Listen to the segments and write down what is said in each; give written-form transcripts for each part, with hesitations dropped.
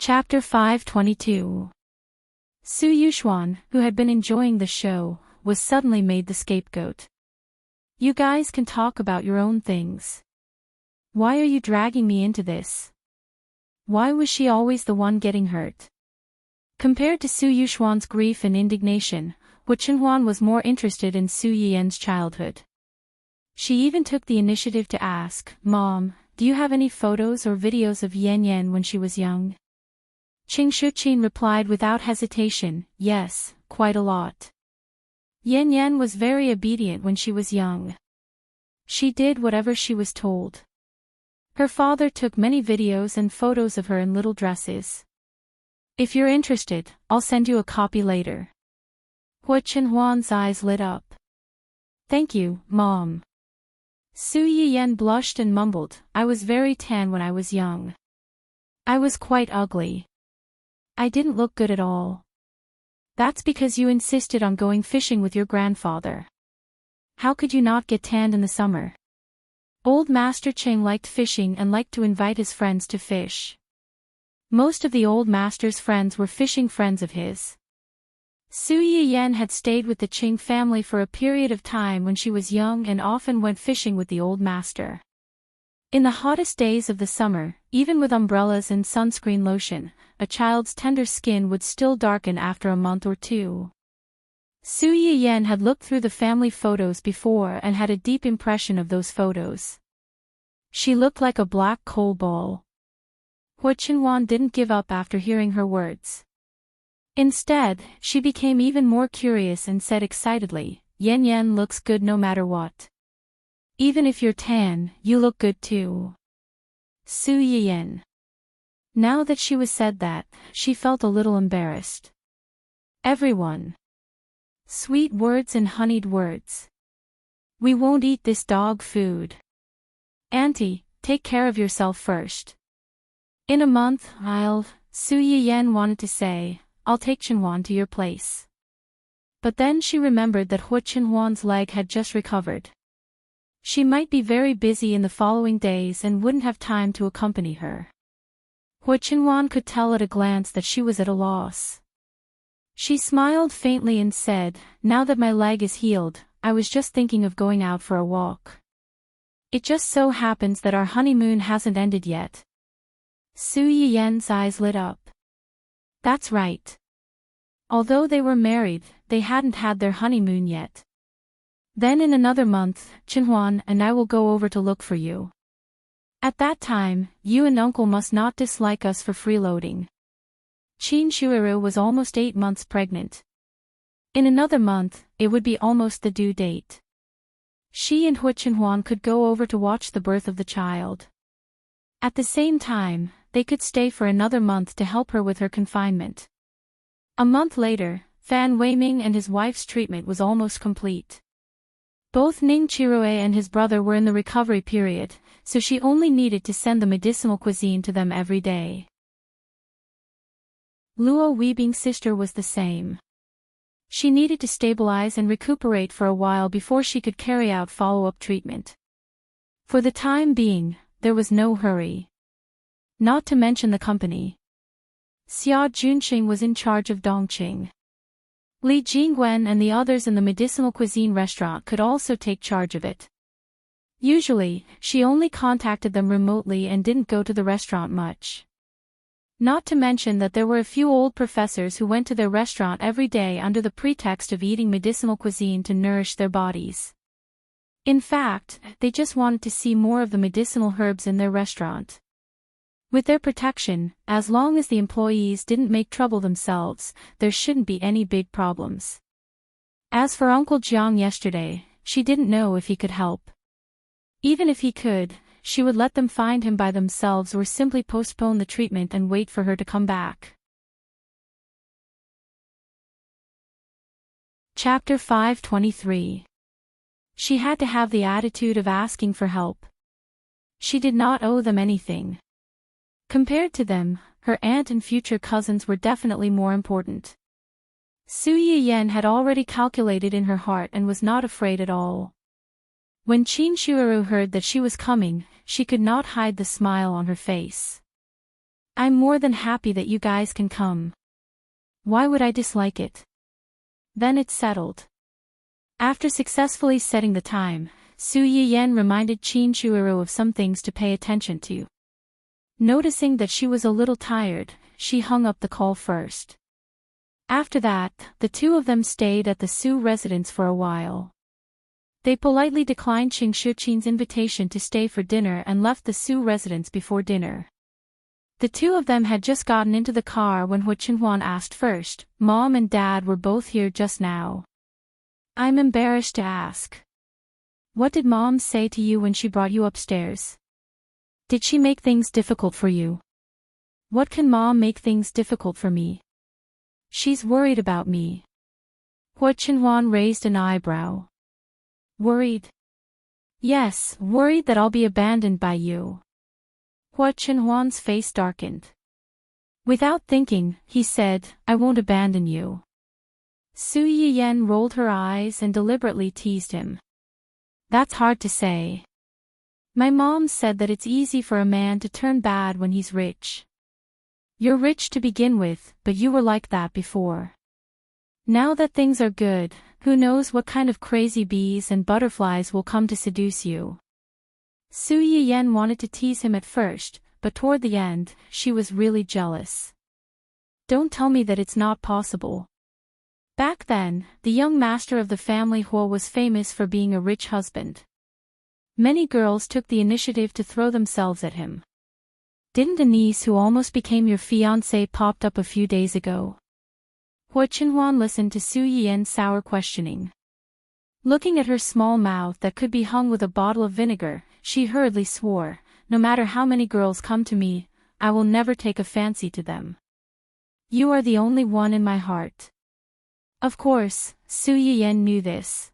Chapter 522. Su Yuxuan, who had been enjoying the show, was suddenly made the scapegoat. You guys can talk about your own things. Why are you dragging me into this? Why was she always the one getting hurt? Compared to Su Yuxuan's grief and indignation, Hu Chenhuan was more interested in Su Yiyan's childhood. She even took the initiative to ask, Mom, do you have any photos or videos of Yan Yan when she was young? Qing Shuqin replied without hesitation, yes, quite a lot. Yan Yan was very obedient when she was young. She did whatever she was told. Her father took many videos and photos of her in little dresses. If you're interested, I'll send you a copy later. Hu Chenhuan's eyes lit up. Thank you, Mom. Su Yiyan blushed and mumbled, I was very tan when I was young. I was quite ugly. I didn't look good at all. That's because you insisted on going fishing with your grandfather. How could you not get tanned in the summer? Old Master Cheng liked fishing and liked to invite his friends to fish. Most of the old master's friends were fishing friends of his. Su Yiyan had stayed with the Qing family for a period of time when she was young and often went fishing with the old master. In the hottest days of the summer, even with umbrellas and sunscreen lotion, a child's tender skin would still darken after a month or two. Su Yiyan had looked through the family photos before and had a deep impression of those photos. She looked like a black coal ball. Hu Chenhuan didn't give up after hearing her words. Instead, she became even more curious and said excitedly, Yan Yan looks good no matter what. Even if you're tan, you look good too. Su Yiyan. Now that she was said that, she felt a little embarrassed. Everyone. Sweet words and honeyed words. We won't eat this dog food. Auntie, take care of yourself first. In a month, Su Yiyan wanted to say, I'll take Chenhuan to your place. But then she remembered that Hu Chenhuan's leg had just recovered. She might be very busy in the following days and wouldn't have time to accompany her. Hu Chenhuan could tell at a glance that she was at a loss. She smiled faintly and said, now that my leg is healed, I was just thinking of going out for a walk. It just so happens that our honeymoon hasn't ended yet. Su Yiyan's eyes lit up. That's right. Although they were married, they hadn't had their honeymoon yet. Then in another month, Chenhuan and I will go over to look for you. At that time, you and Uncle must not dislike us for freeloading. Qin Shuiru was almost 8 months pregnant. In another month, it would be almost the due date. She and Hu Chenhuan could go over to watch the birth of the child. At the same time, they could stay for another month to help her with her confinement. A month later, Fan Weiming and his wife's treatment was almost complete. Both Ning Chirue and his brother were in the recovery period, so she only needed to send the medicinal cuisine to them every day. Luo Weibing's sister was the same. She needed to stabilize and recuperate for a while before she could carry out follow-up treatment. For the time being, there was no hurry. Not to mention the company. Xia Junqing was in charge of Dongqing. Li Jingwen and the others in the medicinal cuisine restaurant could also take charge of it. Usually, she only contacted them remotely and didn't go to the restaurant much. Not to mention that there were a few old professors who went to their restaurant every day under the pretext of eating medicinal cuisine to nourish their bodies. In fact, they just wanted to see more of the medicinal herbs in their restaurant. With their protection, as long as the employees didn't make trouble themselves, there shouldn't be any big problems. As for Uncle Jiang yesterday, she didn't know if he could help. Even if he could, she would let them find him by themselves or simply postpone the treatment and wait for her to come back. Chapter 523. She had to have the attitude of asking for help. She did not owe them anything. Compared to them, her aunt and future cousins were definitely more important. Su Yiyan had already calculated in her heart and was not afraid at all. When Qin Shuiru heard that she was coming, she could not hide the smile on her face. I'm more than happy that you guys can come. Why would I dislike it? Then it's settled. After successfully setting the time, Su Yiyan reminded Qin Shuiru of some things to pay attention to. Noticing that she was a little tired, she hung up the call first. After that, the two of them stayed at the Su residence for a while. They politely declined Qing Shuqin's invitation to stay for dinner and left the Su residence before dinner. The two of them had just gotten into the car when Hu Qinhuan asked first, "Mom and Dad were both here just now. I'm embarrassed to ask. What did Mom say to you when she brought you upstairs? Did she make things difficult for you? What can Mom make things difficult for me? She's worried about me." Hu Qinhuan raised an eyebrow. Worried? Yes, worried that I'll be abandoned by you. Hu Qinhuan's face darkened. Without thinking, he said, "I won't abandon you." Su Yiyan rolled her eyes and deliberately teased him. That's hard to say. My mom said that it's easy for a man to turn bad when he's rich. You're rich to begin with, but you were like that before. Now that things are good, who knows what kind of crazy bees and butterflies will come to seduce you. Su Yiyan wanted to tease him at first, but toward the end, she was really jealous. Don't tell me that it's not possible. Back then, the young master of the family Huo was famous for being a rich husband. Many girls took the initiative to throw themselves at him. Didn't a niece who almost became your fiancée popped up a few days ago? Hu Qinhuan listened to Su Yiyan's sour questioning. Looking at her small mouth that could be hung with a bottle of vinegar, she hurriedly swore, "No matter how many girls come to me, I will never take a fancy to them. You are the only one in my heart." Of course, Su Yiyan knew this.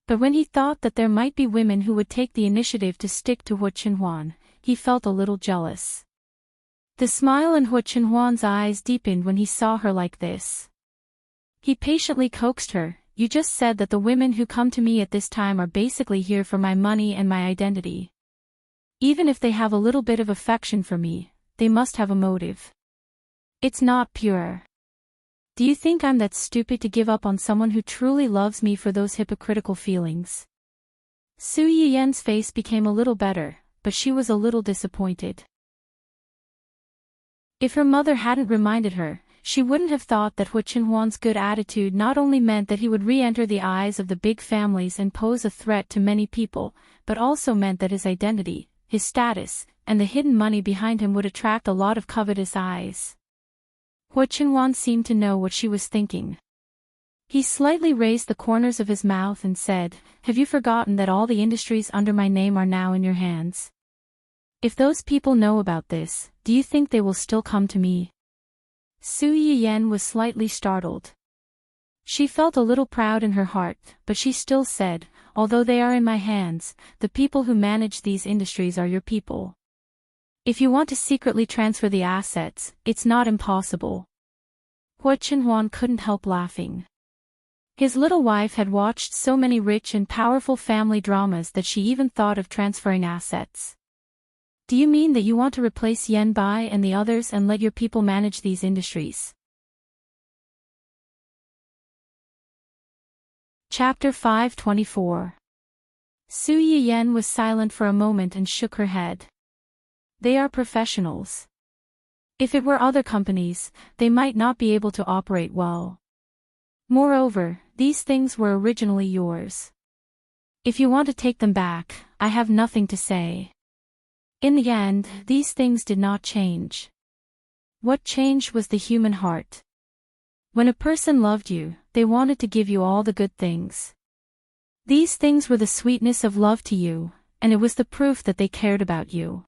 But when he thought that there might be women who would take the initiative to stick to Hu Qinhuan, he felt a little jealous. The smile in Hu Qinhuan's eyes deepened when he saw her like this. He patiently coaxed her, "You just said that the women who come to me at this time are basically here for my money and my identity. Even if they have a little bit of affection for me, they must have a motive. It's not pure. Do you think I'm that stupid to give up on someone who truly loves me for those hypocritical feelings?" Su Yiyan's face became a little better, but she was a little disappointed. If her mother hadn't reminded her, she wouldn't have thought that Hu Qinhuan's good attitude not only meant that he would re-enter the eyes of the big families and pose a threat to many people, but also meant that his identity, his status, and the hidden money behind him would attract a lot of covetous eyes. Hu Qinhuan seemed to know what she was thinking. He slightly raised the corners of his mouth and said, "Have you forgotten that all the industries under my name are now in your hands? If those people know about this, do you think they will still come to me?" Su Yiyan was slightly startled. She felt a little proud in her heart, but she still said, "Although they are in my hands, the people who manage these industries are your people. If you want to secretly transfer the assets, it's not impossible." Hu Qinhuan couldn't help laughing. His little wife had watched so many rich and powerful family dramas that she even thought of transferring assets. "Do you mean that you want to replace Yan Bai and the others and let your people manage these industries?" Chapter 524. Su Yiyan was silent for a moment and shook her head. They are professionals. If it were other companies, they might not be able to operate well. Moreover, these things were originally yours. If you want to take them back, I have nothing to say. In the end, these things did not change. What changed was the human heart. When a person loved you, they wanted to give you all the good things. These things were the sweetness of love to you, and it was the proof that they cared about you.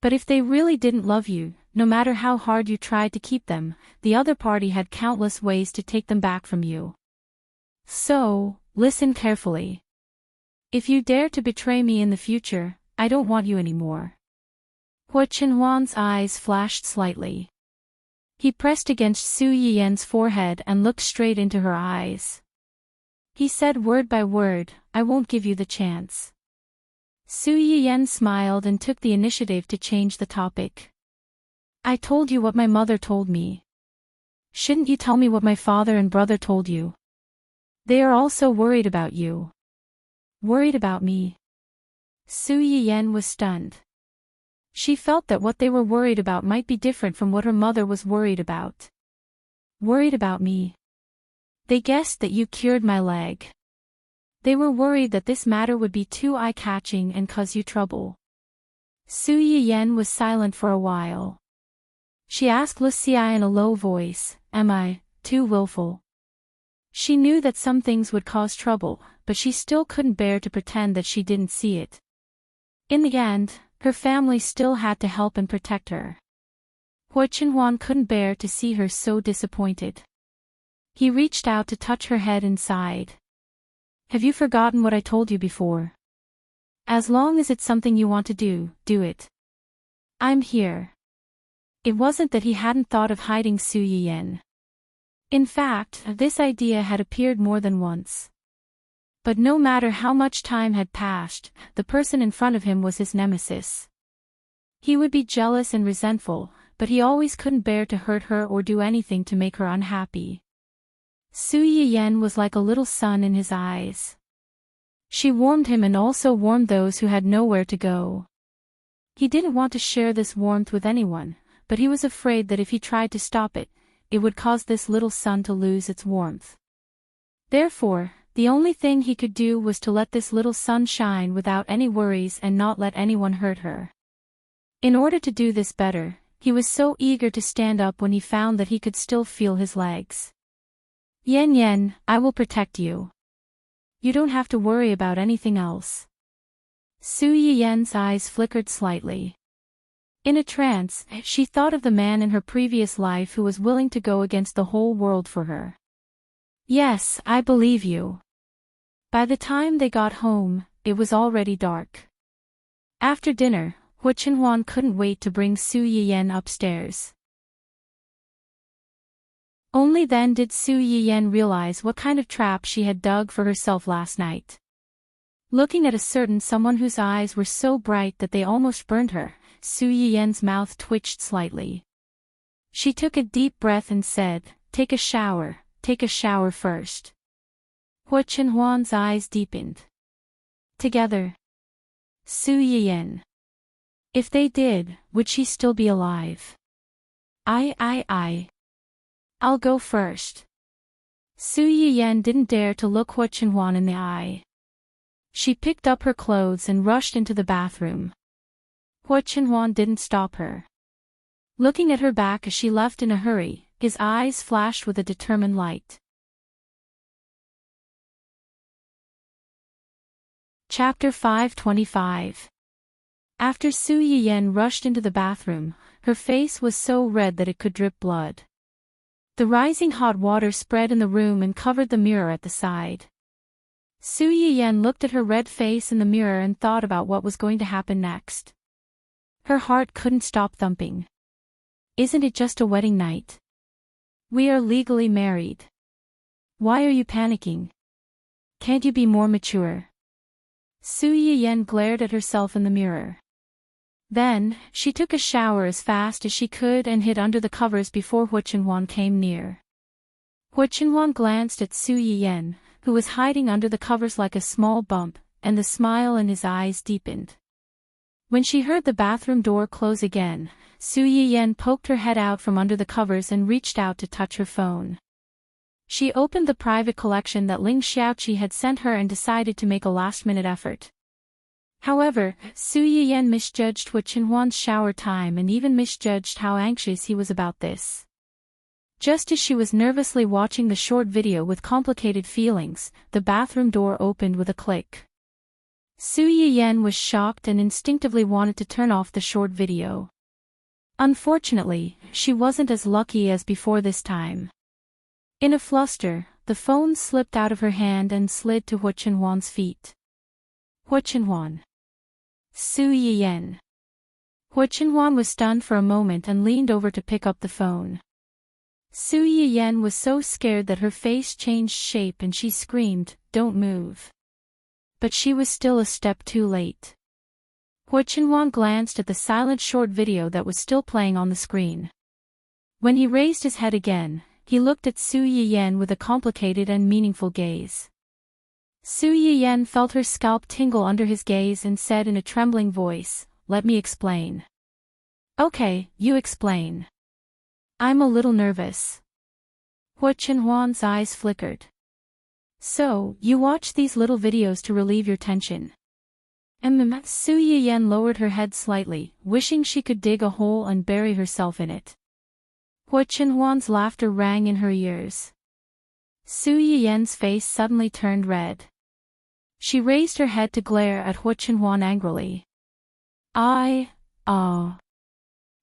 But if they really didn't love you, no matter how hard you tried to keep them, the other party had countless ways to take them back from you. So, listen carefully. If you dare to betray me in the future, I don't want you anymore. Hu Qinhuan's eyes flashed slightly. He pressed against Su Yiyan's forehead and looked straight into her eyes. He said word by word, "I won't give you the chance." Su Yiyan smiled and took the initiative to change the topic. I told you what my mother told me. Shouldn't you tell me what my father and brother told you? They are also worried about you. Worried about me? Su Yiyen was stunned. She felt that what they were worried about might be different from what her mother was worried about. Worried about me? They guessed that you cured my leg. They were worried that this matter would be too eye-catching and cause you trouble. Su Yiyen was silent for a while. She asked Lucia in a low voice, "Am I too willful?" She knew that some things would cause trouble, but she still couldn't bear to pretend that she didn't see it. In the end, her family still had to help and protect her. Hua Chenhuan couldn't bear to see her so disappointed. He reached out to touch her head and sighed. Have you forgotten what I told you before? As long as it's something you want to do, do it. I'm here. It wasn't that he hadn't thought of hiding Su Yiyen. In fact, this idea had appeared more than once. But no matter how much time had passed, the person in front of him was his nemesis. He would be jealous and resentful, but he always couldn't bear to hurt her or do anything to make her unhappy. Su Yiyen was like a little sun in his eyes. She warmed him and also warmed those who had nowhere to go. He didn't want to share this warmth with anyone, but he was afraid that if he tried to stop it, it would cause this little sun to lose its warmth. Therefore, the only thing he could do was to let this little sun shine without any worries and not let anyone hurt her. In order to do this better, he was so eager to stand up when he found that he could still feel his legs. Yen Yen, I will protect you. You don't have to worry about anything else. Su Yiyen's eyes flickered slightly. In a trance, she thought of the man in her previous life who was willing to go against the whole world for her. Yes, I believe you. By the time they got home, it was already dark. After dinner, Hua Chenhuan couldn't wait to bring Su Yiyen upstairs. Only then did Su Yiyen realize what kind of trap she had dug for herself last night. Looking at a certain someone whose eyes were so bright that they almost burned her, Su Yiyen's mouth twitched slightly. She took a deep breath and said, take a shower first. Hua Chenhuan's eyes deepened. Together. Su Yiyen. If they did, would she still be alive? I'll go first. Su Yiyen didn't dare to look Hua Chenhuan in the eye. She picked up her clothes and rushed into the bathroom. Hua Chenhuan didn't stop her. Looking at her back as she left in a hurry, his eyes flashed with a determined light. Chapter 525. After Su Yiyen rushed into the bathroom, her face was so red that it could drip blood. The rising hot water spread in the room and covered the mirror at the side. Su Yiyen looked at her red face in the mirror and thought about what was going to happen next. Her heart couldn't stop thumping. Isn't it just a wedding night? We are legally married. Why are you panicking? Can't you be more mature? Su Yiyen glared at herself in the mirror. Then, she took a shower as fast as she could and hid under the covers before Hua Chenhuan came near. Hua Chenhuan glanced at Su Yiyen, who was hiding under the covers like a small bump, and the smile in his eyes deepened. When she heard the bathroom door close again, Su Yiyen poked her head out from under the covers and reached out to touch her phone. She opened the private collection that Ling Xiaoqi had sent her and decided to make a last-minute effort. However, Su Yiyen misjudged Hua Chenhuan's shower time and even misjudged how anxious he was about this. Just as she was nervously watching the short video with complicated feelings, the bathroom door opened with a click. Su Yiyen was shocked and instinctively wanted to turn off the short video. Unfortunately, she wasn't as lucky as before this time. In a fluster, the phone slipped out of her hand and slid to Hua Chenhuan's feet. Hua Chenhuan. Su Yiyen. Hua Chenhuan was stunned for a moment and leaned over to pick up the phone. Su Yiyen was so scared that her face changed shape and she screamed, "Don't move." But she was still a step too late. Hua Chenhuan glanced at the silent short video that was still playing on the screen. When he raised his head again, he looked at Su Yiyan with a complicated and meaningful gaze. Su Yiyan felt her scalp tingle under his gaze and said in a trembling voice, "Let me explain." "Okay, you explain. I'm a little nervous." Hua Chenhuan's eyes flickered. "So, you watch these little videos to relieve your tension?" Su Yiyan lowered her head slightly, wishing she could dig a hole and bury herself in it. Hua Chenhuan's laughter rang in her ears. Su Yiyan's face suddenly turned red. She raised her head to glare at Hua Chenhuan angrily.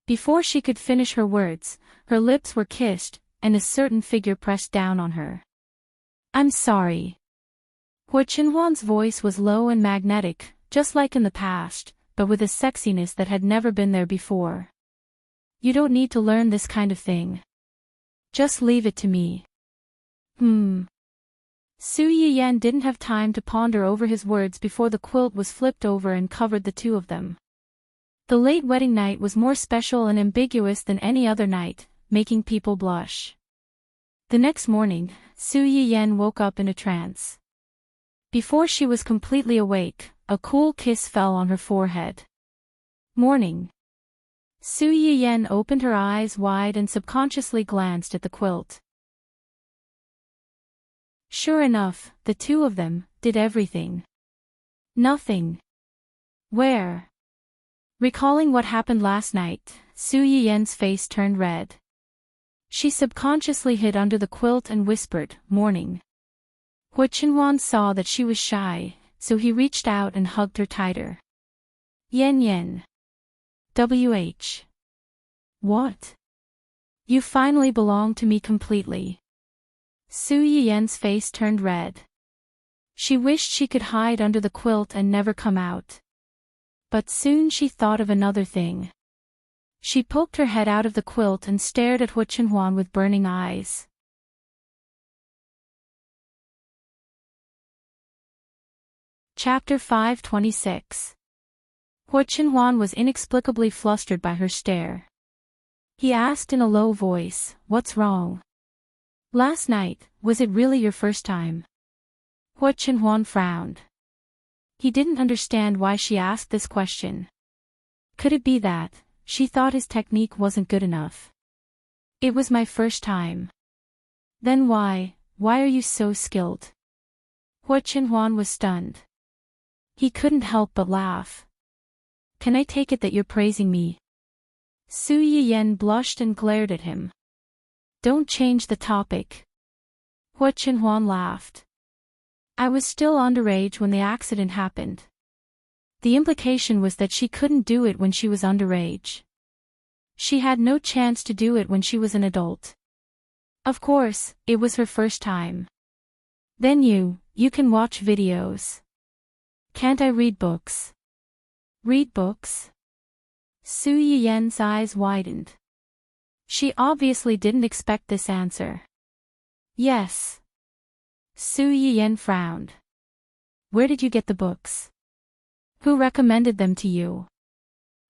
Before she could finish her words, her lips were kissed, and a certain figure pressed down on her. "I'm sorry." Hua Chenhuan's voice was low and magnetic, just like in the past, but with a sexiness that had never been there before. "You don't need to learn this kind of thing. Just leave it to me." Su Yiyan didn't have time to ponder over his words before the quilt was flipped over and covered the two of them. The late wedding night was more special and ambiguous than any other night, making people blush. The next morning, Su Yiyan woke up in a trance. Before she was completely awake, a cool kiss fell on her forehead. "Morning." Su Yiyan opened her eyes wide and subconsciously glanced at the quilt. Sure enough, the two of them did everything. Nothing. Where? Recalling what happened last night, Su Yiyan's face turned red. She subconsciously hid under the quilt and whispered, "Morning." Hua Chenhuan saw that she was shy, so he reached out and hugged her tighter. Yen. WH. What? You finally belong to me completely. Su Yiyan's face turned red. She wished she could hide under the quilt and never come out. But soon she thought of another thing. She poked her head out of the quilt and stared at Hua Chenhuan with burning eyes. Chapter 526. Hua Chenhuan was inexplicably flustered by her stare. He asked in a low voice, "What's wrong? Last night, was it really your first time?" Hua Chenhuan frowned. He didn't understand why she asked this question. Could it be that she thought his technique wasn't good enough? "It was my first time." "Then why are you so skilled?" Hua Chenhuan was stunned. He couldn't help but laugh. "Can I take it that you're praising me?" Su Yiyan blushed and glared at him. "Don't change the topic." Hua Chenhuan laughed. "I was still underage when the accident happened." The implication was that she couldn't do it when she was underage. She had no chance to do it when she was an adult. Of course, it was her first time. "Then you can watch videos. Can't I read books?" "Read books?" Su Yiyan's eyes widened. She obviously didn't expect this answer. "Yes." Su Yiyan frowned. "Where did you get the books? Who recommended them to you?"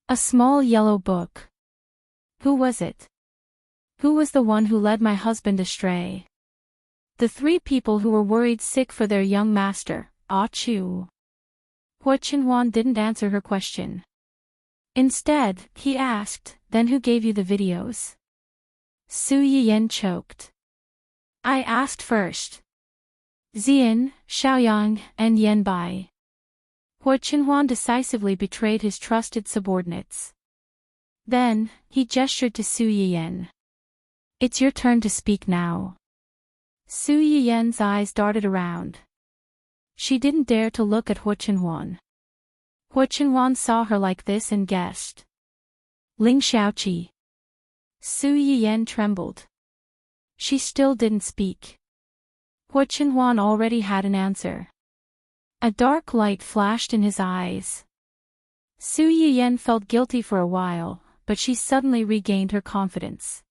"A small yellow book." "Who was it? Who was the one who led my husband astray?" "The three people who were worried sick for their young master, Chu." Hua Chenhuan didn't answer her question. Instead, he asked, "Then who gave you the videos?" Su Yiyan choked. "I asked first. Xian, Xiaoyang, and Yan Bai." Hua Chenhuan decisively betrayed his trusted subordinates. Then, he gestured to Su Yiyan. "It's your turn to speak now." Su Yiyan's eyes darted around. She didn't dare to look at Hua Chenhuan. Hua Chenhuan saw her like this and guessed. "Ling Xiaoqi." Su Yiyan trembled. She still didn't speak. Hua Chenhuan already had an answer. A dark light flashed in his eyes. Su Yiyan felt guilty for a while, but she suddenly regained her confidence.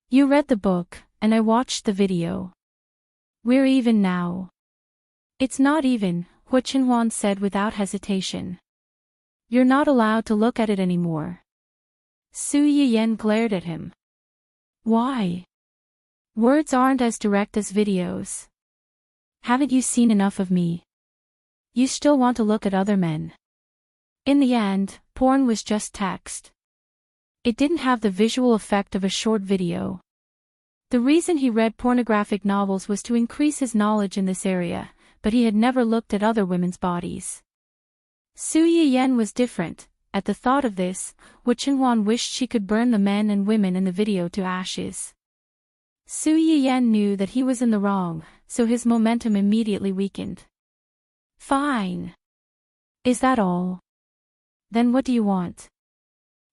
"You read the book, and I watched the video. We're even now." "It's not even," Hua Chenhuan said without hesitation. You're not allowed to look at it anymore. Su Yiyen glared at him. Why? Words aren't as direct as videos. Haven't you seen enough of me? You still want to look at other men. In the end, porn was just text. It didn't have the visual effect of a short video. The reason he read pornographic novels was to increase his knowledge in this area, but he had never looked at other women's bodies. Su Yiyen was different. At the thought of this, Hu Qinhuan wished she could burn the men and women in the video to ashes. Su Yiyen knew that he was in the wrong, so his momentum immediately weakened. Fine. Is that all? Then what do you want?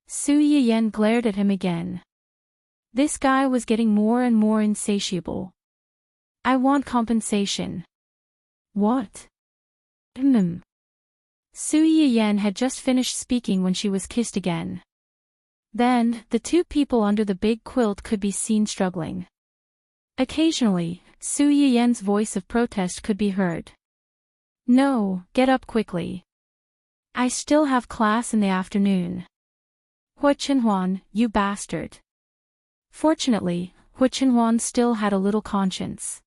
Su Yiyen glared at him again. This guy was getting more and more insatiable. I want compensation. What? Su Yiyen had just finished speaking when she was kissed again. Then, the two people under the big quilt could be seen struggling. Occasionally, Su Yiyen's voice of protest could be heard. No, get up quickly. I still have class in the afternoon. Hu Qinhuan, you bastard. Fortunately, Hu Qinhuan still had a little conscience.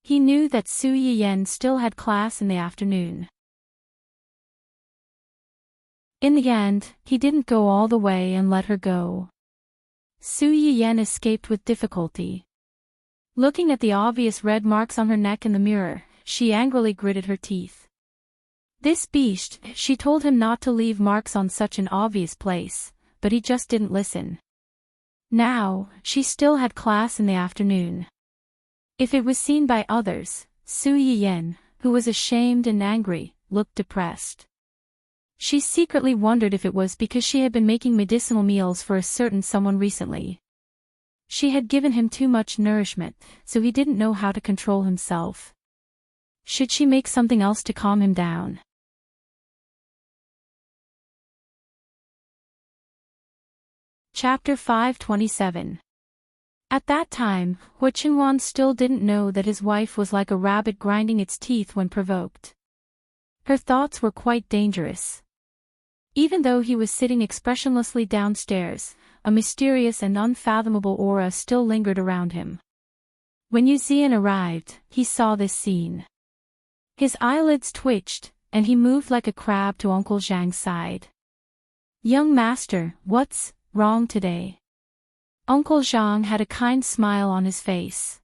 He knew that Su Yiyen still had class in the afternoon. In the end, he didn't go all the way and let her go. Su Yiyen escaped with difficulty. Looking at the obvious red marks on her neck in the mirror, she angrily gritted her teeth. This beast, she told him not to leave marks on such an obvious place, but he just didn't listen. Now, she still had class in the afternoon. If it was seen by others, Su Yiyen, who was ashamed and angry, looked depressed. She secretly wondered if it was because she had been making medicinal meals for a certain someone recently. She had given him too much nourishment, so he didn't know how to control himself. Should she make something else to calm him down? Chapter 527. At that time, Hu Qinhuan still didn't know that his wife was like a rabbit grinding its teeth when provoked. Her thoughts were quite dangerous. Even though he was sitting expressionlessly downstairs, a mysterious and unfathomable aura still lingered around him. When Yu Zian arrived, he saw this scene. His eyelids twitched, and he moved like a crab to Uncle Zhang's side. Young master, what's wrong today? Uncle Zhang had a kind smile on his face.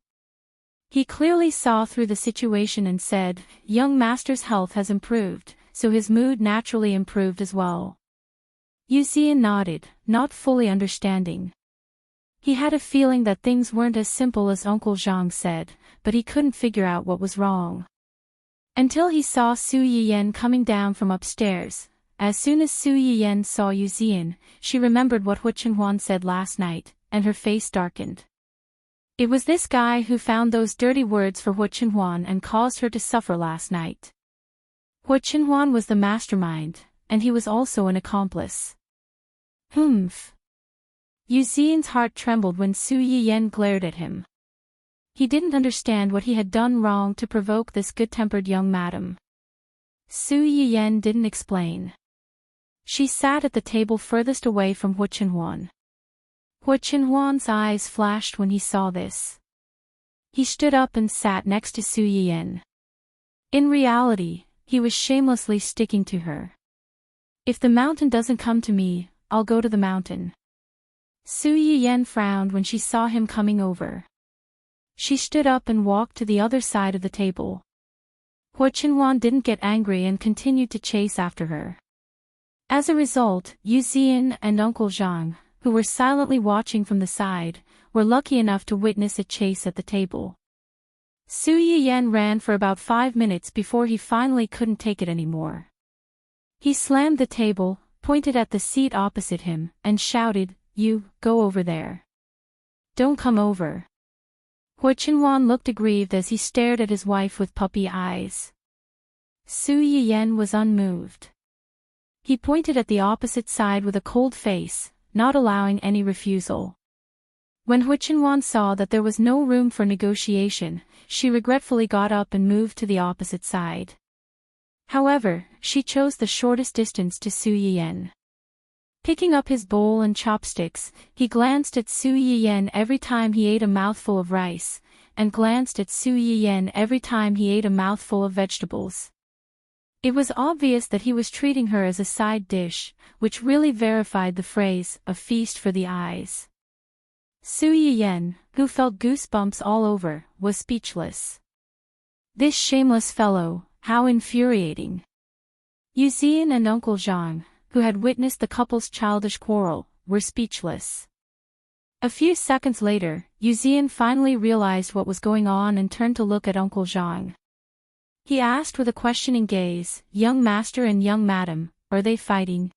He clearly saw through the situation and said, young master's health has improved, so his mood naturally improved as well. Yu Zian nodded, not fully understanding. He had a feeling that things weren't as simple as Uncle Zhang said, but he couldn't figure out what was wrong. Until he saw Su Yiyen coming down from upstairs. As soon as Su Yiyen saw Yu Zian, she remembered what Hu Qinhuan said last night, and her face darkened. It was this guy who found those dirty words for Hu Qinhuan and caused her to suffer last night. Hu Qinhuan was the mastermind, and he was also an accomplice. Humph. Yu Zian's heart trembled when Su Yiyen glared at him. He didn't understand what he had done wrong to provoke this good-tempered young madam. Su Yiyen didn't explain. She sat at the table furthest away from Hu Qinhuan. Hu Qinhuan's eyes flashed when he saw this. He stood up and sat next to Su Yiyen. In reality, he was shamelessly sticking to her. If the mountain doesn't come to me, I'll go to the mountain. Su Yiyen frowned when she saw him coming over. She stood up and walked to the other side of the table. Hu Qinhuan didn't get angry and continued to chase after her. As a result, Yu Zian and Uncle Zhang, who were silently watching from the side, were lucky enough to witness a chase at the table. Su Yiyen ran for about 5 minutes before he finally couldn't take it anymore. He slammed the table, pointed at the seat opposite him, and shouted, "You, go over there. Don't come over." Hu Qinhuan looked aggrieved as he stared at his wife with puppy eyes. Su Yiyen was unmoved. He pointed at the opposite side with a cold face, not allowing any refusal. When Hu Qinhuan saw that there was no room for negotiation, she regretfully got up and moved to the opposite side. However, she chose the shortest distance to Su Yiyan. Picking up his bowl and chopsticks, he glanced at Su Yiyan every time he ate a mouthful of rice, and glanced at Su Yiyan every time he ate a mouthful of vegetables. It was obvious that he was treating her as a side dish, which really verified the phrase, a feast for the eyes. Su Yiyan, who felt goosebumps all over, was speechless. This shameless fellow, how infuriating. Yuzian and Uncle Zhang, who had witnessed the couple's childish quarrel, were speechless. A few seconds later, Yuzian finally realized what was going on and turned to look at Uncle Zhang. He asked with a questioning gaze, "Young master and young madam, are they fighting?"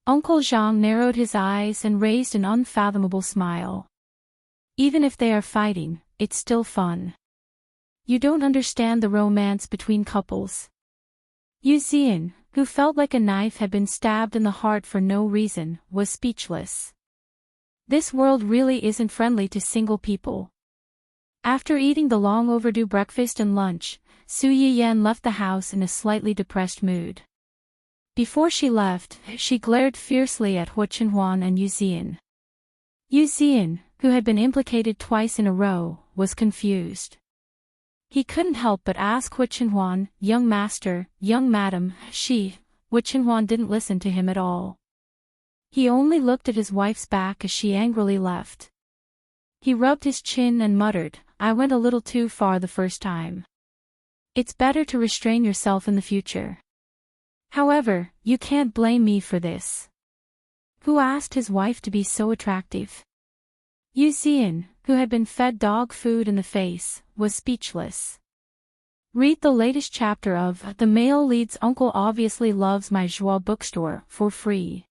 Uncle Zhang narrowed his eyes and raised an unfathomable smile. "Even if they are fighting, it's still fun. You don't understand the romance between couples." Yuzian, who felt like a knife had been stabbed in the heart for no reason, was speechless. This world really isn't friendly to single people. After eating the long overdue breakfast and lunch, Su Yiyan left the house in a slightly depressed mood. Before she left, she glared fiercely at Hu Chenhuan and Yuzian. Yuzian, who had been implicated twice in a row, was confused. He couldn't help but ask Hu Chenhuan, "Young master, young madam." Hu Chenhuan didn't listen to him at all. He only looked at his wife's back as she angrily left. He rubbed his chin and muttered, "I went a little too far the first time. It's better to restrain yourself in the future. However, you can't blame me for this." Who asked his wife to be so attractive? Yuzian, who had been fed dog food in the face, was speechless. Read the latest chapter of The Male Lead's Uncle Obviously Loves My Joie bookstore for free.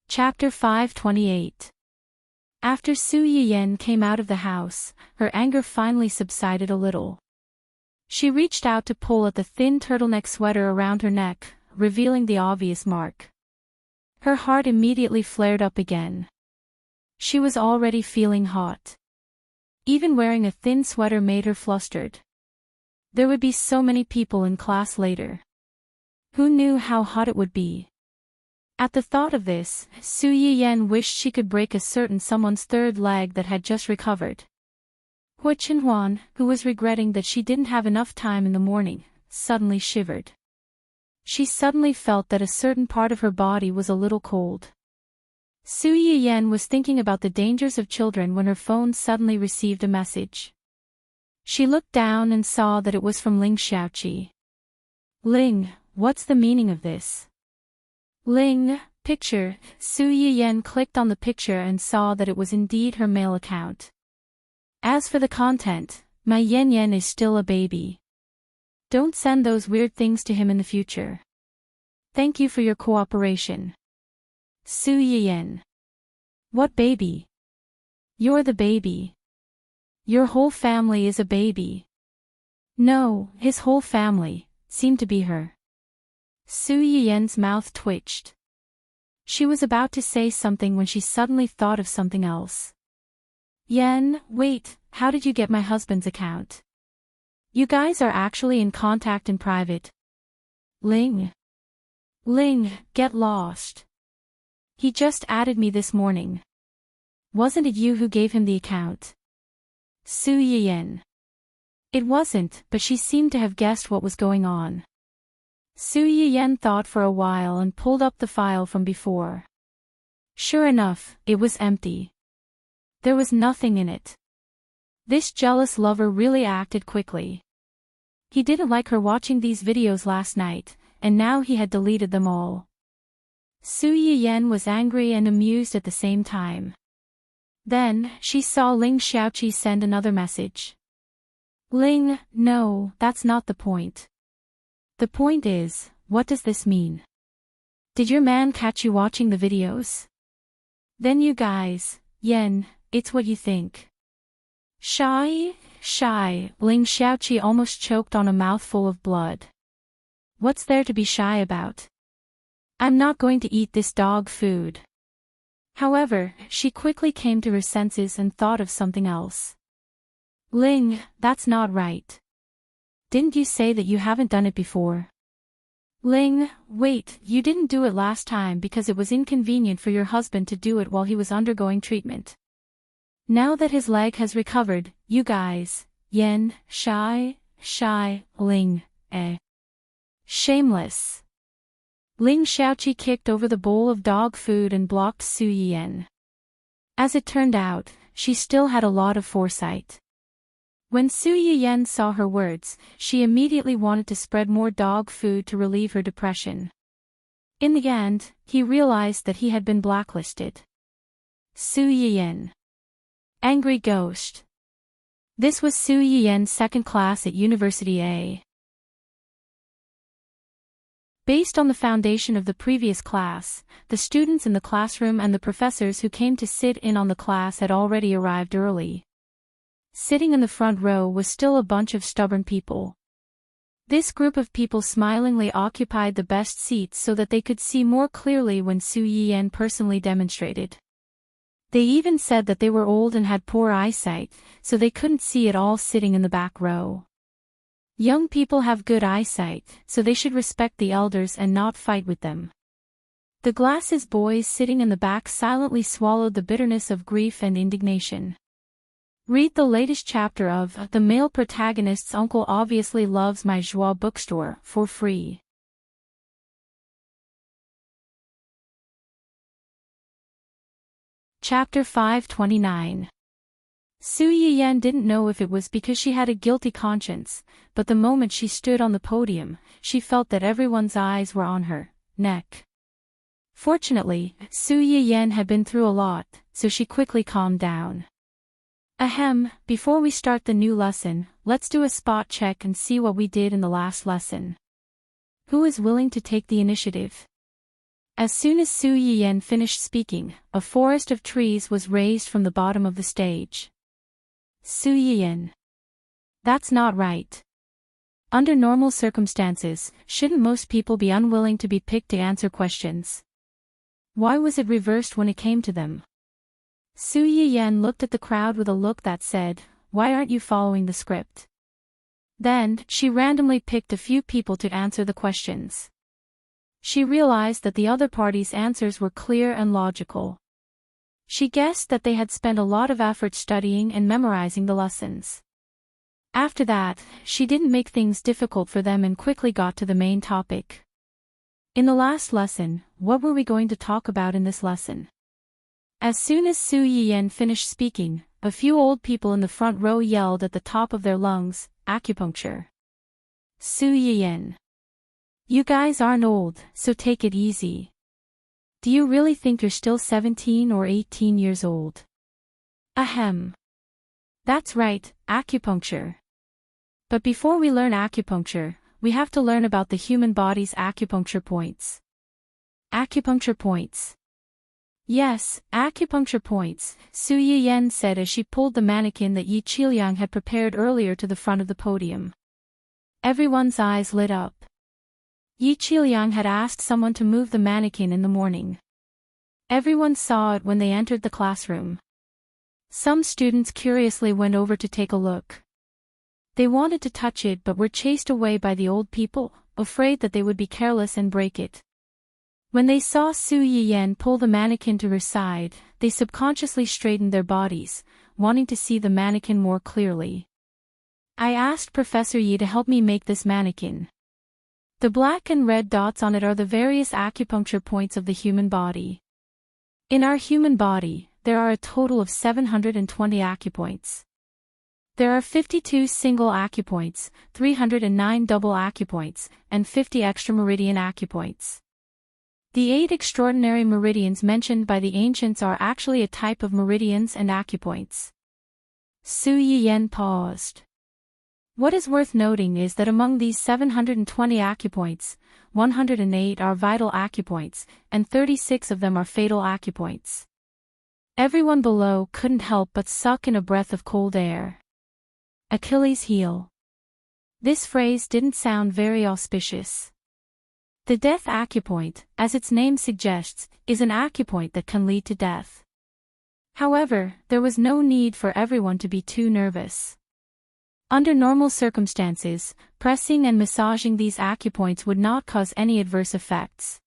Chapter 528. After Su Yiyan came out of the house, her anger finally subsided a little. She reached out to pull at the thin turtleneck sweater around her neck, revealing the obvious mark. Her heart immediately flared up again. She was already feeling hot. Even wearing a thin sweater made her flustered. There would be so many people in class later. Who knew how hot it would be? At the thought of this, Su Yiyan wished she could break a certain someone's third leg that had just recovered. Hu Chenhuan, who was regretting that she didn't have enough time in the morning, suddenly shivered. She suddenly felt that a certain part of her body was a little cold. Su Yiyan was thinking about the dangers of children when her phone suddenly received a message. She looked down and saw that it was from Ling Xiaoqi. "Ling, what's the meaning of this?" "Ling, picture." Su Yiyan clicked on the picture and saw that it was indeed her mail account. As for the content, "My Yan Yan is still a baby. Don't send those weird things to him in the future. Thank you for your cooperation. Su Yiyan." "What baby? You're the baby. Your whole family is a baby." No, his whole family seemed to be her. Su Yiyan's mouth twitched. She was about to say something when she suddenly thought of something else. "Yan, wait, how did you get my husband's account? You guys are actually in contact in private." "Ling. Ling, get lost. He just added me this morning. Wasn't it you who gave him the account?" Su Yiyan. It wasn't, but she seemed to have guessed what was going on. Su Yiyan thought for a while and pulled up the file from before. Sure enough, it was empty. There was nothing in it. This jealous lover really acted quickly. He didn't like her watching these videos last night, and now he had deleted them all. Su Yiyan was angry and amused at the same time. Then, she saw Ling Xiaoqi send another message. "Ling, no, that's not the point. The point is, what does this mean? Did your man catch you watching the videos? Then you guys, Yan, it's what you think." Shy. Ling Xiaoqi almost choked on a mouthful of blood. "What's there to be shy about? I'm not going to eat this dog food." However, she quickly came to her senses and thought of something else. Ling, that's not right. Didn't you say that you haven't done it before? Ling, wait, you didn't do it last time because it was inconvenient for your husband to do it while he was undergoing treatment. Now that his leg has recovered, you guys, Yen, shy, Ling, Shameless. Ling Xiaoqi kicked over the bowl of dog food and blocked Su Yiyan. As it turned out, she still had a lot of foresight. When Su Yiyan saw her words, she immediately wanted to spread more dog food to relieve her depression. In the end, he realized that he had been blacklisted. Su Yiyan. Angry Ghost. This was Su Yiyan's second class at University A. Based on the foundation of the previous class, the students in the classroom and the professors who came to sit in on the class had already arrived early. Sitting in the front row was still a bunch of stubborn people. This group of people smilingly occupied the best seats so that they could see more clearly when Su Yiyan personally demonstrated. They even said that they were old and had poor eyesight, so they couldn't see at all sitting in the back row. Young people have good eyesight, so they should respect the elders and not fight with them. The glasses boys sitting in the back silently swallowed the bitterness of grief and indignation. Read the latest chapter of The Male Protagonist's Uncle Obviously Loves My Joie bookstore for free. Chapter 529. Su Yiyan didn't know if it was because she had a guilty conscience, but the moment she stood on the podium, she felt that everyone's eyes were on her neck. Fortunately, Su Yiyan had been through a lot, so she quickly calmed down. Before we start the new lesson, let's do a spot check and see what we did in the last lesson. Who is willing to take the initiative? As soon as Su Yiyan finished speaking, a forest of trees was raised from the bottom of the stage. Su Yiyan. That's not right. Under normal circumstances, shouldn't most people be unwilling to be picked to answer questions? Why was it reversed when it came to them? Su Yiyan looked at the crowd with a look that said, "Why aren't you following the script?" Then, she randomly picked a few people to answer the questions. She realized that the other party's answers were clear and logical. She guessed that they had spent a lot of effort studying and memorizing the lessons. After that, she didn't make things difficult for them and quickly got to the main topic. In the last lesson, what were we going to talk about in this lesson? As soon as Su Yiyan finished speaking, a few old people in the front row yelled at the top of their lungs, "Acupuncture." Su Yiyan. You guys aren't old, so take it easy. Do you really think you're still 17 or 18 years old? That's right, acupuncture. But before we learn acupuncture, we have to learn about the human body's acupuncture points. Acupuncture points. Yes, acupuncture points, Su Yiyan said as she pulled the mannequin that Yi Qiliang had prepared earlier to the front of the podium. Everyone's eyes lit up. Yi Qiliang had asked someone to move the mannequin in the morning. Everyone saw it when they entered the classroom. Some students curiously went over to take a look. They wanted to touch it but were chased away by the old people, afraid that they would be careless and break it. When they saw Su Yiyan pull the mannequin to her side, they subconsciously straightened their bodies, wanting to see the mannequin more clearly. I asked Professor Yi to help me make this mannequin. The black and red dots on it are the various acupuncture points of the human body. In our human body, there are a total of 720 acupoints. There are 52 single acupoints, 309 double acupoints, and 50 extrameridian acupoints. The 8 extraordinary meridians mentioned by the ancients are actually a type of meridians and acupoints. Su Yiyan paused. What is worth noting is that among these 720 acupoints, 108 are vital acupoints, and 36 of them are fatal acupoints. Everyone below couldn't help but suck in a breath of cold air. Achilles' heel. This phrase didn't sound very auspicious. The death acupoint, as its name suggests, is an acupoint that can lead to death. However, there was no need for everyone to be too nervous. Under normal circumstances, pressing and massaging these acupoints would not cause any adverse effects.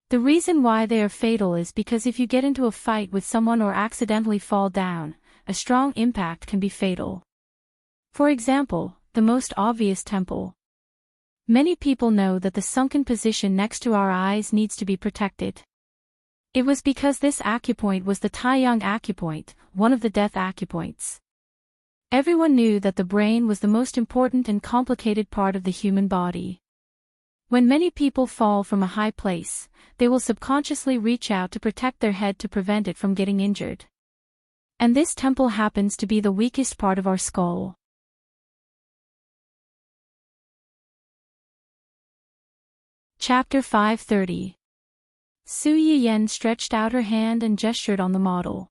The reason why they are fatal is because if you get into a fight with someone or accidentally fall down, a strong impact can be fatal. For example, the most obvious temple. Many people know that the sunken position next to our eyes needs to be protected. It was because this acupoint was the Taiyang acupoint, one of the death acupoints. Everyone knew that the brain was the most important and complicated part of the human body. When many people fall from a high place, they will subconsciously reach out to protect their head to prevent it from getting injured. And this temple happens to be the weakest part of our skull. Chapter 530. Su Yiyen stretched out her hand and gestured on the model.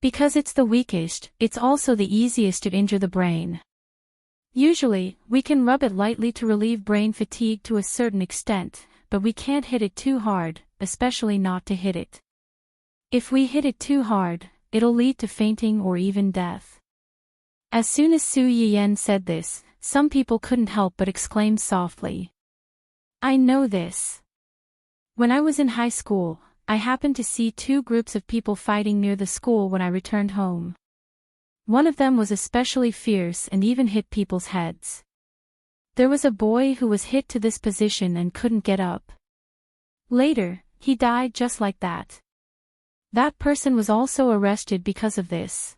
Because it's the weakest, it's also the easiest to injure the brain. Usually, we can rub it lightly to relieve brain fatigue to a certain extent, but we can't hit it too hard, especially not to hit it. If we hit it too hard, it'll lead to fainting or even death. As soon as Su Yiyen said this, some people couldn't help but exclaim softly. I know this. When I was in high school, I happened to see two groups of people fighting near the school when I returned home. One of them was especially fierce and even hit people's heads. There was a boy who was hit to this position and couldn't get up. Later, he died just like that. That person was also arrested because of this.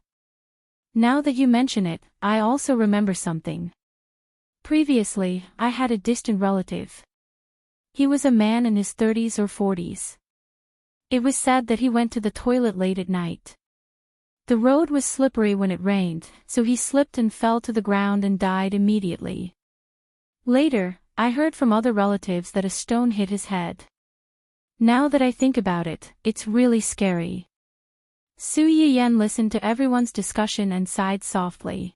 Now that you mention it, I also remember something. Previously, I had a distant relative. He was a man in his 30s or 40s. It was said that he went to the toilet late at night. The road was slippery when it rained, so he slipped and fell to the ground and died immediately. Later, I heard from other relatives that a stone hit his head. Now that I think about it, it's really scary. Su Yiyen listened to everyone's discussion and sighed softly.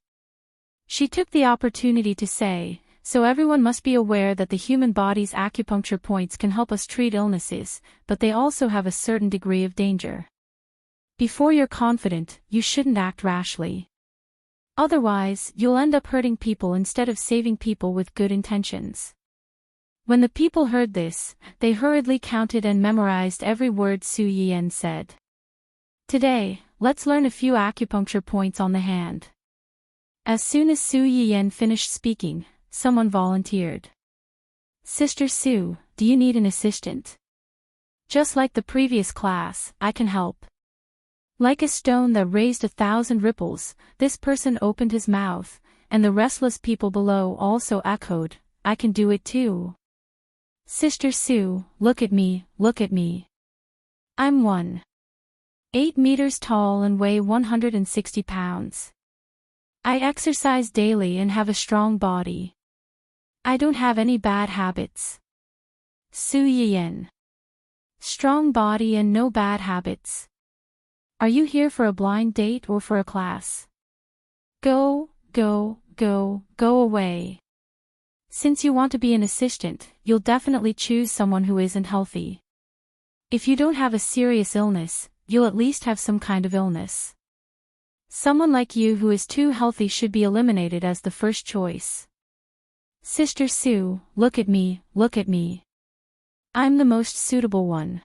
She took the opportunity to say, so everyone must be aware that the human body's acupuncture points can help us treat illnesses, but they also have a certain degree of danger. Before you're confident, you shouldn't act rashly. Otherwise, you'll end up hurting people instead of saving people with good intentions. When the people heard this, they hurriedly counted and memorized every word Su Yiyen said. Today, let's learn a few acupuncture points on the hand. As soon as Su Yiyen finished speaking, someone volunteered. Sister Su, do you need an assistant? Just like the previous class, I can help. Like a stone that raised 1,000 ripples, this person opened his mouth, and the restless people below also echoed, I can do it too. Sister Su, look at me, look at me. I'm 1.8 meters tall and weigh 160 pounds. I exercise daily and have a strong body. I don't have any bad habits. Su Yiyen. Strong body and no bad habits. Are you here for a blind date or for a class? Go, go, go, go away. Since you want to be an assistant, you'll definitely choose someone who isn't healthy. If you don't have a serious illness, you'll at least have some kind of illness. Someone like you who is too healthy should be eliminated as the first choice. Sister Su, look at me, look at me. I'm the most suitable one.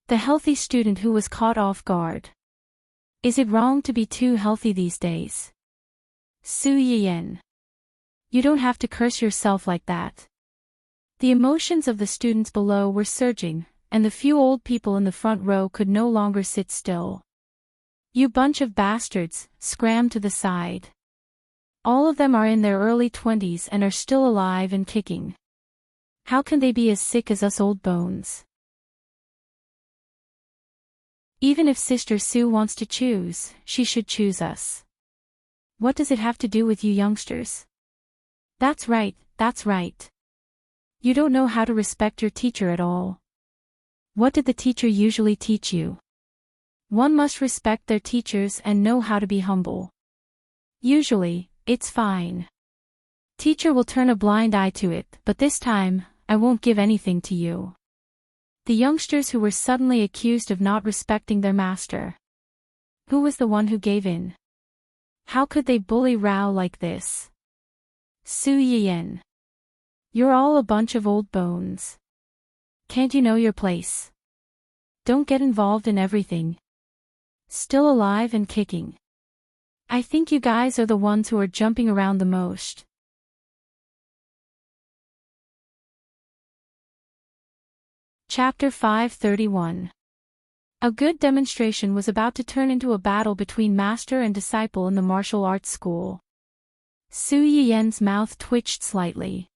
The healthy student who was caught off guard. Is it wrong to be too healthy these days? Su Yiyen. You don't have to curse yourself like that. The emotions of the students below were surging, and the few old people in the front row could no longer sit still. You bunch of bastards, scram to the side. All of them are in their early 20s and are still alive and kicking. How can they be as sick as us old bones? Even if Sister Su wants to choose, she should choose us. What does it have to do with you youngsters? That's right, that's right. You don't know how to respect your teacher at all. What did the teacher usually teach you? One must respect their teachers and know how to be humble. Usually, it's fine. Teacher will turn a blind eye to it, but this time, I won't give anything to you. The youngsters who were suddenly accused of not respecting their master. Who was the one who gave in? How could they bully Rao like this? Su Yiyan. You're all a bunch of old bones. Can't you know your place? Don't get involved in everything. Still alive and kicking. I think you guys are the ones who are jumping around the most. Chapter 531. A good demonstration was about to turn into a battle between master and disciple in the martial arts school. Su Yiyan's mouth twitched slightly.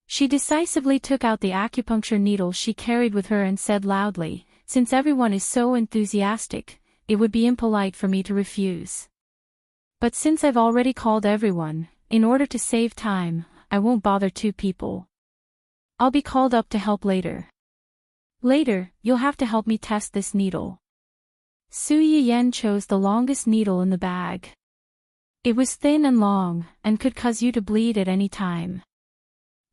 She decisively took out the acupuncture needle she carried with her and said loudly, "Since everyone is so enthusiastic, it would be impolite for me to refuse. But since I've already called everyone, in order to save time, I won't bother two people. I'll be called up to help later. Later, you'll have to help me test this needle." Su Yiyan chose the longest needle in the bag. It was thin and long, and could cause you to bleed at any time.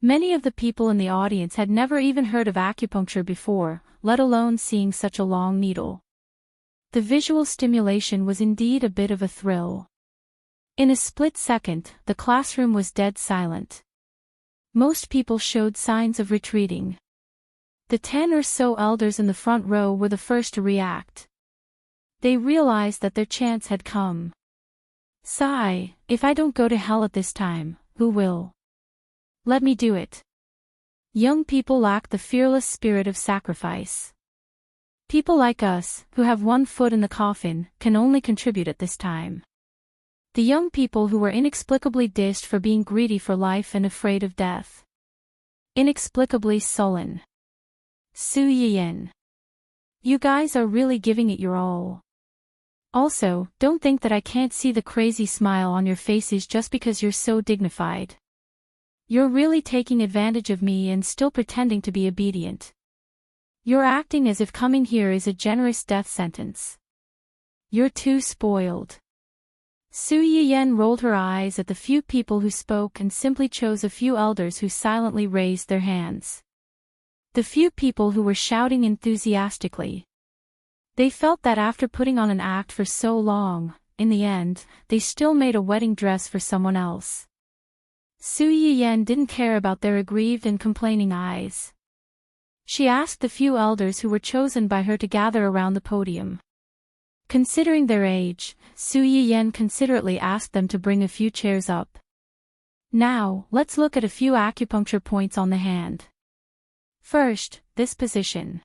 Many of the people in the audience had never even heard of acupuncture before, let alone seeing such a long needle. The visual stimulation was indeed a bit of a thrill. In a split second, the classroom was dead silent. Most people showed signs of retreating. The 10 or so elders in the front row were the first to react. They realized that their chance had come. Sigh, if I don't go to hell at this time, who will? Let me do it. Young people lack the fearless spirit of sacrifice. People like us, who have one foot in the coffin, can only contribute at this time. The young people who were inexplicably dissed for being greedy for life and afraid of death. Inexplicably sullen. Su Yiyan. You guys are really giving it your all. Also, don't think that I can't see the crazy smile on your faces just because you're so dignified. You're really taking advantage of me and still pretending to be obedient. You're acting as if coming here is a generous death sentence. You're too spoiled. Su Yiyan rolled her eyes at the few people who spoke and simply chose a few elders who silently raised their hands. The few people who were shouting enthusiastically. They felt that after putting on an act for so long, in the end, they still made a wedding dress for someone else. Su Yiyan didn't care about their aggrieved and complaining eyes. She asked the few elders who were chosen by her to gather around the podium. Considering their age, Su Yiyan considerately asked them to bring a few chairs up. Now, let's look at a few acupuncture points on the hand. First, this position.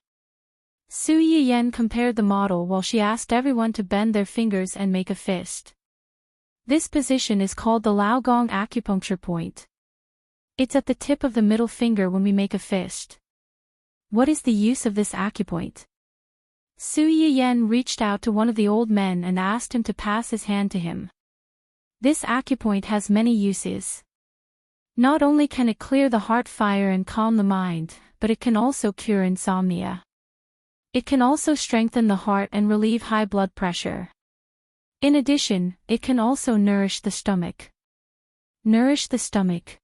Su Yiyan compared the model while she asked everyone to bend their fingers and make a fist. This position is called the Laogong acupuncture point. It's at the tip of the middle finger when we make a fist. What is the use of this acupoint? Su Yiyan reached out to one of the old men and asked him to pass his hand to him. This acupoint has many uses. Not only can it clear the heart fire and calm the mind, but it can also cure insomnia. It can also strengthen the heart and relieve high blood pressure. In addition, it can also nourish the stomach. Nourish the stomach.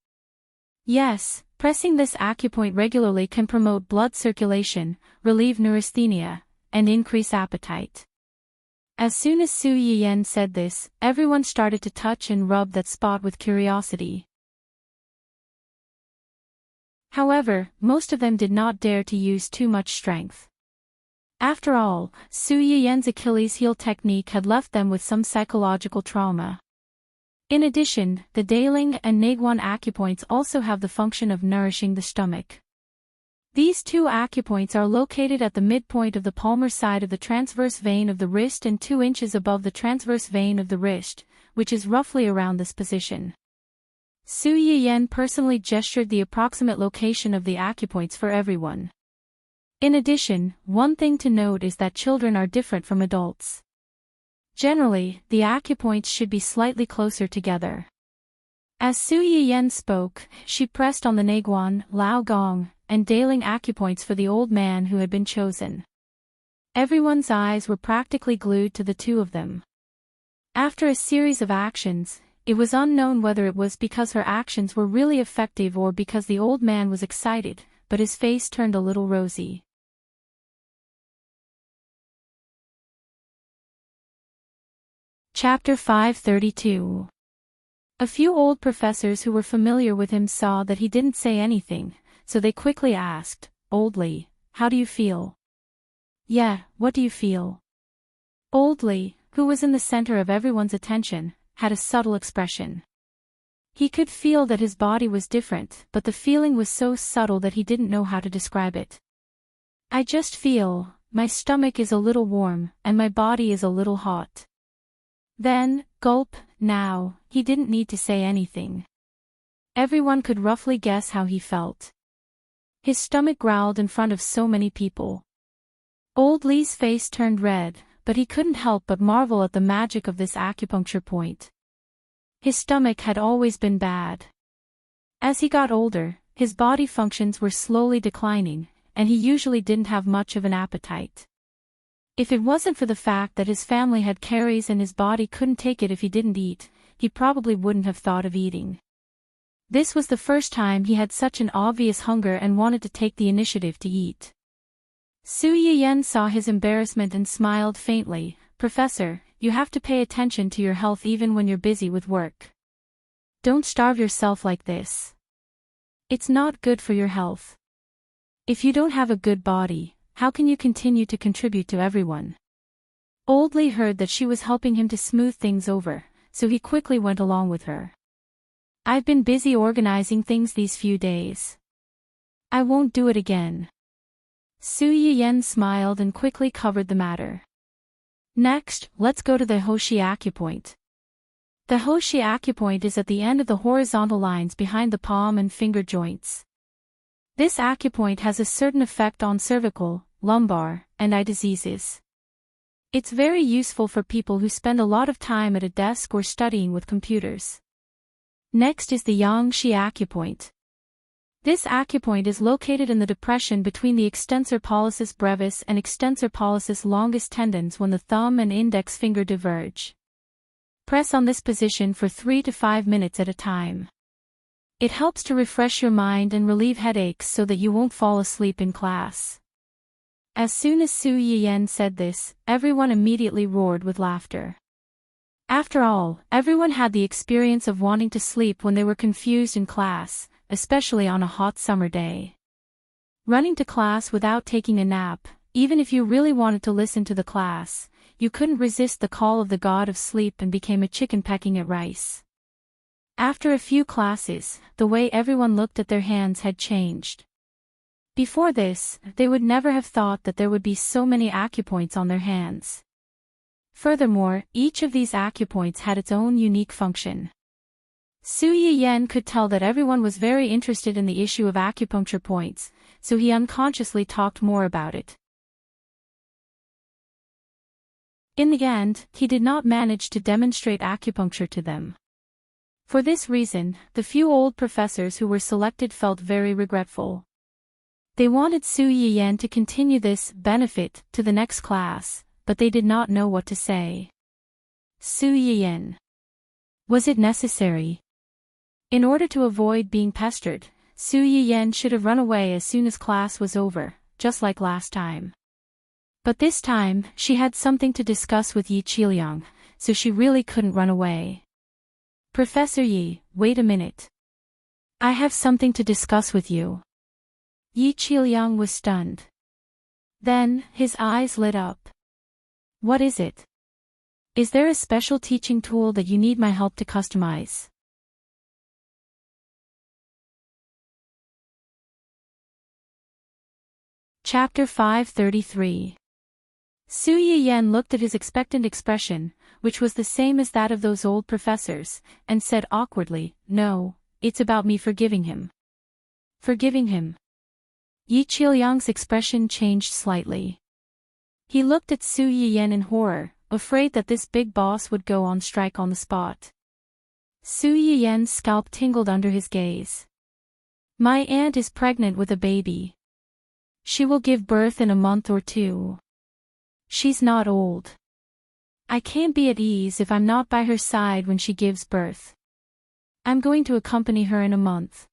Yes, pressing this acupoint regularly can promote blood circulation, relieve neurasthenia, and increase appetite. As soon as Su Yiyan said this, everyone started to touch and rub that spot with curiosity. However, most of them did not dare to use too much strength. After all, Su Yiyan's Achilles heel technique had left them with some psychological trauma. In addition, the Daling and Naguan acupoints also have the function of nourishing the stomach. These two acupoints are located at the midpoint of the palmar side of the transverse vein of the wrist and 2 inches above the transverse vein of the wrist, which is roughly around this position. Su Yiyan personally gestured the approximate location of the acupoints for everyone. In addition, one thing to note is that children are different from adults. Generally, the acupoints should be slightly closer together. As Su Yiyan spoke, she pressed on the Naguan, Laogong, and Daling acupoints for the old man who had been chosen. Everyone's eyes were practically glued to the two of them. After a series of actions, it was unknown whether it was because her actions were really effective or because the old man was excited, but his face turned a little rosy. Chapter 532. A few old professors who were familiar with him saw that he didn't say anything, so they quickly asked, "Old Lee, how do you feel?" "Yeah, what do you feel?" Old Lee, who was in the center of everyone's attention, had a subtle expression. He could feel that his body was different, but the feeling was so subtle that he didn't know how to describe it. "I just feel, my stomach is a little warm, and my body is a little hot." Then, gulp, now, he didn't need to say anything. Everyone could roughly guess how he felt. His stomach growled in front of so many people. Old Lee's face turned red, but he couldn't help but marvel at the magic of this acupuncture point. His stomach had always been bad. As he got older, his body functions were slowly declining, and he usually didn't have much of an appetite. If it wasn't for the fact that his family had caries and his body couldn't take it if he didn't eat, he probably wouldn't have thought of eating. This was the first time he had such an obvious hunger and wanted to take the initiative to eat. Su Yiyen saw his embarrassment and smiled faintly. "Professor, you have to pay attention to your health even when you're busy with work. Don't starve yourself like this. It's not good for your health. If you don't have a good body, how can you continue to contribute to everyone?" Old Lee heard that she was helping him to smooth things over, so he quickly went along with her. "I've been busy organizing things these few days. I won't do it again." Su Yiyen smiled and quickly covered the matter. "Next, let's go to the Hoshi acupoint." The Hoshi acupoint is at the end of the horizontal lines behind the palm and finger joints. This acupoint has a certain effect on cervical, lumbar, and eye diseases. It's very useful for people who spend a lot of time at a desk or studying with computers. Next is the Yangshi acupoint. This acupoint is located in the depression between the extensor pollicis brevis and extensor pollicis longus tendons when the thumb and index finger diverge. Press on this position for 3 to 5 minutes at a time. It helps to refresh your mind and relieve headaches so that you won't fall asleep in class. As soon as Su Yiyen said this, everyone immediately roared with laughter. After all, everyone had the experience of wanting to sleep when they were confused in class, especially on a hot summer day. Running to class without taking a nap, even if you really wanted to listen to the class, you couldn't resist the call of the god of sleep and became a chicken pecking at rice. After a few classes, the way everyone looked at their hands had changed. Before this, they would never have thought that there would be so many acupoints on their hands. Furthermore, each of these acupoints had its own unique function. Su Yiyen could tell that everyone was very interested in the issue of acupuncture points, so he unconsciously talked more about it. In the end, he did not manage to demonstrate acupuncture to them. For this reason, the few old professors who were selected felt very regretful. They wanted Su Yiyen to continue this benefit to the next class, but they did not know what to say. Su Yiyen. Was it necessary? In order to avoid being pestered, Su Yiyen should have run away as soon as class was over, just like last time. But this time, she had something to discuss with Yi Qiliang, so she really couldn't run away. "Professor Yi, wait a minute. I have something to discuss with you." Yi Qiliang was stunned. Then, his eyes lit up. "What is it? Is there a special teaching tool that you need my help to customize?" Chapter 533. Su Yiyen looked at his expectant expression, which was the same as that of those old professors, and said awkwardly, "No, it's about me forgiving him." "Forgiving him?" Yi Qiliang's expression changed slightly. He looked at Su Yiyen in horror, afraid that this big boss would go on strike on the spot. Su Yiyen's scalp tingled under his gaze. "My aunt is pregnant with a baby. She will give birth in a month or 2. She's not old. I can't be at ease if I'm not by her side when she gives birth. I'm going to accompany her in a month.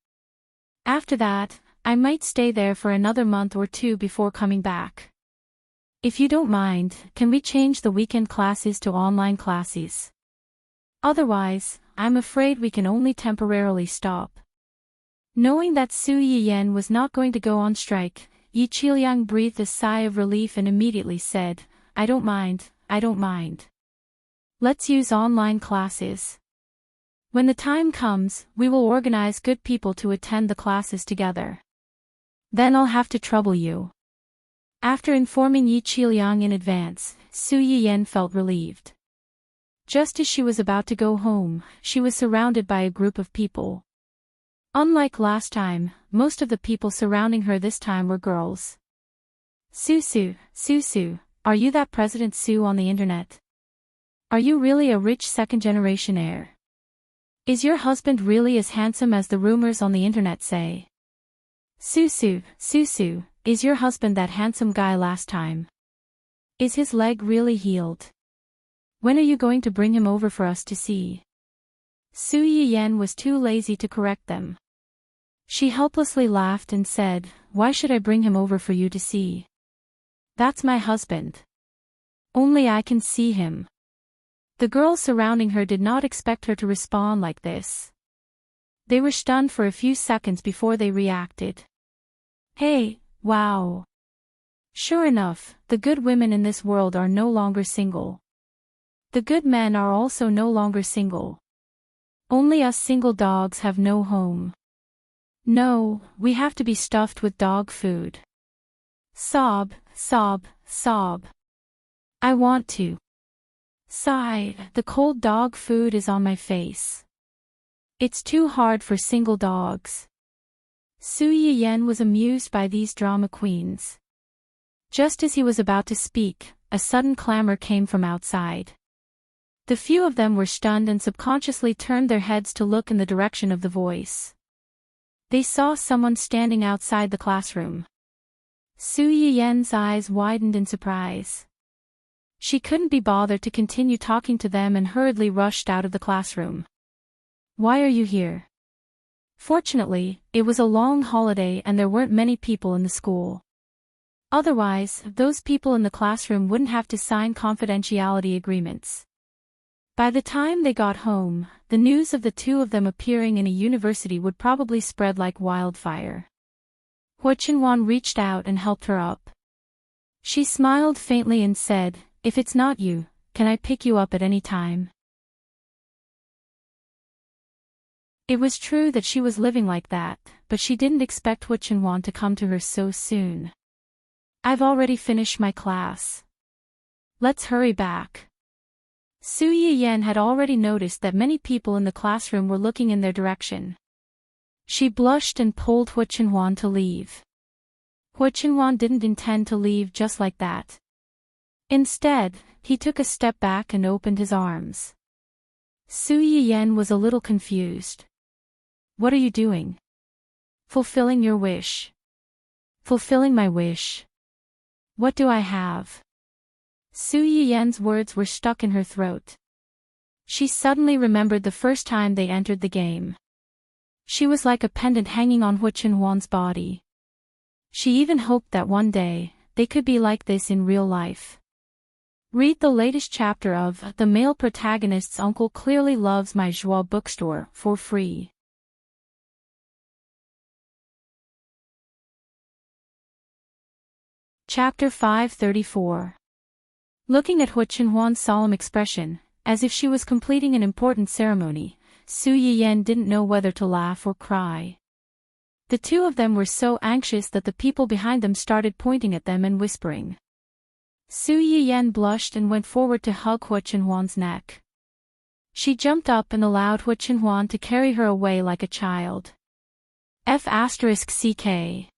After that, I might stay there for another month or 2 before coming back. If you don't mind, can we change the weekend classes to online classes?" Otherwise, I'm afraid we can only temporarily stop. Knowing that Su Yiyan was not going to go on strike, Yi Qiliang breathed a sigh of relief and immediately said, I don't mind. Let's use online classes. When the time comes, we will organize good people to attend the classes together. Then I'll have to trouble you. After informing Yi Qiliang in advance, Su Yiyan felt relieved. Just as she was about to go home, she was surrounded by a group of people. Unlike last time, most of the people surrounding her this time were girls. Su, are you that President Su on the internet? Are you really a rich second-generation heir? Is your husband really as handsome as the rumors on the internet say? Su, is your husband that handsome guy last time? Is his leg really healed? When are you going to bring him over for us to see? Su Yiyan was too lazy to correct them. She helplessly laughed and said, Why should I bring him over for you to see? That's my husband. Only I can see him. The girls surrounding her did not expect her to respond like this. They were stunned for a few seconds before they reacted. Hey, wow. Sure enough, the good women in this world are no longer single. The good men are also no longer single. Only us single dogs have no home. No, we have to be stuffed with dog food. Sob. I want to. Sigh, the cold dog food is on my face. It's too hard for single dogs. Su Yiyan was amused by these drama queens. Just as he was about to speak, a sudden clamor came from outside. The few of them were stunned and subconsciously turned their heads to look in the direction of the voice. They saw someone standing outside the classroom. Su Yiyan's eyes widened in surprise. She couldn't be bothered to continue talking to them and hurriedly rushed out of the classroom. Why are you here? Fortunately, it was a long holiday and there weren't many people in the school. Otherwise, those people in the classroom wouldn't have to sign confidentiality agreements. By the time they got home, the news of the two of them appearing in a university would probably spread like wildfire. Hua Qinhuan reached out and helped her up. She smiled faintly and said, If it's not you, can I pick you up at any time? It was true that she was living like that, but she didn't expect Hua Qinhuan to come to her so soon. I've already finished my class. Let's hurry back. Su Yiyan had already noticed that many people in the classroom were looking in their direction. She blushed and pulled Hua Qinhuan to leave. Hua Qinhuan didn't intend to leave just like that. Instead, he took a step back and opened his arms. Su Yiyan was a little confused. What are you doing? Fulfilling your wish. Fulfilling my wish. What do I have? Su Yiyan's words were stuck in her throat. She suddenly remembered the first time they entered the game. She was like a pendant hanging on Hua Qinhuan's body. She even hoped that one day, they could be like this in real life. Read the latest chapter of The Male Protagonist's Uncle Clearly Loves My Joie bookstore for free. Chapter 534. Looking at Hua Qinhuan's solemn expression, as if she was completing an important ceremony, Su Yiyan didn't know whether to laugh or cry. The two of them were so anxious that the people behind them started pointing at them and whispering. Su Yiyan blushed and went forward to hug Hua Qinhuan's neck. She jumped up and allowed Hua Qinhuan to carry her away like a child. F***ck.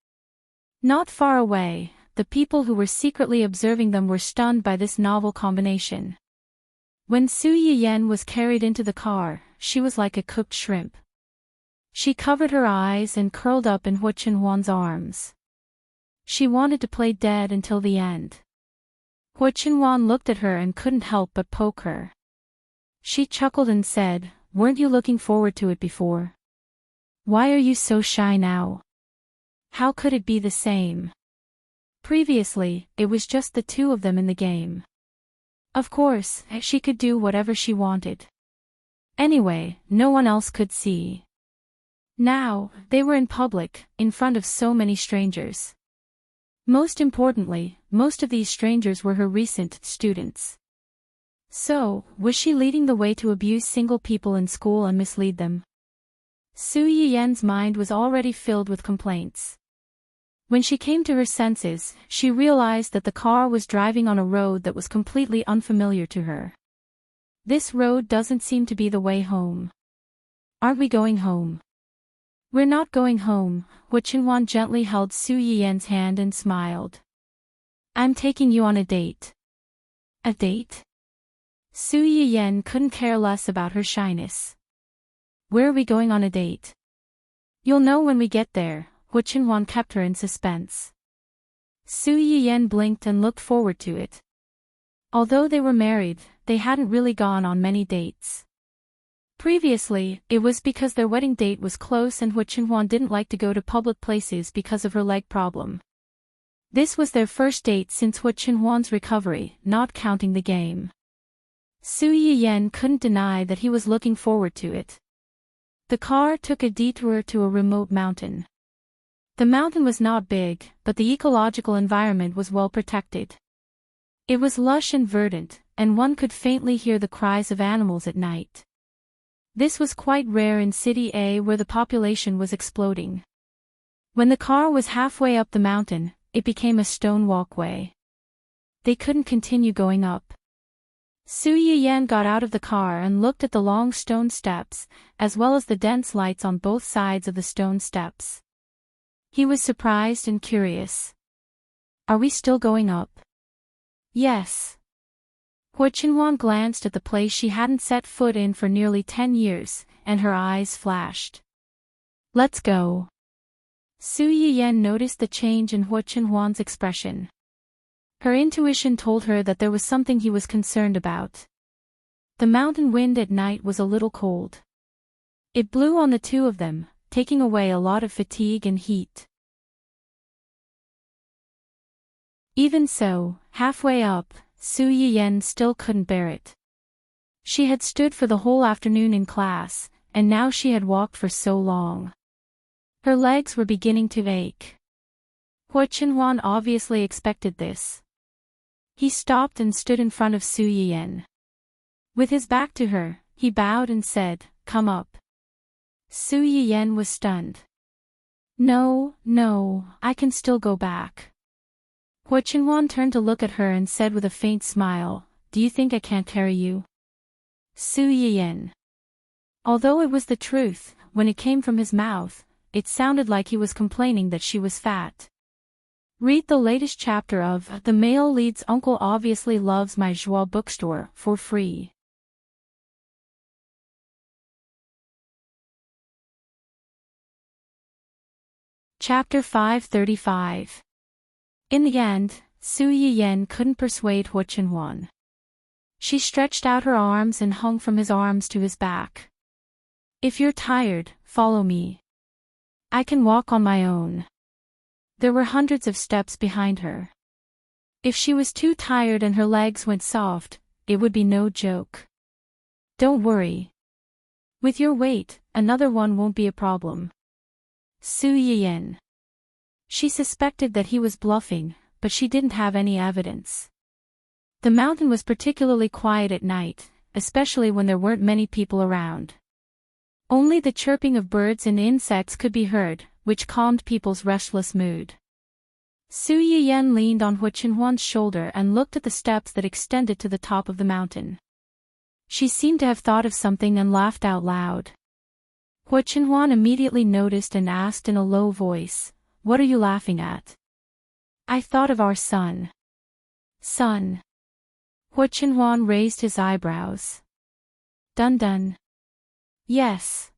Not far away, the people who were secretly observing them were stunned by this novel combination. When Su Yiyan was carried into the car, she was like a cooked shrimp. She covered her eyes and curled up in Hua Qinhuan's arms. She wanted to play dead until the end. Hua Qinhuan looked at her and couldn't help but poke her. She chuckled and said, Weren't you looking forward to it before? Why are you so shy now? How could it be the same? Previously, it was just the two of them in the game. Of course, she could do whatever she wanted. Anyway, no one else could see. Now, they were in public, in front of so many strangers. Most importantly, most of these strangers were her recent students. So, was she leading the way to abuse single people in school and mislead them? Su Yiyen's mind was already filled with complaints. When she came to her senses, she realized that the car was driving on a road that was completely unfamiliar to her. This road doesn't seem to be the way home. Aren't we going home? We're not going home. Hu Qinhuan gently held Su Yiyen's hand and smiled. I'm taking you on a date. A date? Su Yiyen couldn't care less about her shyness. Where are we going on a date? You'll know when we get there. Hu Qinhuan kept her in suspense. Su Yiyen blinked and looked forward to it. Although they were married, they hadn't really gone on many dates. Previously, it was because their wedding date was close and Hu Qinhuan didn't like to go to public places because of her leg problem. This was their first date since Hu Qinhuan's recovery, not counting the game. Su Yiyen couldn't deny that he was looking forward to it. The car took a detour to a remote mountain. The mountain was not big, but the ecological environment was well protected. It was lush and verdant, and one could faintly hear the cries of animals at night. This was quite rare in City A where the population was exploding. When the car was halfway up the mountain, it became a stone walkway. They couldn't continue going up. Su Yiyen got out of the car and looked at the long stone steps, as well as the dense lights on both sides of the stone steps. He was surprised and curious. Are we still going up? Yes. Hu Qinhuan glanced at the place she hadn't set foot in for nearly 10 years, and her eyes flashed. Let's go. Su Yiyen noticed the change in Hu Qinhuan's expression. Her intuition told her that there was something he was concerned about. The mountain wind at night was a little cold. It blew on the two of them, taking away a lot of fatigue and heat. Even so, halfway up, Su Yiyen still couldn't bear it. She had stood for the whole afternoon in class, and now she had walked for so long. Her legs were beginning to ache. Hu Qinhuan obviously expected this. He stopped and stood in front of Su Yiyen. With his back to her, he bowed and said, "Come up." Su Yiyen was stunned. No, I can still go back." Hu Qinhuan turned to look at her and said with a faint smile, "Do you think I can't carry you?" Su Yiyen. Although it was the truth, when it came from his mouth, it sounded like he was complaining that she was fat. Read the latest chapter of The Male Lead's Uncle Obviously Loves My Joie bookstore for free. Chapter 535. In the end, Su Yiyen couldn't persuade Hu Qinhuan. She stretched out her arms and hung from his arms to his back. "If you're tired, follow me. I can walk on my own." There were hundreds of steps behind her. If she was too tired and her legs went soft, it would be no joke. "Don't worry. With your weight, another one won't be a problem." Su Yiyen. She suspected that he was bluffing, but she didn't have any evidence. The mountain was particularly quiet at night, especially when there weren't many people around. Only the chirping of birds and insects could be heard, which calmed people's restless mood. Su Yiyen leaned on Hu Qinhuan's shoulder and looked at the steps that extended to the top of the mountain. She seemed to have thought of something and laughed out loud. Hu Qinhuan immediately noticed and asked in a low voice, "What are you laughing at?" "I thought of our son." "Son?" Hu Qinhuan raised his eyebrows. "Dun dun." "Yes."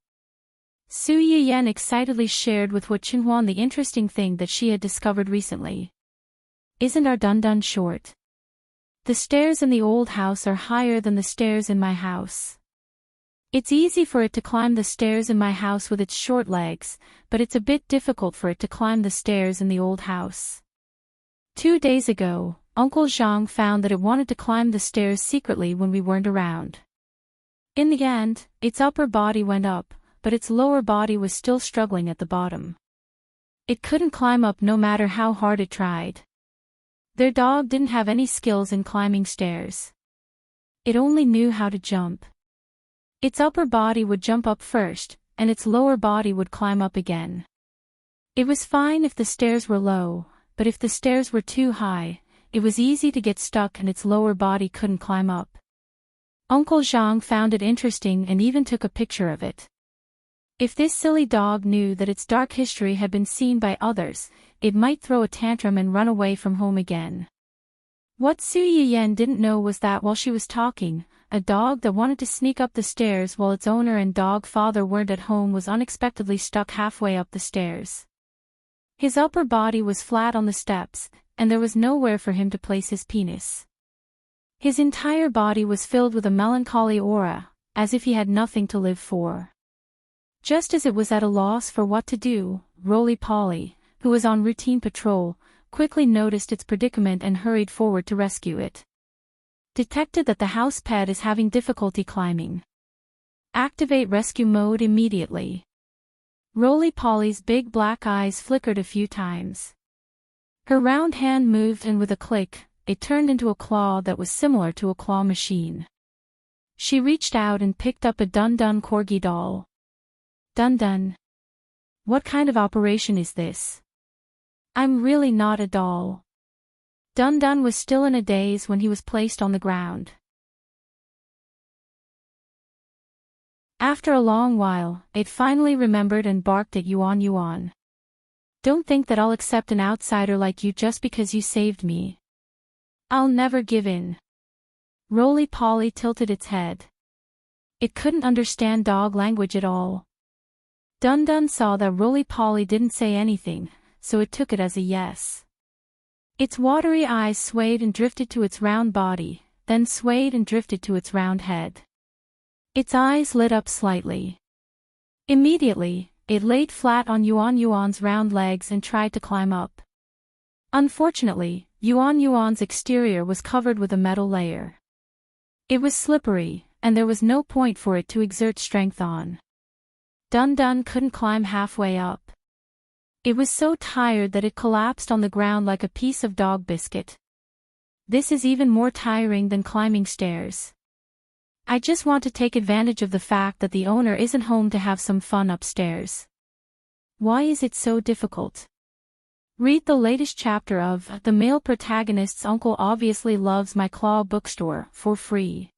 Su Yiyen excitedly shared with Hu Qinhuan the interesting thing that she had discovered recently. "Isn't our dun dun short? The stairs in the old house are higher than the stairs in my house. It's easy for it to climb the stairs in my house with its short legs, but it's a bit difficult for it to climb the stairs in the old house. 2 days ago, Uncle Zhang found that it wanted to climb the stairs secretly when we weren't around. In the end, its upper body went up, but its lower body was still struggling at the bottom. It couldn't climb up no matter how hard it tried. Their dog didn't have any skills in climbing stairs. It only knew how to jump. Its upper body would jump up first, and its lower body would climb up again. It was fine if the stairs were low, but if the stairs were too high, it was easy to get stuck and its lower body couldn't climb up. Uncle Zhang found it interesting and even took a picture of it. If this silly dog knew that its dark history had been seen by others, it might throw a tantrum and run away from home again. What Su Yiyan didn't know was that while she was talking, a dog that wanted to sneak up the stairs while its owner and dog father weren't at home was unexpectedly stuck halfway up the stairs. His upper body was flat on the steps, and there was nowhere for him to place his penis. His entire body was filled with a melancholy aura, as if he had nothing to live for. Just as it was at a loss for what to do, Roly-Poly, who was on routine patrol, quickly noticed its predicament and hurried forward to rescue it. Detected that the house pet is having difficulty climbing. Activate rescue mode immediately. Roly-Poly's big black eyes flickered a few times. Her round hand moved and with a click, it turned into a claw that was similar to a claw machine. She reached out and picked up a Dun-Dun corgi doll. Dun-Dun. What kind of operation is this? I'm really not a doll. Dun-Dun was still in a daze when he was placed on the ground. After a long while, it finally remembered and barked at Yuan Yuan. Don't think that I'll accept an outsider like you just because you saved me. I'll never give in. Roly-Poly tilted its head. It couldn't understand dog language at all. Dun-Dun saw that Roly-Poly didn't say anything, so it took it as a yes. Its watery eyes swayed and drifted to its round body, then swayed and drifted to its round head. Its eyes lit up slightly. Immediately, it laid flat on Yuan Yuan's round legs and tried to climb up. Unfortunately, Yuan Yuan's exterior was covered with a metal layer. It was slippery, and there was no point for it to exert strength on. Dun-Dun couldn't climb halfway up. It was so tired that it collapsed on the ground like a piece of dog biscuit. This is even more tiring than climbing stairs. I just want to take advantage of the fact that the owner isn't home to have some fun upstairs. Why is it so difficult? Read the latest chapter of The Male Protagonist's Uncle Obviously Loves My Claw bookstore for free.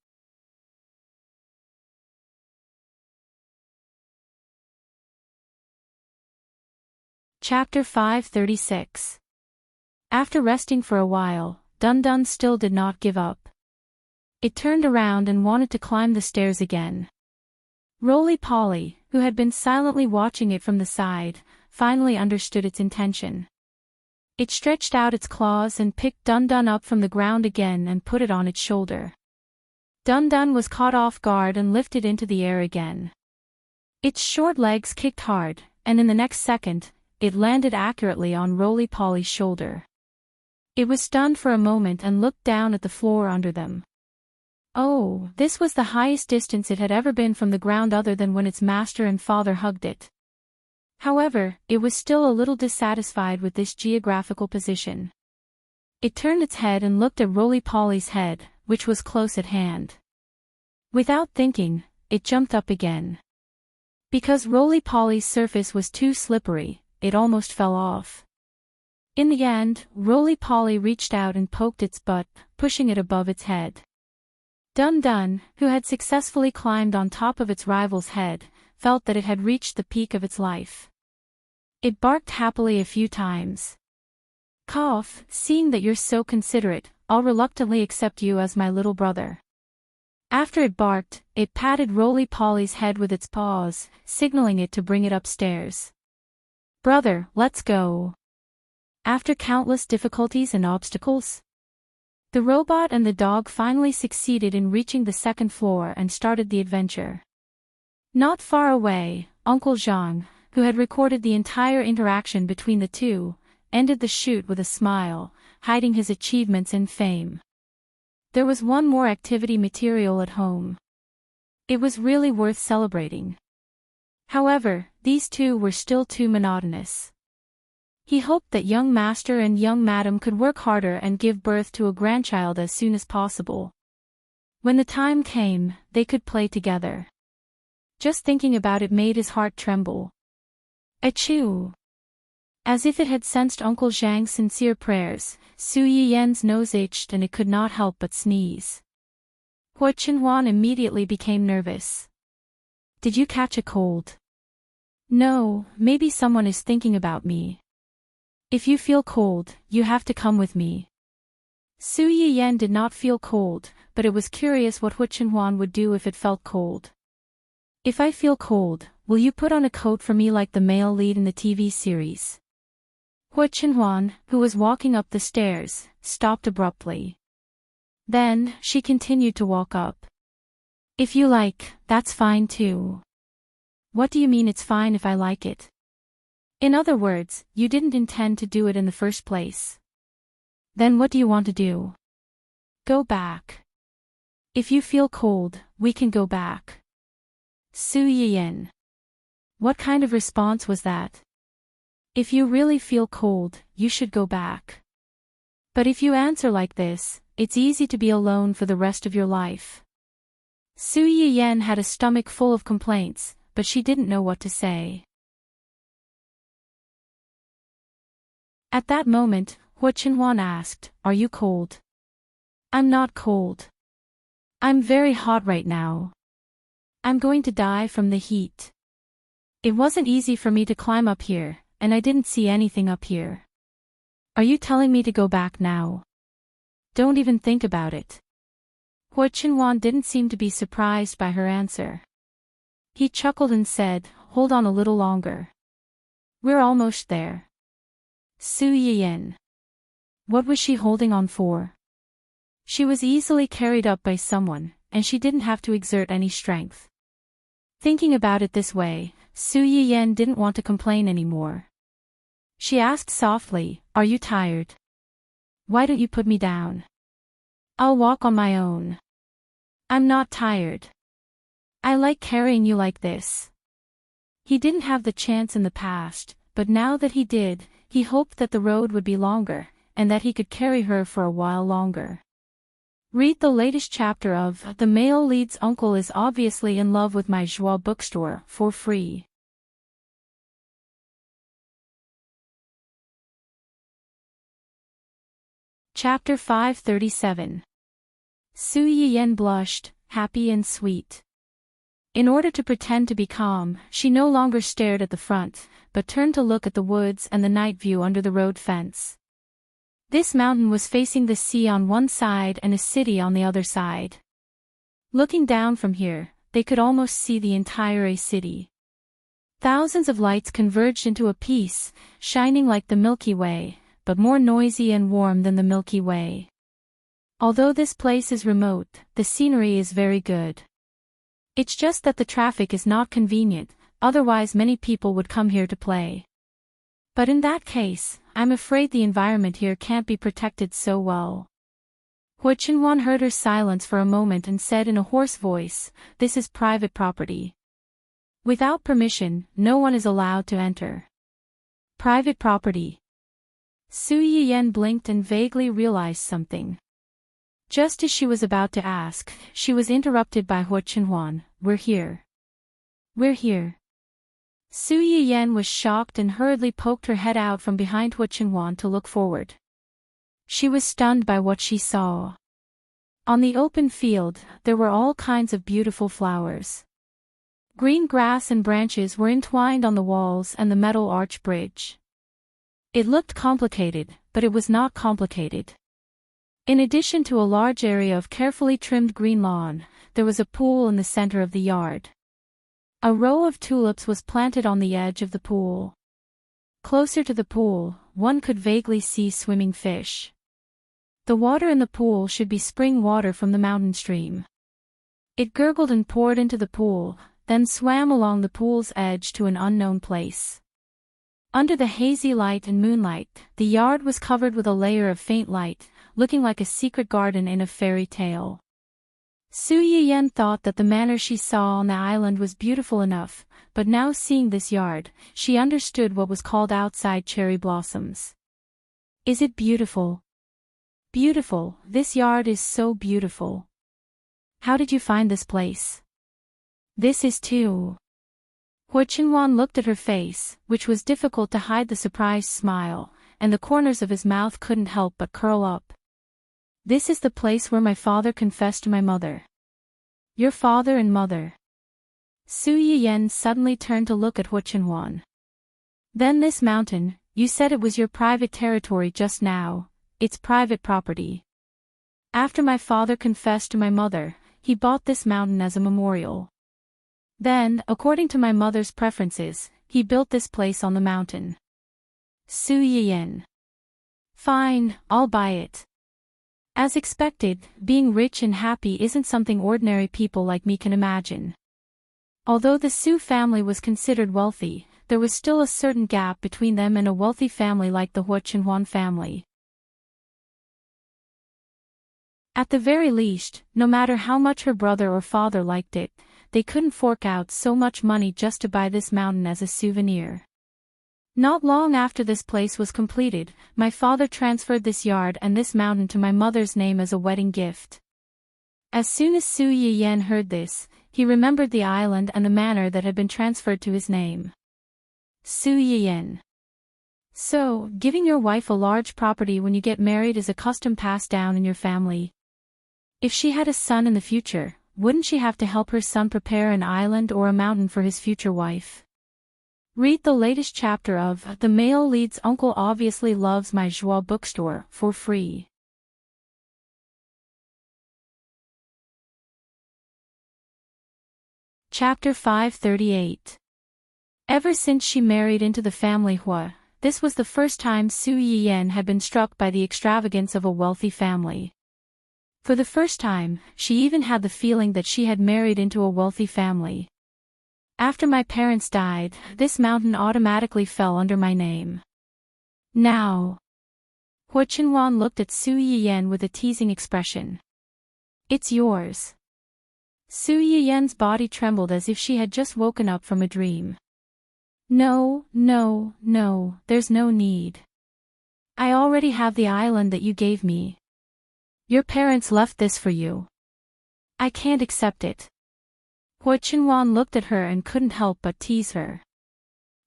Chapter 536. After resting for a while, Dun-Dun still did not give up. It turned around and wanted to climb the stairs again. Roly-Poly, who had been silently watching it from the side, finally understood its intention. It stretched out its claws and picked Dun-Dun up from the ground again and put it on its shoulder. Dun-Dun was caught off guard and lifted into the air again. Its short legs kicked hard, and in the next second, it landed accurately on Roly-Poly's shoulder. It was stunned for a moment and looked down at the floor under them. Oh, this was the highest distance it had ever been from the ground other than when its master and father hugged it. However, it was still a little dissatisfied with this geographical position. It turned its head and looked at Roly-Poly's head, which was close at hand. Without thinking, it jumped up again. Because Roly-Poly's surface was too slippery, it almost fell off. In the end, Roly-Poly reached out and poked its butt, pushing it above its head. Dun-Dun, who had successfully climbed on top of its rival's head, felt that it had reached the peak of its life. It barked happily a few times. Cough, seeing that you're so considerate, I'll reluctantly accept you as my little brother. After it barked, it patted Roly-Poly's head with its paws, signaling it to bring it upstairs. Brother, let's go. After countless difficulties and obstacles, the robot and the dog finally succeeded in reaching the second floor and started the adventure. Not far away, Uncle Zhang, who had recorded the entire interaction between the two, ended the shoot with a smile, hiding his achievements and fame. There was one more activity material at home. It was really worth celebrating. However, these two were still too monotonous. He hoped that young master and young madam could work harder and give birth to a grandchild as soon as possible. When the time came, they could play together. Just thinking about it made his heart tremble. Achoo! As if it had sensed Uncle Zhang's sincere prayers, Su Yiyen's nose itched and it could not help but sneeze. Hua Qinhuan immediately became nervous. Did you catch a cold? No, maybe someone is thinking about me. If you feel cold, you have to come with me. Su Yiyen did not feel cold, but it was curious what Hua Qinhuan would do if it felt cold. If I feel cold, will you put on a coat for me like the male lead in the TV series? Hua Qinhuan, who was walking up the stairs, stopped abruptly. Then, she continued to walk up. If you like, that's fine too. What do you mean it's fine if I like it? In other words, you didn't intend to do it in the first place. Then what do you want to do? Go back. If you feel cold, we can go back. Su Yiyen. What kind of response was that? If you really feel cold, you should go back. But if you answer like this, it's easy to be alone for the rest of your life. Su Yiyen had a stomach full of complaints, but she didn't know what to say. At that moment, Hua Qinhuan asked, "Are you cold?" "I'm not cold. I'm very hot right now. I'm going to die from the heat. It wasn't easy for me to climb up here, and I didn't see anything up here. Are you telling me to go back now? Don't even think about it." Hua Qinhuan didn't seem to be surprised by her answer. He chuckled and said, "Hold on a little longer. We're almost there." Su Yiyen. What was she holding on for? She was easily carried up by someone, and she didn't have to exert any strength. Thinking about it this way, Su Yiyen didn't want to complain anymore. She asked softly, "Are you tired? Why don't you put me down? I'll walk on my own. I'm not tired. I like carrying you like this." He didn't have the chance in the past, but now that he did, he hoped that the road would be longer, and that he could carry her for a while longer. Read the latest chapter of The Male Lead's Uncle is Obviously in Love with My Joie bookstore for free. Chapter 537. Su Yiyen blushed, happy and sweet. In order to pretend to be calm, she no longer stared at the front, but turned to look at the woods and the night view under the road fence. This mountain was facing the sea on one side and a city on the other side. Looking down from here, they could almost see the entire city. Thousands of lights converged into a piece, shining like the Milky Way, but more noisy and warm than the Milky Way. Although this place is remote, the scenery is very good. It's just that the traffic is not convenient, otherwise many people would come here to play. But in that case, I'm afraid the environment here can't be protected so well. Hua Qinhuan heard her silence for a moment and said in a hoarse voice, "This is private property. Without permission, no one is allowed to enter." Private property. Su Yiyen blinked and vaguely realized something. Just as she was about to ask, she was interrupted by Hua Qinhuan, "We're here. We're here." Su Yiyen was shocked and hurriedly poked her head out from behind Hua Qinhuan to look forward. She was stunned by what she saw. On the open field, there were all kinds of beautiful flowers. Green grass and branches were entwined on the walls and the metal arch bridge. It looked complicated, but it was not complicated. In addition to a large area of carefully trimmed green lawn, there was a pool in the center of the yard. A row of tulips was planted on the edge of the pool. Closer to the pool, one could vaguely see swimming fish. The water in the pool should be spring water from the mountain stream. It gurgled and poured into the pool, then swam along the pool's edge to an unknown place. Under the hazy light and moonlight, the yard was covered with a layer of faint light, looking like a secret garden in a fairy tale. Su Yiyen thought that the manor she saw on the island was beautiful enough, but now seeing this yard, she understood what was called outside cherry blossoms. Is it beautiful? Beautiful, this yard is so beautiful. How did you find this place? This is too. Hua Qinhuan looked at her face, which was difficult to hide the surprised smile, and the corners of his mouth couldn't help but curl up. This is the place where my father confessed to my mother. Your father and mother. Su Yiyen suddenly turned to look at Hua Qinhuan. Then this mountain, you said it was your private territory just now, it's private property. After my father confessed to my mother, he bought this mountain as a memorial. Then, according to my mother's preferences, he built this place on the mountain. Su Yiyen. Fine, I'll buy it. As expected, being rich and happy isn't something ordinary people like me can imagine. Although the Su family was considered wealthy, there was still a certain gap between them and a wealthy family like the Hua Qinhuan family. At the very least, no matter how much her brother or father liked it, they couldn't fork out so much money just to buy this mountain as a souvenir. Not long after this place was completed, my father transferred this yard and this mountain to my mother's name as a wedding gift. As soon as Su Yiyen heard this, he remembered the island and the manor that had been transferred to his name. Su Yiyen. So, giving your wife a large property when you get married is a custom passed down in your family. If she had a son in the future, wouldn't she have to help her son prepare an island or a mountain for his future wife? Read the latest chapter of The Male Lead's Uncle Obviously Loves My Joie bookstore for free. Chapter 538. Ever since she married into the family Hua, this was the first time Su Yiyen had been struck by the extravagance of a wealthy family. For the first time, she even had the feeling that she had married into a wealthy family. After my parents died, this mountain automatically fell under my name. Now. Hua Qinhuan looked at Su Yiyen with a teasing expression. It's yours. Su Yiyen's body trembled as if she had just woken up from a dream. No, there's no need. I already have the island that you gave me. Your parents left this for you. I can't accept it. Hua Qinhuan looked at her and couldn't help but tease her.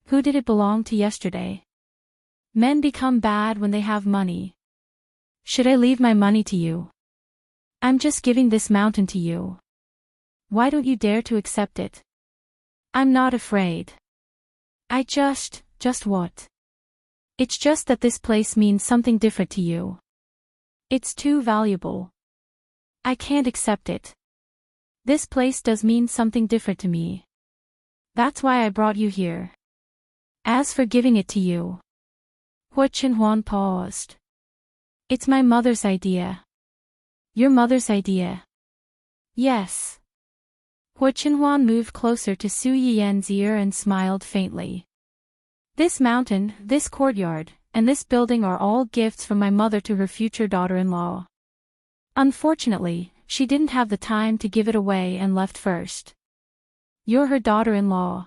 Who did it belong to yesterday? Men become bad when they have money. Should I leave my money to you? I'm just giving this mountain to you. Why don't you dare to accept it? I'm not afraid. I just what? It's just that this place means something different to you. It's too valuable. I can't accept it. This place does mean something different to me. That's why I brought you here. As for giving it to you. Hua Qinhuan paused. It's my mother's idea. Your mother's idea? Yes. Hua Qinhuan moved closer to Su Yiyen's ear and smiled faintly. This mountain, this courtyard, and this building are all gifts from my mother to her future daughter-in-law. Unfortunately, she didn't have the time to give it away and left first. You're her daughter-in-law.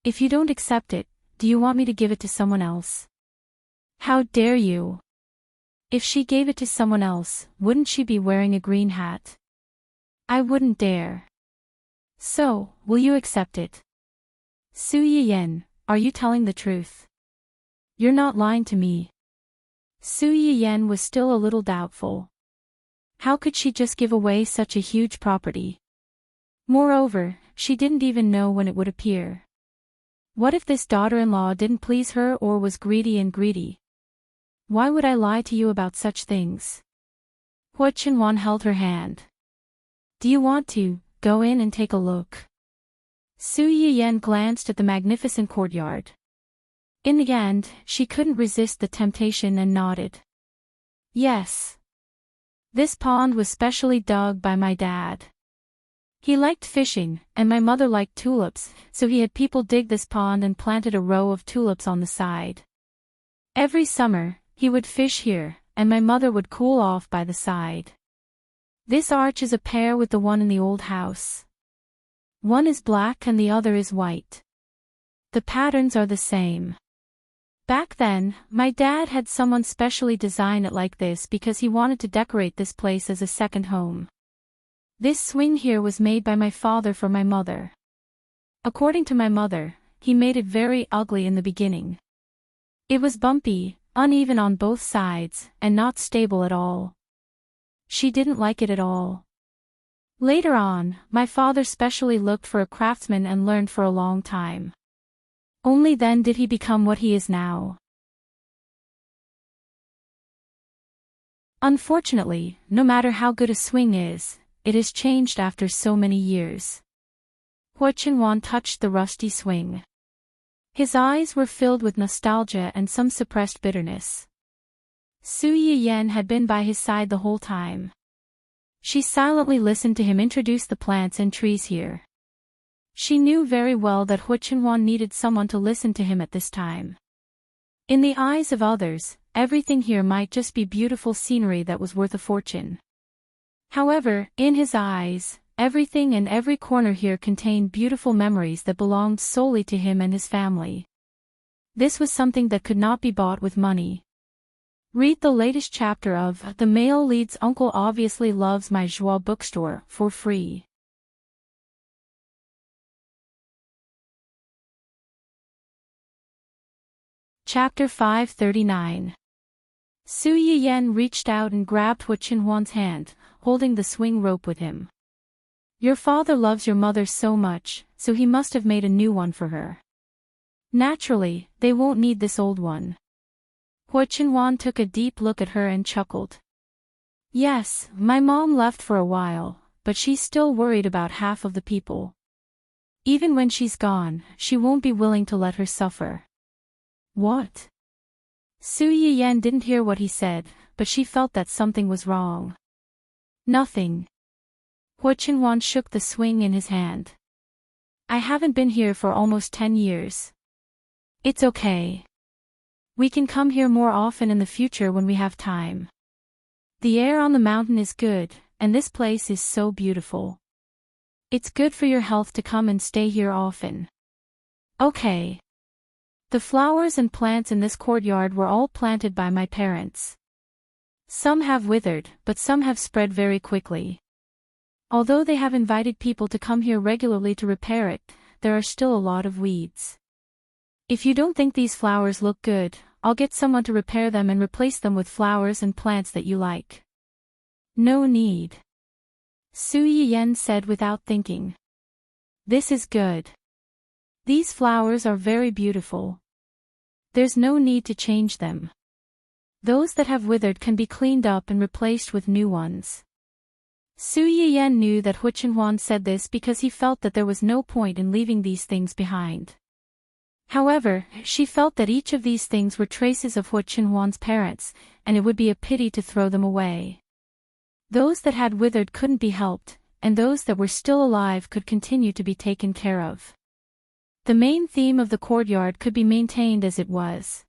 If you don't accept it, do you want me to give it to someone else? How dare you? If she gave it to someone else, wouldn't she be wearing a green hat? I wouldn't dare. So, will you accept it? Su Yiyen, are you telling the truth? You're not lying to me. Su Yiyen was still a little doubtful. How could she just give away such a huge property? Moreover, she didn't even know when it would appear. What if this daughter-in-law didn't please her or was greedy? Why would I lie to you about such things? Hua Qinhuan held her hand. Do you want to go in and take a look? Su Yiyen glanced at the magnificent courtyard. In the end, she couldn't resist the temptation and nodded. Yes. This pond was specially dug by my dad. He liked fishing, and my mother liked tulips, so he had people dig this pond and planted a row of tulips on the side. Every summer, he would fish here, and my mother would cool off by the side. This arch is a pair with the one in the old house. One is black and the other is white. The patterns are the same. Back then, my dad had someone specially design it like this because he wanted to decorate this place as a second home. This swing here was made by my father for my mother. According to my mother, he made it very ugly in the beginning. It was bumpy, uneven on both sides, and not stable at all. She didn't like it at all. Later on, my father specially looked for a craftsman and learned for a long time. Only then did he become what he is now. Unfortunately, no matter how good a swing is, it has changed after so many years. Hua Qinhuan touched the rusty swing. His eyes were filled with nostalgia and some suppressed bitterness. Su Yiyan had been by his side the whole time. She silently listened to him introduce the plants and trees here. She knew very well that Hua Qinhuan needed someone to listen to him at this time. In the eyes of others, everything here might just be beautiful scenery that was worth a fortune. However, in his eyes, everything and every corner here contained beautiful memories that belonged solely to him and his family. This was something that could not be bought with money. Read the latest chapter of The Male Lead's Uncle Obviously Loves My Joie bookstore for free. Chapter 539. Su Yiyan reached out and grabbed Hua Qinhuan's hand, holding the swing rope with him. Your father loves your mother so much, so he must have made a new one for her. Naturally, they won't need this old one. Hua Qinhuan took a deep look at her and chuckled. Yes, my mom left for a while, but she's still worried about half of the people. Even when she's gone, she won't be willing to let her suffer. What? Su Yiyan didn't hear what he said, but she felt that something was wrong. Nothing. Hua Qinhuan shook the swing in his hand. I haven't been here for almost 10 years. It's okay. We can come here more often in the future when we have time. The air on the mountain is good, and this place is so beautiful. It's good for your health to come and stay here often. Okay. The flowers and plants in this courtyard were all planted by my parents. Some have withered, but some have spread very quickly. Although they have invited people to come here regularly to repair it, there are still a lot of weeds. If you don't think these flowers look good, I'll get someone to repair them and replace them with flowers and plants that you like. No need. Su Yiyan said without thinking. This is good. These flowers are very beautiful. There's no need to change them. Those that have withered can be cleaned up and replaced with new ones. Su Yiyan knew that Hua Qinhuan said this because he felt that there was no point in leaving these things behind. However, she felt that each of these things were traces of Hua Qinhuan's parents, and it would be a pity to throw them away. Those that had withered couldn't be helped, and those that were still alive could continue to be taken care of. The main theme of the courtyard could be maintained as it was.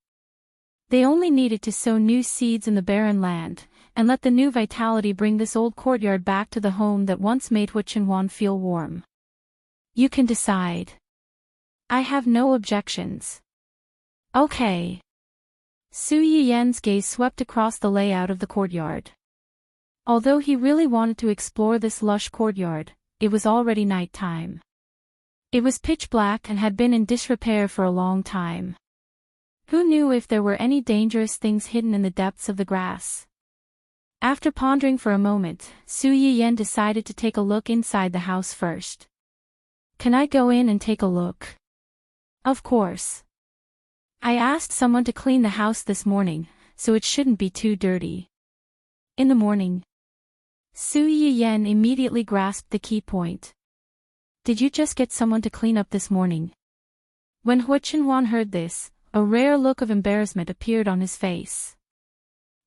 They only needed to sow new seeds in the barren land, and let the new vitality bring this old courtyard back to the home that once made Hua Qinhuan feel warm. You can decide. I have no objections. Okay. Su Yiyan's gaze swept across the layout of the courtyard. Although he really wanted to explore this lush courtyard, it was already night time. It was pitch black and had been in disrepair for a long time. Who knew if there were any dangerous things hidden in the depths of the grass? After pondering for a moment, Su Yiyan decided to take a look inside the house first. Can I go in and take a look? Of course. I asked someone to clean the house this morning, so it shouldn't be too dirty. In the morning. Su Yiyan immediately grasped the key point. Did you just get someone to clean up this morning? When Hua Qinhuan heard this, a rare look of embarrassment appeared on his face.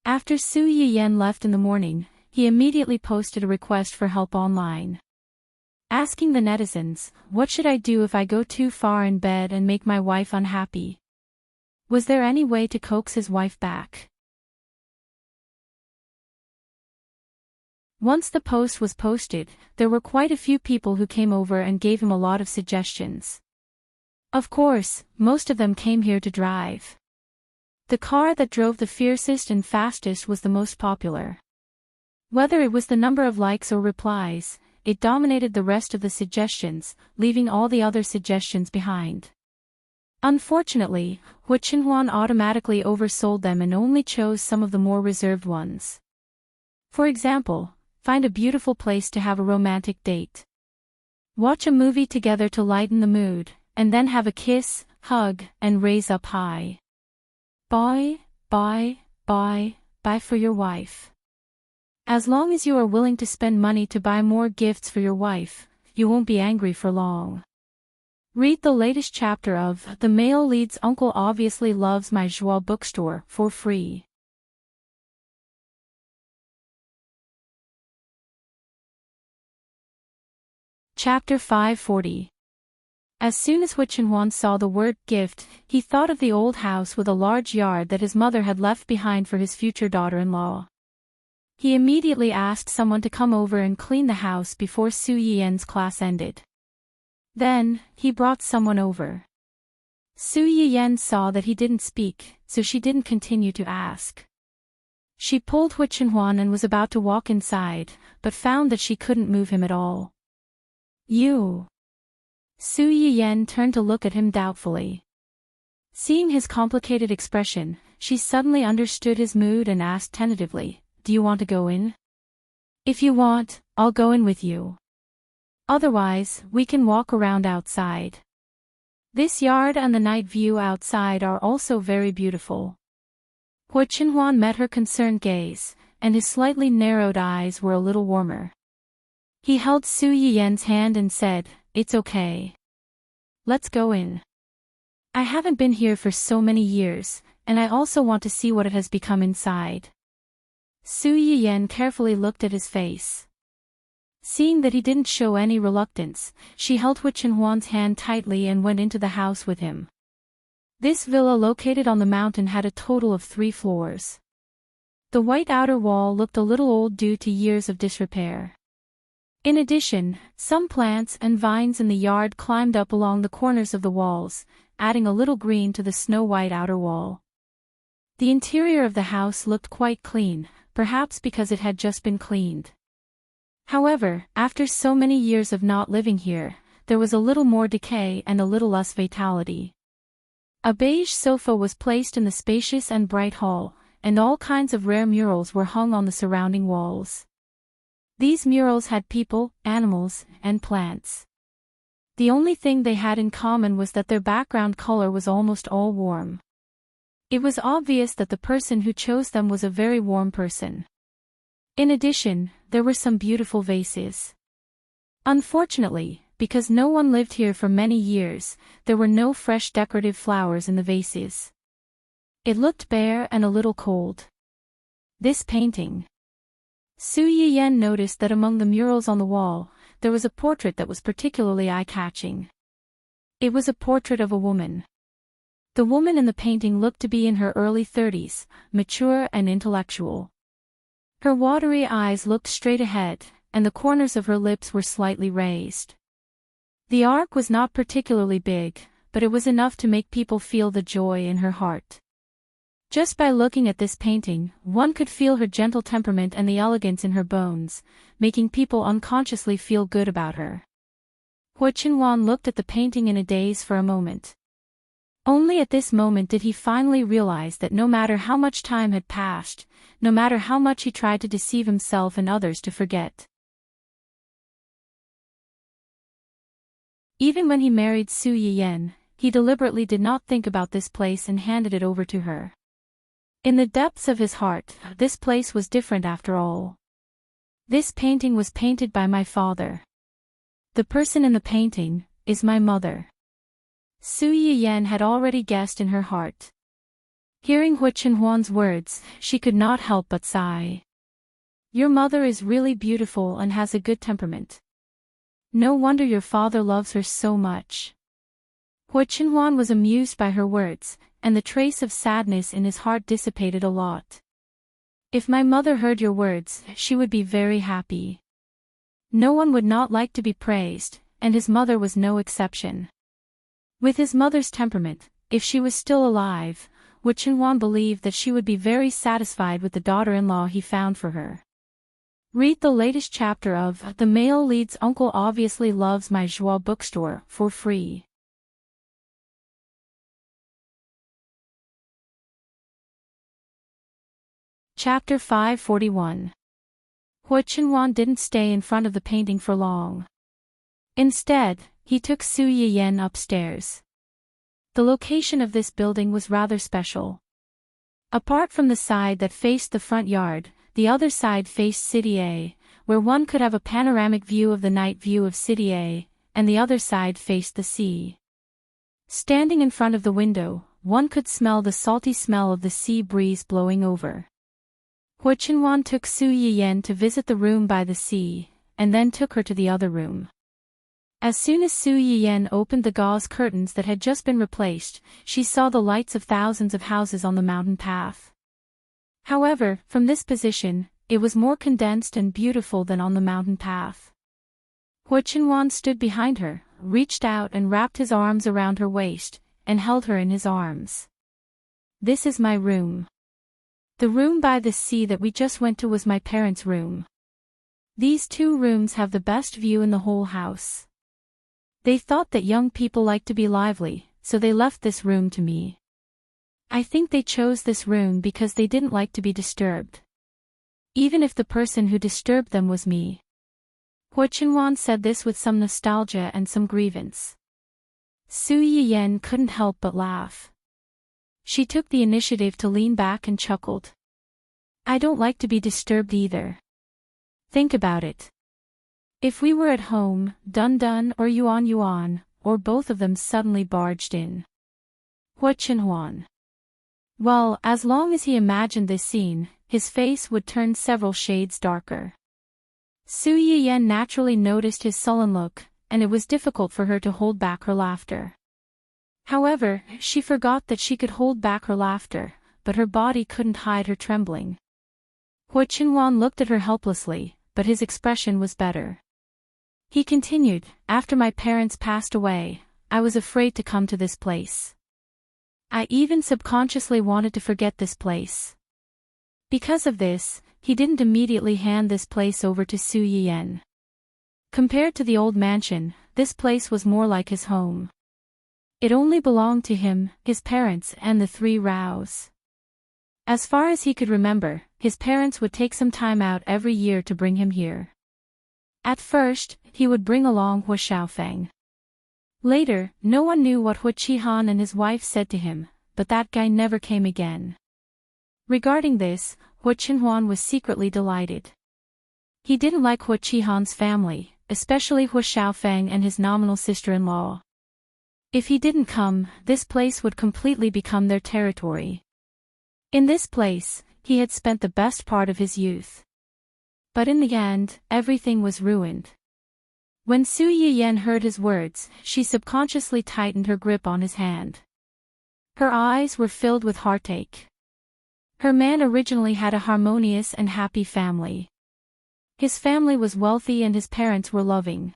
After Su Yiyan left in the morning, he immediately posted a request for help online. Asking the netizens, what should I do if I go too far in bed and make my wife unhappy? Was there any way to coax his wife back? Once the post was posted, there were quite a few people who came over and gave him a lot of suggestions. Of course, most of them came here to drive. The car that drove the fiercest and fastest was the most popular. Whether it was the number of likes or replies, it dominated the rest of the suggestions, leaving all the other suggestions behind. Unfortunately, Hu Qinhuan automatically oversold them and only chose some of the more reserved ones. For example, find a beautiful place to have a romantic date. Watch a movie together to lighten the mood, and then have a kiss, hug, and raise up high. Buy for your wife. As long as you are willing to spend money to buy more gifts for your wife, you won't be angry for long. Read the latest chapter of The Male Lead's Uncle Obviously Loves My Joie bookstore for free. Chapter 540. As soon as Hu Qinhuan saw the word gift, he thought of the old house with a large yard that his mother had left behind for his future daughter-in-law. He immediately asked someone to come over and clean the house before Su Yiyan's class ended. Then, he brought someone over. Su Yiyan saw that he didn't speak, so she didn't continue to ask. She pulled Hu Qinhuan and was about to walk inside, but found that she couldn't move him at all. You. Su Yiyan turned to look at him doubtfully. Seeing his complicated expression, she suddenly understood his mood and asked tentatively, "Do you want to go in? If you want, I'll go in with you. Otherwise, we can walk around outside. This yard and the night view outside are also very beautiful." Hu Qinhuan met her concerned gaze, and his slightly narrowed eyes were a little warmer. He held Su Yiyan's hand and said, "It's okay. Let's go in. I haven't been here for so many years, and I also want to see what it has become inside." Su Yiyan carefully looked at his face. Seeing that he didn't show any reluctance, she held Hu Qinhuan's hand tightly and went into the house with him. This villa located on the mountain had a total of 3 floors. The white outer wall looked a little old due to years of disrepair. In addition, some plants and vines in the yard climbed up along the corners of the walls, adding a little green to the snow-white outer wall. The interior of the house looked quite clean, perhaps because it had just been cleaned. However, after so many years of not living here, there was a little more decay and a little less vitality. A beige sofa was placed in the spacious and bright hall, and all kinds of rare murals were hung on the surrounding walls. These murals had people, animals, and plants. The only thing they had in common was that their background color was almost all warm. It was obvious that the person who chose them was a very warm person. In addition, there were some beautiful vases. Unfortunately, because no one lived here for many years, there were no fresh decorative flowers in the vases. It looked bare and a little cold. This painting. Su Yiyan noticed that among the murals on the wall, there was a portrait that was particularly eye-catching. It was a portrait of a woman. The woman in the painting looked to be in her early 30s, mature and intellectual. Her watery eyes looked straight ahead, and the corners of her lips were slightly raised. The arc was not particularly big, but it was enough to make people feel the joy in her heart. Just by looking at this painting, one could feel her gentle temperament and the elegance in her bones, making people unconsciously feel good about her. Hu Qinhuan looked at the painting in a daze for a moment. Only at this moment did he finally realize that no matter how much time had passed, no matter how much he tried to deceive himself and others to forget. Even when he married Su Yiyan, he deliberately did not think about this place and handed it over to her. In the depths of his heart, this place was different after all. This painting was painted by my father. The person in the painting is my mother. Su Yiyan had already guessed in her heart. Hearing Hu Qinhuan's words, she could not help but sigh. Your mother is really beautiful and has a good temperament. No wonder your father loves her so much. Hu Qinhuan was amused by her words, and the trace of sadness in his heart dissipated a lot. If my mother heard your words, she would be very happy. No one would not like to be praised, and his mother was no exception. With his mother's temperament, if she was still alive, Hu Chenhuan believed that she would be very satisfied with the daughter-in-law he found for her. Read the latest chapter of The Male Lead's Uncle Obviously Loves My Joie bookstore for free. Chapter 541. Hu Chenhuan didn't stay in front of the painting for long. Instead, he took Su Yiyan upstairs. The location of this building was rather special. Apart from the side that faced the front yard, the other side faced City A, where one could have a panoramic view of the night view of City A, and the other side faced the sea. Standing in front of the window, one could smell the salty smell of the sea breeze blowing over. Hu Chenhuan took Su Yiyan to visit the room by the sea, and then took her to the other room. As soon as Su Yiyan opened the gauze curtains that had just been replaced, she saw the lights of thousands of houses on the mountain path. However, from this position, it was more condensed and beautiful than on the mountain path. Hu Chenhuan stood behind her, reached out and wrapped his arms around her waist, and held her in his arms. "This is my room. The room by the sea that we just went to was my parents' room. These two rooms have the best view in the whole house. They thought that young people like to be lively, so they left this room to me. I think they chose this room because they didn't like to be disturbed. Even if the person who disturbed them was me." Hu Chenhuan said this with some nostalgia and some grievance. Su Yiyan couldn't help but laugh. She took the initiative to lean back and chuckled. "I don't like to be disturbed either. Think about it. If we were at home, Dun Dun or Yuan Yuan, or both of them suddenly barged in. Hu Chenhuan. Well, as long as he imagined this scene, his face would turn several shades darker. Su Yiyan naturally noticed his sullen look, and it was difficult for her to hold back her laughter. However, she forgot that she could hold back her laughter, but her body couldn't hide her trembling. Hu Chenhuan looked at her helplessly, but his expression was better. He continued, "After my parents passed away, I was afraid to come to this place. I even subconsciously wanted to forget this place. Because of this, he didn't immediately hand this place over to Su Yiyan. Compared to the old mansion, this place was more like his home. It only belonged to him, his parents, and the 3 Raos. As far as he could remember, his parents would take some time out every year to bring him here. At first, he would bring along Hu Xiaofeng. Later, no one knew what Hu Qihan and his wife said to him, but that guy never came again." Regarding this, Hu Chenhuan was secretly delighted. He didn't like Hu Qihan's family, especially Hu Xiaofeng and his nominal sister-in-law. If he didn't come, this place would completely become their territory. In this place, he had spent the best part of his youth. But in the end, everything was ruined. When Su Yiyan heard his words, she subconsciously tightened her grip on his hand. Her eyes were filled with heartache. Her man originally had a harmonious and happy family. His family was wealthy and his parents were loving.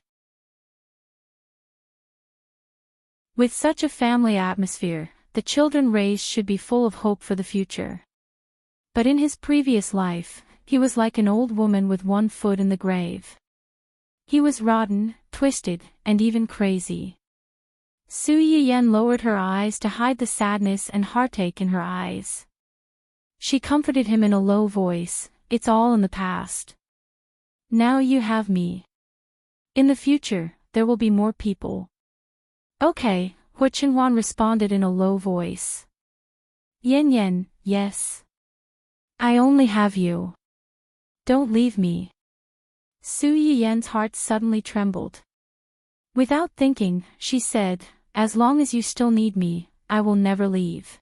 With such a family atmosphere, the children raised should be full of hope for the future. But in his previous life, he was like an old woman with one foot in the grave. He was rotten, twisted, and even crazy. Su Yiyan lowered her eyes to hide the sadness and heartache in her eyes. She comforted him in a low voice, "It's all in the past. Now you have me. In the future, there will be more people." "Okay," Hu Chenhuan responded in a low voice. "Yan Yan, yes. I only have you. Don't leave me." Su Yiyan's heart suddenly trembled. Without thinking, she said, "As long as you still need me, I will never leave."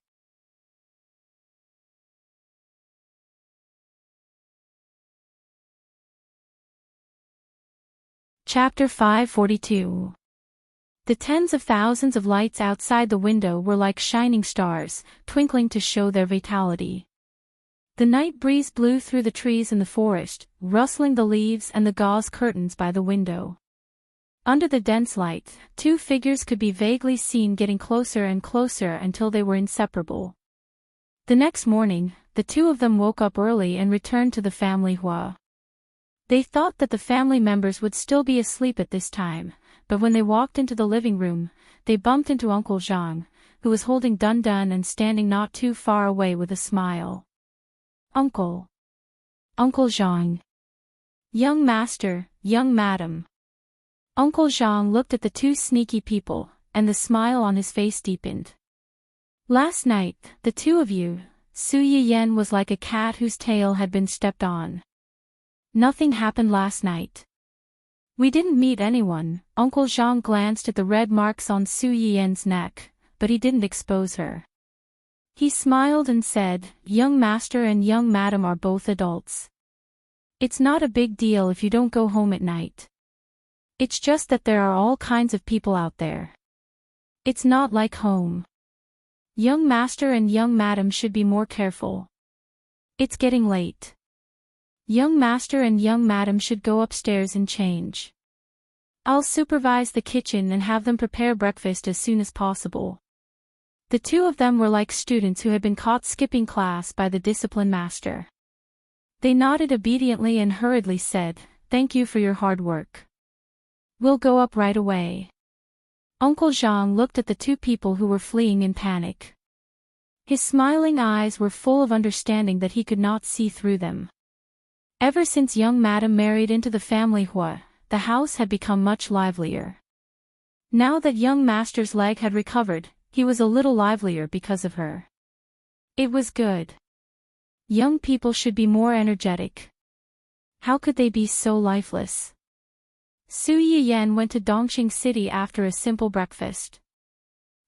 Chapter 542. The tens of thousands of lights outside the window were like shining stars, twinkling to show their vitality. The night breeze blew through the trees in the forest, rustling the leaves and the gauze curtains by the window. Under the dense light, two figures could be vaguely seen getting closer and closer until they were inseparable. The next morning, the two of them woke up early and returned to the family hua. They thought that the family members would still be asleep at this time, but when they walked into the living room, they bumped into Uncle Zhang, who was holding Dun Dun and standing not too far away with a smile. Uncle. Uncle Zhang. Young master, young madam. Uncle Zhang looked at the two sneaky people, and the smile on his face deepened. Last night, the two of you, Su Yiyan was like a cat whose tail had been stepped on. Nothing happened last night. We didn't meet anyone. Uncle Zhang glanced at the red marks on Su Yiyan's neck, but he didn't expose her. He smiled and said, young master and young madam are both adults. It's not a big deal if you don't go home at night. It's just that there are all kinds of people out there. It's not like home. Young master and young madam should be more careful. It's getting late. Young master and young madam should go upstairs and change. I'll supervise the kitchen and have them prepare breakfast as soon as possible. The two of them were like students who had been caught skipping class by the discipline master. They nodded obediently and hurriedly said, thank you for your hard work. We'll go up right away. Uncle Zhang looked at the two people who were fleeing in panic. His smiling eyes were full of understanding that he could not see through them. Ever since young madam married into the family hua, the house had become much livelier. Now that young master's leg had recovered, he was a little livelier because of her. It was good. Young people should be more energetic. How could they be so lifeless? Su Yiyan went to Dongqing City after a simple breakfast.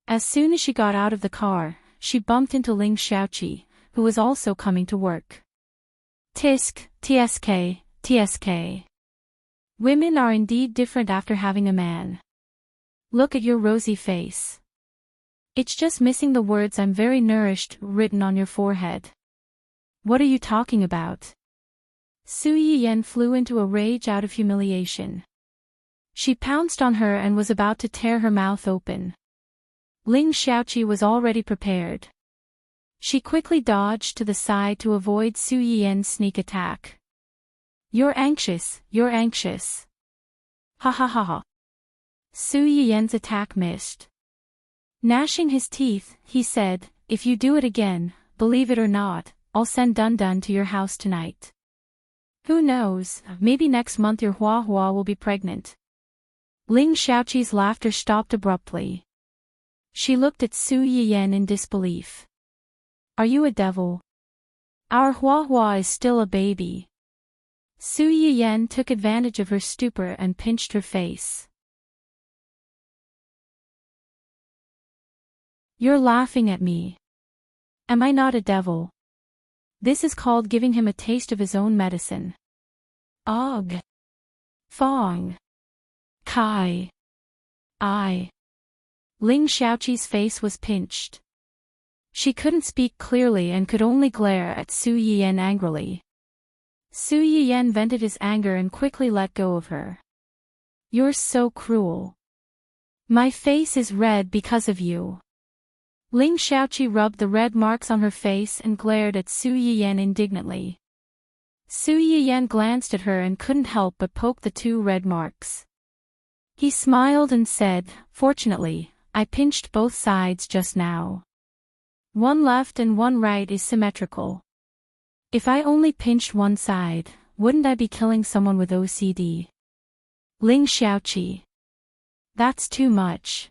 As soon as she got out of the car, she bumped into Ling Xiaoqi, who was also coming to work. Tisk, tsk, tsk. Women are indeed different after having a man. Look at your rosy face. It's just missing the words I'm very nourished written on your forehead. What are you talking about? Su Yiyan flew into a rage out of humiliation. She pounced on her and was about to tear her mouth open. Ling Xiaoqi was already prepared. She quickly dodged to the side to avoid Su Yiyan's sneak attack. You're anxious, you're anxious. Ha ha ha ha. Su Yiyan's attack missed. Gnashing his teeth, he said, if you do it again, believe it or not, I'll send Dun Dun to your house tonight. Who knows, maybe next month your Hua Hua will be pregnant. Ling Xiaoqi's laughter stopped abruptly. She looked at Su Yiyan in disbelief. Are you a devil? Our Hua Hua is still a baby. Su Yiyan took advantage of her stupor and pinched her face. You're laughing at me. Am I not a devil? This is called giving him a taste of his own medicine. Og. Fong. Kai. I. Ling Xiaoqi's face was pinched. She couldn't speak clearly and could only glare at Su Yiyan angrily. Su Yiyan vented his anger and quickly let go of her. You're so cruel. My face is red because of you. Ling Xiaoqi rubbed the red marks on her face and glared at Su Yiyan indignantly. Su Yiyan glanced at her and couldn't help but poke the two red marks. He smiled and said, fortunately, I pinched both sides just now. One left and one right is symmetrical. If I only pinched one side, wouldn't I be killing someone with OCD? Ling Xiaoqi. That's too much.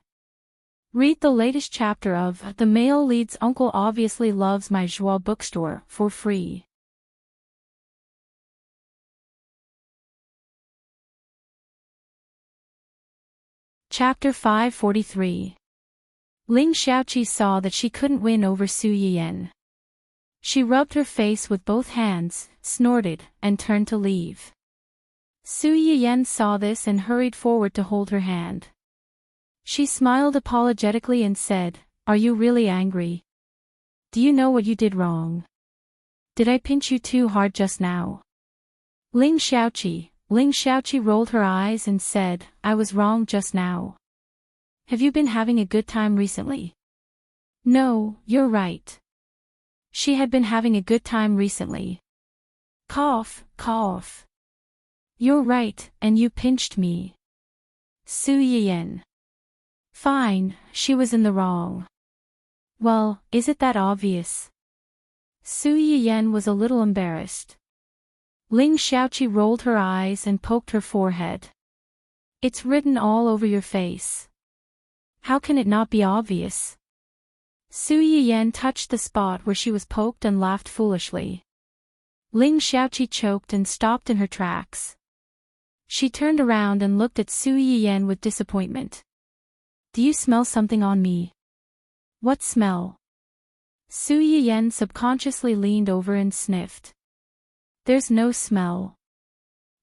Read the latest chapter of The Male Lead's Uncle Obviously Loves My Joie bookstore for free. Chapter 543. Ling Xiaoqi saw that she couldn't win over Su Yiyan. She rubbed her face with both hands, snorted, and turned to leave. Su Yiyan saw this and hurried forward to hold her hand. She smiled apologetically and said, are you really angry? Do you know what you did wrong? Did I pinch you too hard just now? Ling Xiaoqi rolled her eyes and said, I was wrong just now. Have you been having a good time recently? No, you're right. She had been having a good time recently. Cough, cough. You're right, and you pinched me. Su Yiyan. Fine, she was in the wrong. Well, is it that obvious? Su Yiyan was a little embarrassed. Ling Xiaoqi rolled her eyes and poked her forehead. It's written all over your face. How can it not be obvious? Su Yiyan touched the spot where she was poked and laughed foolishly. Ling Xiaoqi choked and stopped in her tracks. She turned around and looked at Su Yiyan with disappointment. Do you smell something on me? What smell? Su Yiyan subconsciously leaned over and sniffed. There's no smell.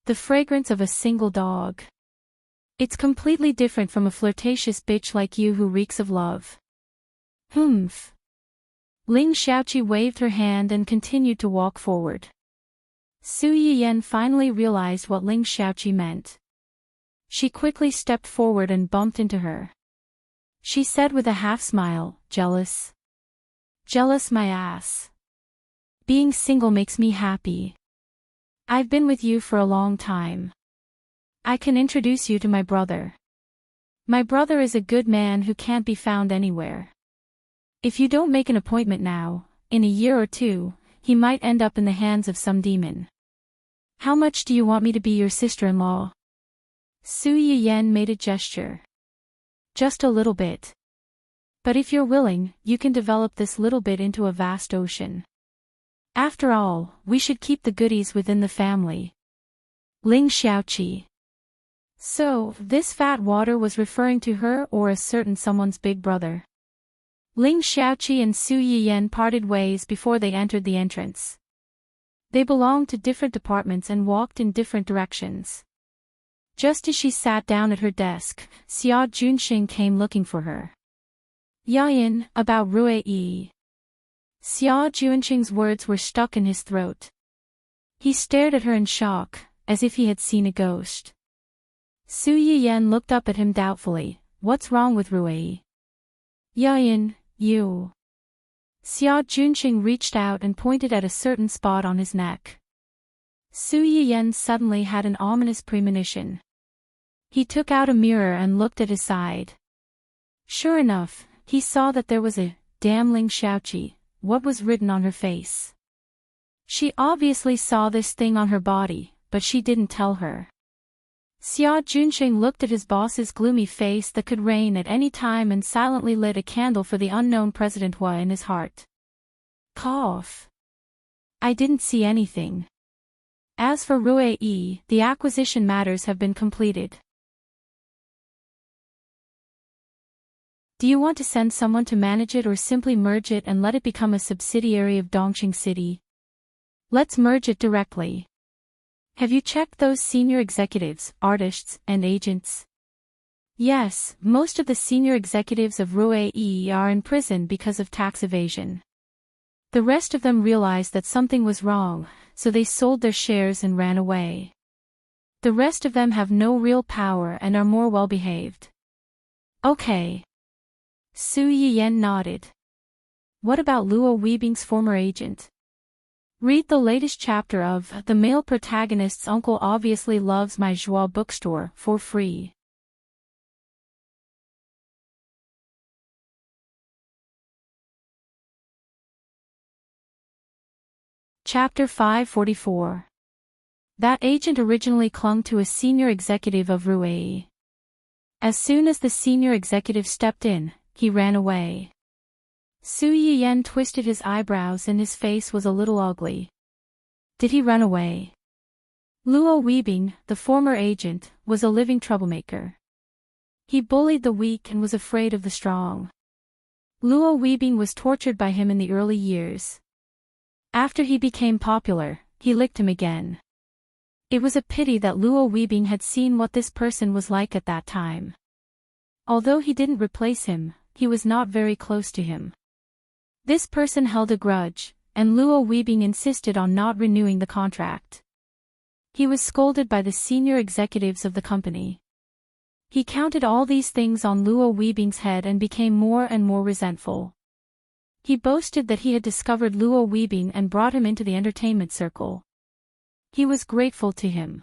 The fragrance of a single dog. It's completely different from a flirtatious bitch like you who reeks of love. Humph. Ling Xiaoqi waved her hand and continued to walk forward. Su Yiyan finally realized what Ling Xiaoqi meant. She quickly stepped forward and bumped into her. She said with a half-smile, jealous? Jealous my ass. Being single makes me happy. I've been with you for a long time. I can introduce you to my brother. My brother is a good man who can't be found anywhere. If you don't make an appointment now, in a year or two, he might end up in the hands of some demon. How much do you want me to be your sister-in-law? Su Yiyan made a gesture. Just a little bit. But if you're willing, you can develop this little bit into a vast ocean. After all, we should keep the goodies within the family. Ling Xiaoqi. So, this fat water was referring to her or a certain someone's big brother. Ling Xiaoqi and Su Yiyan parted ways before they entered the entrance. They belonged to different departments and walked in different directions. Just as she sat down at her desk, Xia Junxing came looking for her. Yayin, about Rui Yi. Xia Junxing's words were stuck in his throat. He stared at her in shock, as if he had seen a ghost. Su Yiyan looked up at him doubtfully. What's wrong with Rui? Yayin, you. Xia Junxing reached out and pointed at a certain spot on his neck. Su Yiyan suddenly had an ominous premonition. He took out a mirror and looked at his side. Sure enough, he saw that there was a damn Ling Xiaoqi. What was written on her face? She obviously saw this thing on her body, but she didn't tell her. Xia Junxing looked at his boss's gloomy face that could rain at any time and silently lit a candle for the unknown President Hua in his heart. Cough. I didn't see anything. As for Rui Yi, the acquisition matters have been completed. Do you want to send someone to manage it or simply merge it and let it become a subsidiary of Dongqing City? Let's merge it directly. Have you checked those senior executives, artists, and agents? Yes, most of the senior executives of Rui Yi are in prison because of tax evasion. The rest of them realized that something was wrong, so they sold their shares and ran away. The rest of them have no real power and are more well-behaved. Okay. Su Yiyan nodded. What about Luo Weibing's former agent? Read the latest chapter of The Male Protagonist's Uncle Obviously Loves My Joie bookstore for free. Chapter 544. That agent originally clung to a senior executive of Rui. As soon as the senior executive stepped in, he ran away. Su Yiyan twisted his eyebrows and his face was a little ugly. Did he run away? Luo Weibing, the former agent, was a living troublemaker. He bullied the weak and was afraid of the strong. Luo Weibing was tortured by him in the early years. After he became popular, he licked him again. It was a pity that Luo Weibing had seen what this person was like at that time. Although he didn't replace him, he was not very close to him. This person held a grudge, and Luo Weibing insisted on not renewing the contract. He was scolded by the senior executives of the company. He counted all these things on Luo Weibing's head and became more and more resentful. He boasted that he had discovered Luo Weibing and brought him into the entertainment circle. He was grateful to him.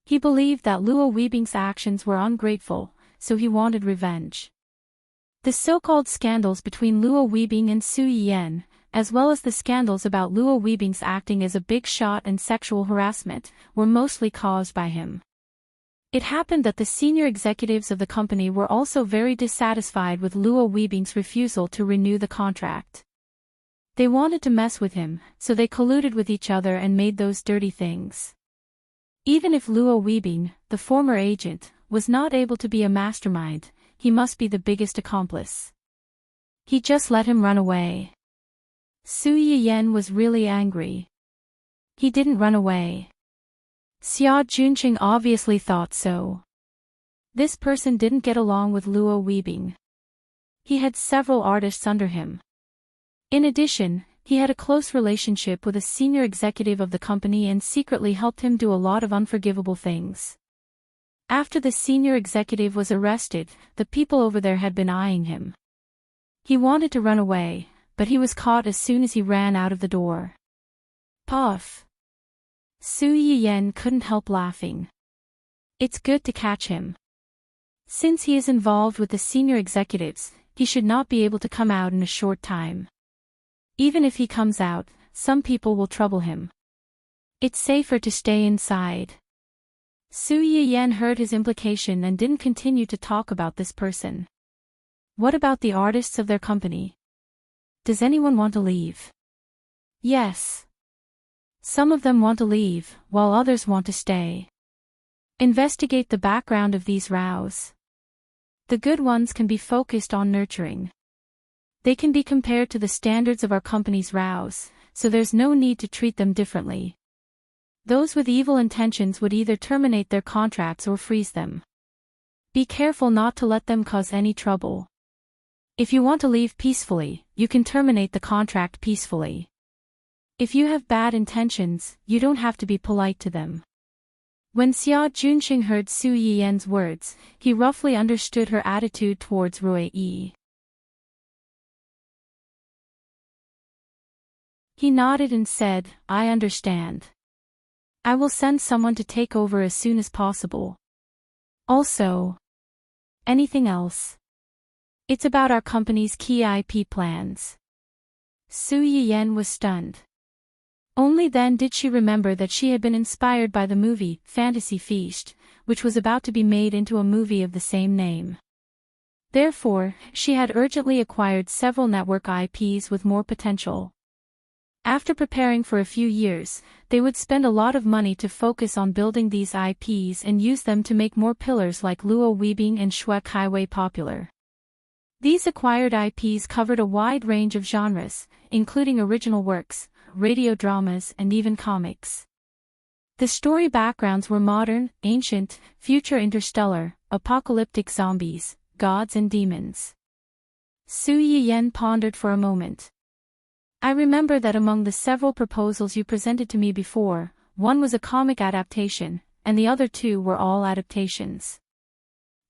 He believed that Luo Weibing's actions were ungrateful, so he wanted revenge. The so-called scandals between Luo Weibing and Su Yiyan, as well as the scandals about Luo Weibing's acting as a big shot and sexual harassment, were mostly caused by him. It happened that the senior executives of the company were also very dissatisfied with Luo Weibing's refusal to renew the contract. They wanted to mess with him, so they colluded with each other and made those dirty things. Even if Luo Weibing, the former agent, was not able to be a mastermind, he must be the biggest accomplice. He just let him run away. Su Yiyan was really angry. He didn't run away. Xia Junqing obviously thought so. This person didn't get along with Luo Weibing. He had several artists under him. In addition, he had a close relationship with a senior executive of the company and secretly helped him do a lot of unforgivable things. After the senior executive was arrested, the people over there had been eyeing him. He wanted to run away, but he was caught as soon as he ran out of the door. Puff! Su Yiyan couldn't help laughing. It's good to catch him. Since he is involved with the senior executives, he should not be able to come out in a short time. Even if he comes out, some people will trouble him. It's safer to stay inside. Su Yiyan heard his implication and didn't continue to talk about this person. What about the artists of their company? Does anyone want to leave? Yes. Some of them want to leave, while others want to stay. Investigate the background of these rows. The good ones can be focused on nurturing. They can be compared to the standards of our company's rows, so there's no need to treat them differently. Those with evil intentions would either terminate their contracts or freeze them. Be careful not to let them cause any trouble. If you want to leave peacefully, you can terminate the contract peacefully. If you have bad intentions, you don't have to be polite to them. When Xia Junqing heard Su Yiyan's words, he roughly understood her attitude towards Rui Yi. He nodded and said, I understand. I will send someone to take over as soon as possible. Also, anything else? It's about our company's key IP plans. Su Yiyan was stunned. Only then did she remember that she had been inspired by the movie, Fantasy Feast, which was about to be made into a movie of the same name. Therefore, she had urgently acquired several network IPs with more potential. After preparing for a few years, they would spend a lot of money to focus on building these IPs and use them to make more pillars like Luo Weibing and Shui Kaiwei popular. These acquired IPs covered a wide range of genres, including original works, radio dramas and even comics. The story backgrounds were modern, ancient, future interstellar, apocalyptic zombies, gods and demons. Su Yiyan pondered for a moment. I remember that among the several proposals you presented to me before, one was a comic adaptation, and the other two were all adaptations.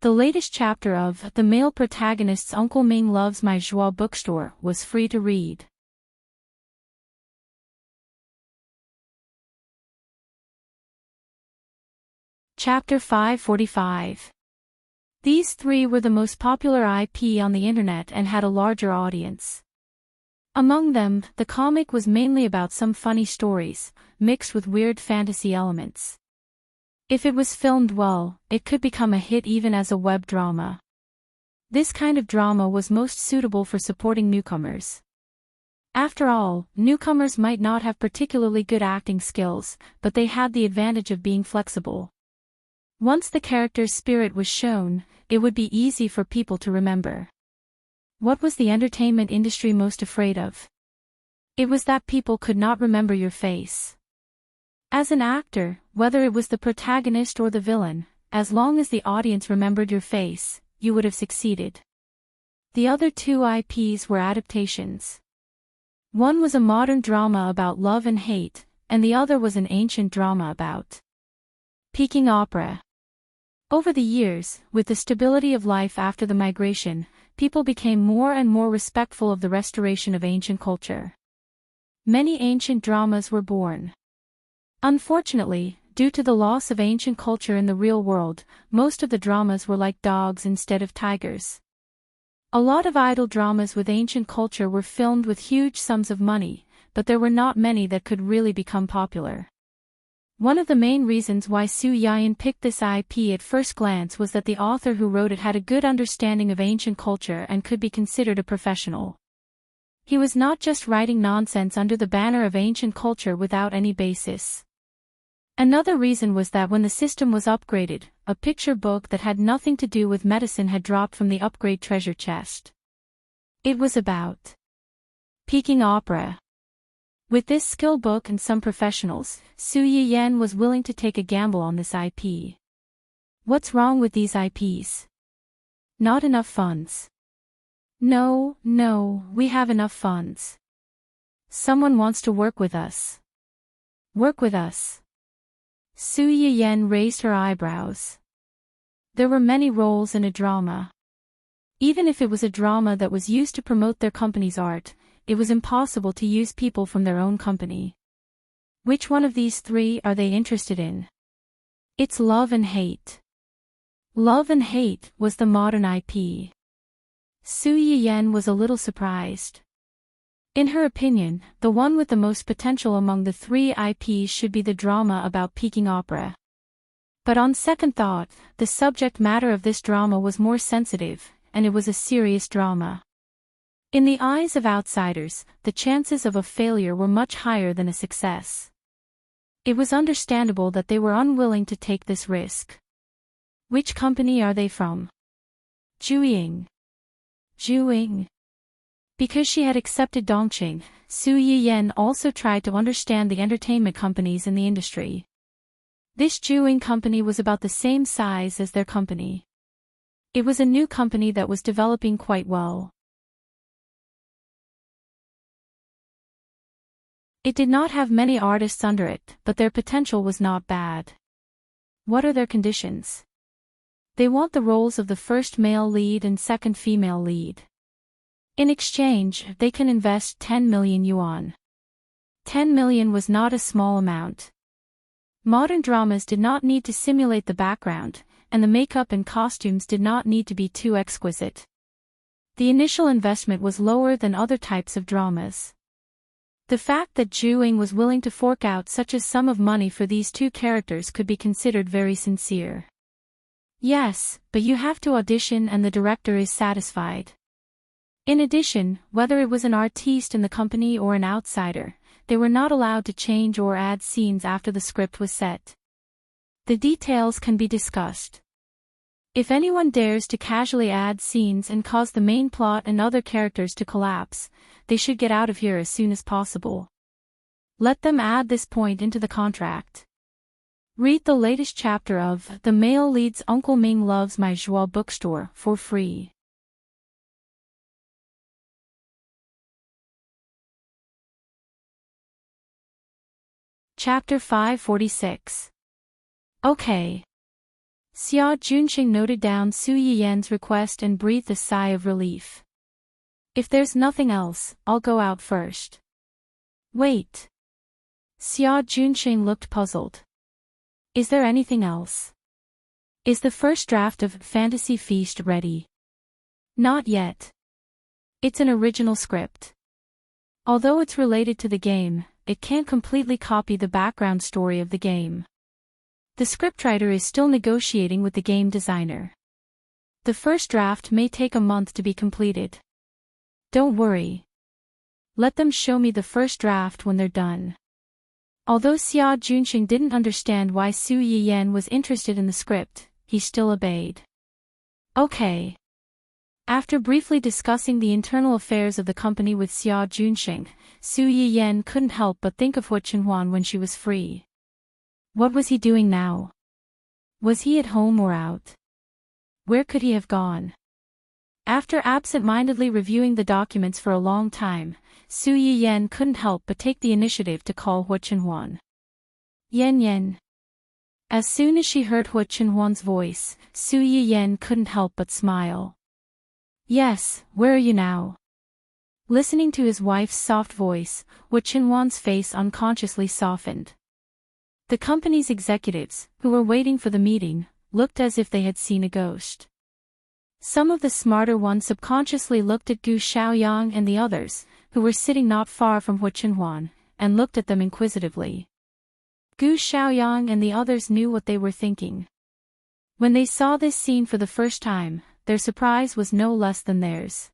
The latest chapter of The Male Protagonist's Uncle Ming Loves My Joie bookstore was free to read. Chapter 545. These three were the most popular IP on the internet and had a larger audience. Among them, the comic was mainly about some funny stories, mixed with weird fantasy elements. If it was filmed well, it could become a hit even as a web drama. This kind of drama was most suitable for supporting newcomers. After all, newcomers might not have particularly good acting skills, but they had the advantage of being flexible. Once the character's spirit was shown, it would be easy for people to remember. What was the entertainment industry most afraid of? It was that people could not remember your face. As an actor, whether it was the protagonist or the villain, as long as the audience remembered your face, you would have succeeded. The other two IPs were adaptations. One was a modern drama about love and hate, and the other was an ancient drama about Peking opera. Over the years, with the stability of life after the migration, people became more and more respectful of the restoration of ancient culture. Many ancient dramas were born. Unfortunately, due to the loss of ancient culture in the real world, most of the dramas were like dogs instead of tigers. A lot of idle dramas with ancient culture were filmed with huge sums of money, but there were not many that could really become popular. One of the main reasons why Su Yian picked this IP at first glance was that the author who wrote it had a good understanding of ancient culture and could be considered a professional. He was not just writing nonsense under the banner of ancient culture without any basis. Another reason was that when the system was upgraded, a picture book that had nothing to do with medicine had dropped from the upgrade treasure chest. It was about Peking opera. With this skill book and some professionals, Su Yian was willing to take a gamble on this IP. What's wrong with these IPs? Not enough funds. No, we have enough funds. Someone wants to work with us. Work with us. Su Yian raised her eyebrows. There were many roles in a drama. Even if it was a drama that was used to promote their company's art, it was impossible to use people from their own company. Which one of these three are they interested in? It's Love and Hate. Love and Hate was the modern IP. Su Yian was a little surprised. In her opinion, the one with the most potential among the three IPs should be the drama about Peking opera. But on second thought, the subject matter of this drama was more sensitive, and it was a serious drama. In the eyes of outsiders, the chances of a failure were much higher than a success. It was understandable that they were unwilling to take this risk. Which company are they from? Jueying. Because she had accepted Dongqing, Su Yian also tried to understand the entertainment companies in the industry. This Jueying company was about the same size as their company. It was a new company that was developing quite well. It did not have many artists under it, but their potential was not bad. What are their conditions? They want the roles of the first male lead and second female lead. In exchange, they can invest 10 million yuan. 10 million was not a small amount. Modern dramas did not need to simulate the background, and the makeup and costumes did not need to be too exquisite. The initial investment was lower than other types of dramas. The fact that Jueying was willing to fork out such a sum of money for these two characters could be considered very sincere. Yes, but you have to audition and the director is satisfied. In addition, whether it was an artiste in the company or an outsider, they were not allowed to change or add scenes after the script was set. The details can be discussed. If anyone dares to casually add scenes and cause the main plot and other characters to collapse, they should get out of here as soon as possible. Let them add this point into the contract. Read the latest chapter of The Male Lead's Uncle Ming Loves My Joie bookstore for free. Chapter 546. Okay. Xia Junxing noted down Su Yian's request and breathed a sigh of relief. If there's nothing else, I'll go out first. Wait. Xia Junxing looked puzzled. Is there anything else? Is the first draft of Fantasy Feast ready? Not yet. It's an original script. Although it's related to the game, it can't completely copy the background story of the game. The scriptwriter is still negotiating with the game designer. The first draft may take a month to be completed. Don't worry. Let them show me the first draft when they're done. Although Xia Junxing didn't understand why Su Yian was interested in the script, he still obeyed. Okay. After briefly discussing the internal affairs of the company with Xia Junxing, Su Yian couldn't help but think of Hua Chenhuan when she was free. What was he doing now? Was he at home or out? Where could he have gone? After absent-mindedly reviewing the documents for a long time, Su Yiyan couldn't help but take the initiative to call Hua Chenhuan. Yen Yen. As soon as she heard Hua Chenhuan's voice, Su Yiyan couldn't help but smile. Yes, where are you now? Listening to his wife's soft voice, Hua Chenhuan's face unconsciously softened. The company's executives, who were waiting for the meeting, looked as if they had seen a ghost. Some of the smarter ones subconsciously looked at Gu Xiaoyang and the others, who were sitting not far from Hua Chenhuan, and looked at them inquisitively. Gu Xiaoyang and the others knew what they were thinking. When they saw this scene for the first time, their surprise was no less than theirs.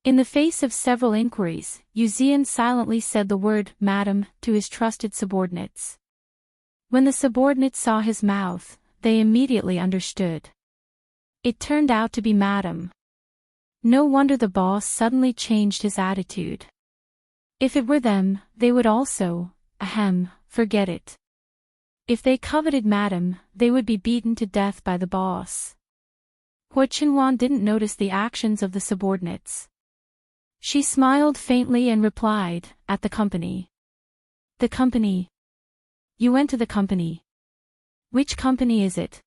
In the face of several inquiries, Yu Zian silently said the word "Madam" to his trusted subordinates. When the subordinates saw his mouth, they immediately understood. It turned out to be Madam. No wonder the boss suddenly changed his attitude. If it were them, they would also, forget it. If they coveted Madam, they would be beaten to death by the boss. Hua Chenhuan didn't notice the actions of the subordinates. She smiled faintly and replied, "At the company." "The company? You went to the company. Which company is it?"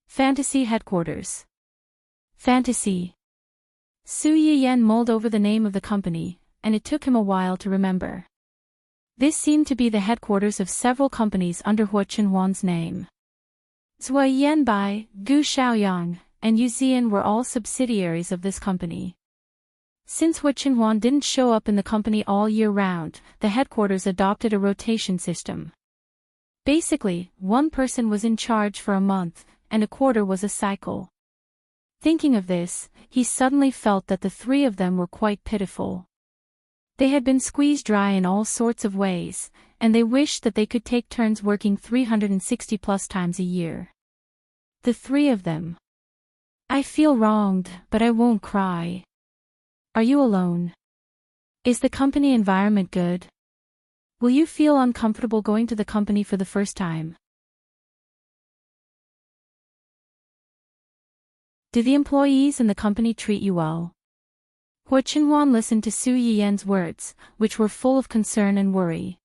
"Fantasy headquarters." "Fantasy." Su Yiyan mulled over the name of the company, and it took him a while to remember. This seemed to be the headquarters of several companies under Hua Chenhuan's name. Zhua Yanbai, Gu Xiaoyang, and Yu Zian were all subsidiaries of this company. Since Hua Chenhuan didn't show up in the company all year round, the headquarters adopted a rotation system. Basically, one person was in charge for a month, and a quarter was a cycle. Thinking of this, he suddenly felt that the three of them were quite pitiful. They had been squeezed dry in all sorts of ways, and they wished that they could take turns working 360 plus times a year. The three of them. "I feel wronged, but I won't cry. Are you alone? Is the company environment good? Will you feel uncomfortable going to the company for the first time? Do the employees in the company treat you well?" Hua Chenhuan listened to Su Yiyan's words, which were full of concern and worry.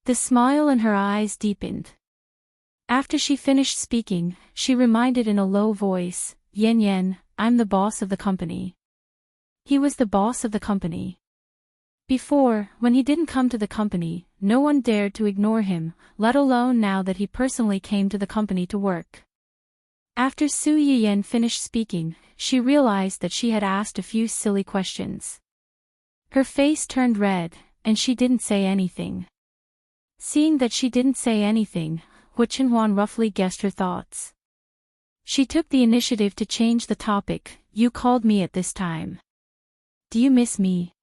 The smile in her eyes deepened. After she finished speaking, she reminded in a low voice, "Yen Yen, I'm the boss of the company." He was the boss of the company. Before, when he didn't come to the company, no one dared to ignore him, let alone now that he personally came to the company to work. After Su Yiyan finished speaking, she realized that she had asked a few silly questions. Her face turned red, and she didn't say anything. Seeing that she didn't say anything, Hua Chenhuan roughly guessed her thoughts. She took the initiative to change the topic. "You called me at this time. Do you miss me?"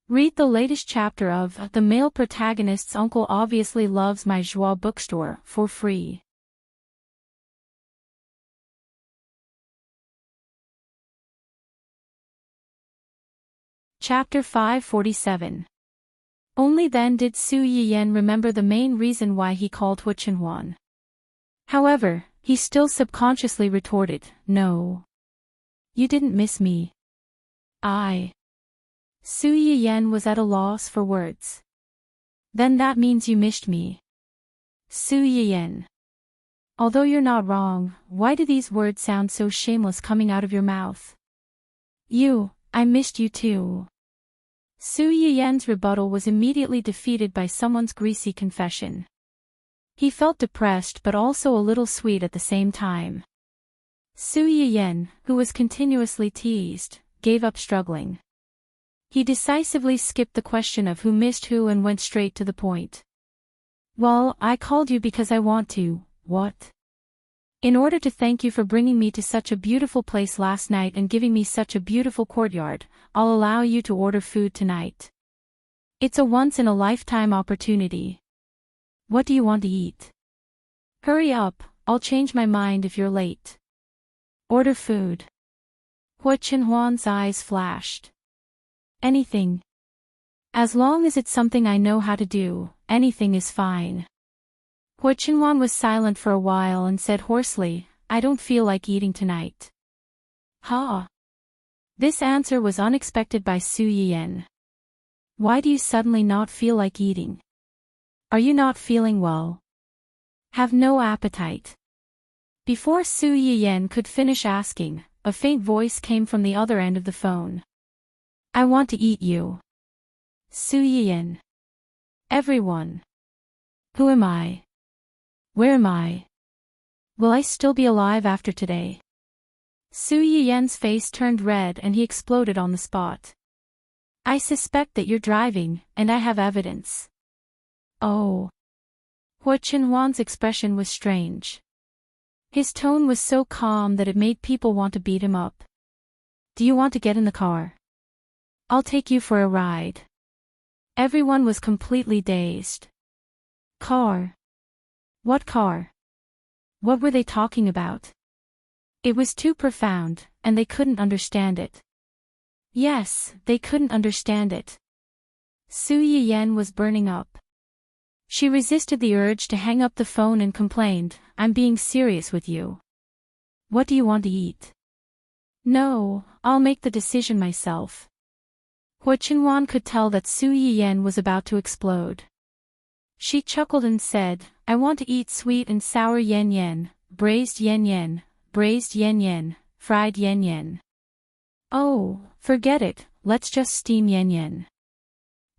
Read the latest chapter of The Male Protagonist's Uncle Obviously Loves My Joie bookstore for free. Chapter 547. Only then did Su Yiyan remember the main reason why he called Hua Chenhuan. However, he still subconsciously retorted, "No. You didn't miss me. Su Yiyan was at a loss for words. "Then that means you missed me." "Su Yiyan. Although you're not wrong, why do these words sound so shameless coming out of your mouth?" I missed you too." Su Yiyan's rebuttal was immediately defeated by someone's greasy confession. He felt depressed but also a little sweet at the same time. Su Yiyan, who was continuously teased, gave up struggling. He decisively skipped the question of who missed who and went straight to the point. "Well, I called you because I want to, what? In order to thank you for bringing me to such a beautiful place last night and giving me such a beautiful courtyard, I'll allow you to order food tonight. It's a once-in-a-lifetime opportunity. What do you want to eat? Hurry up, I'll change my mind if you're late. Order food." Hua Chenhuan's eyes flashed. "Anything. As long as it's something I know how to do, anything is fine." Hua Chenhuan was silent for a while and said hoarsely, "I don't feel like eating tonight." "Huh? This answer was unexpected by Su Yiyan. Why do you suddenly not feel like eating? Are you not feeling well? Have no appetite? Before Su Yiyan could finish asking, a faint voice came from the other end of the phone. I want to eat you. Su Yiyan. Everyone. Who am I? Where am I? Will I still be alive after today? Su Yiyan's face turned red and he exploded on the spot. I suspect that you're driving, and I have evidence. Oh. Hua Qinhuan's expression was strange. His tone was so calm that it made people want to beat him up. Do you want to get in the car? I'll take you for a ride. Everyone was completely dazed. Car? What car? What were they talking about? It was too profound, and they couldn't understand it. Yes, they couldn't understand it. Su Yiyan was burning up. She resisted the urge to hang up the phone and complained, I'm being serious with you. What do you want to eat? No, I'll make the decision myself. Hua Qinhuan could tell that Su Yiyan was about to explode. She chuckled and said, I want to eat sweet and sour yen yen, braised yen yen, braised yen yen, fried yen yen. Oh, forget it, let's just steam yen yen.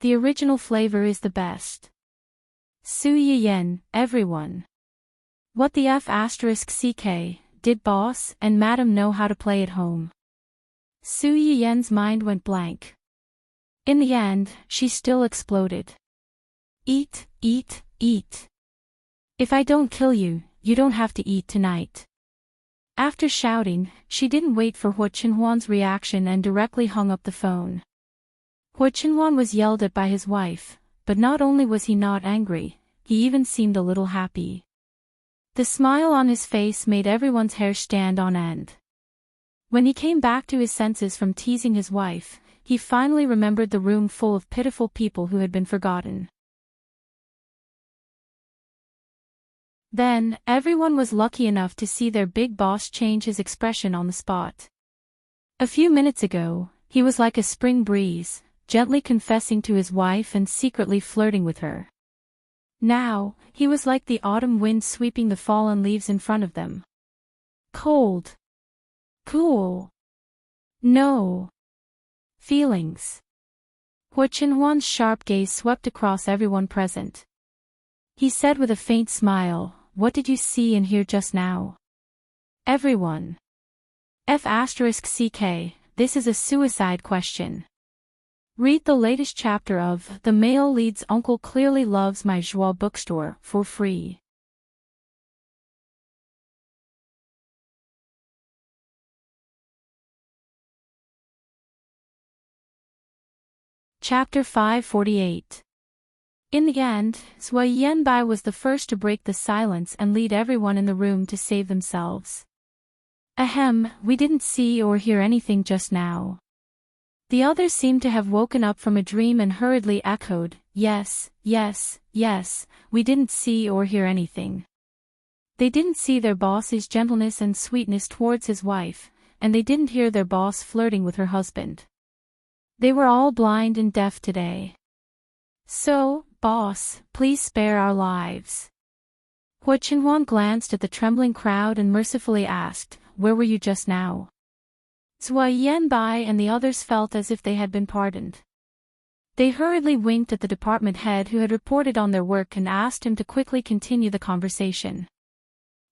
The original flavor is the best. Su Yiyan, everyone. What the F***ck, did boss and madam know how to play at home? Su Yiyan's mind went blank. In the end, she still exploded. Eat, eat, eat. If I don't kill you, you don't have to eat tonight. After shouting, she didn't wait for Hua Qinhuan's reaction and directly hung up the phone. Hua Qinhuan was yelled at by his wife, but not only was he not angry, he even seemed a little happy. The smile on his face made everyone's hair stand on end. When he came back to his senses from teasing his wife, he finally remembered the room full of pitiful people who had been forgotten. Then, everyone was lucky enough to see their big boss change his expression on the spot. A few minutes ago, he was like a spring breeze, gently confessing to his wife and secretly flirting with her. Now, he was like the autumn wind sweeping the fallen leaves in front of them. Cold. Cool. No. Feelings. Hua Qinhuan's sharp gaze swept across everyone present. He said with a faint smile, what did you see and hear just now? Everyone. F***ck, this is a suicide question. Read the latest chapter of The Male Lead's Uncle Clearly Loves My Joie bookstore for free. Chapter 548. In the end, Zhou Yanbai was the first to break the silence and lead everyone in the room to save themselves. Ahem, we didn't see or hear anything just now. The others seemed to have woken up from a dream and hurriedly echoed, yes, yes, yes, we didn't see or hear anything. They didn't see their boss's gentleness and sweetness towards his wife, and they didn't hear their boss flirting with her husband. They were all blind and deaf today. So, boss, please spare our lives. Hua Qinhuan glanced at the trembling crowd and mercifully asked, where were you just now? Zhou Yanbai and the others felt as if they had been pardoned. They hurriedly winked at the department head who had reported on their work and asked him to quickly continue the conversation.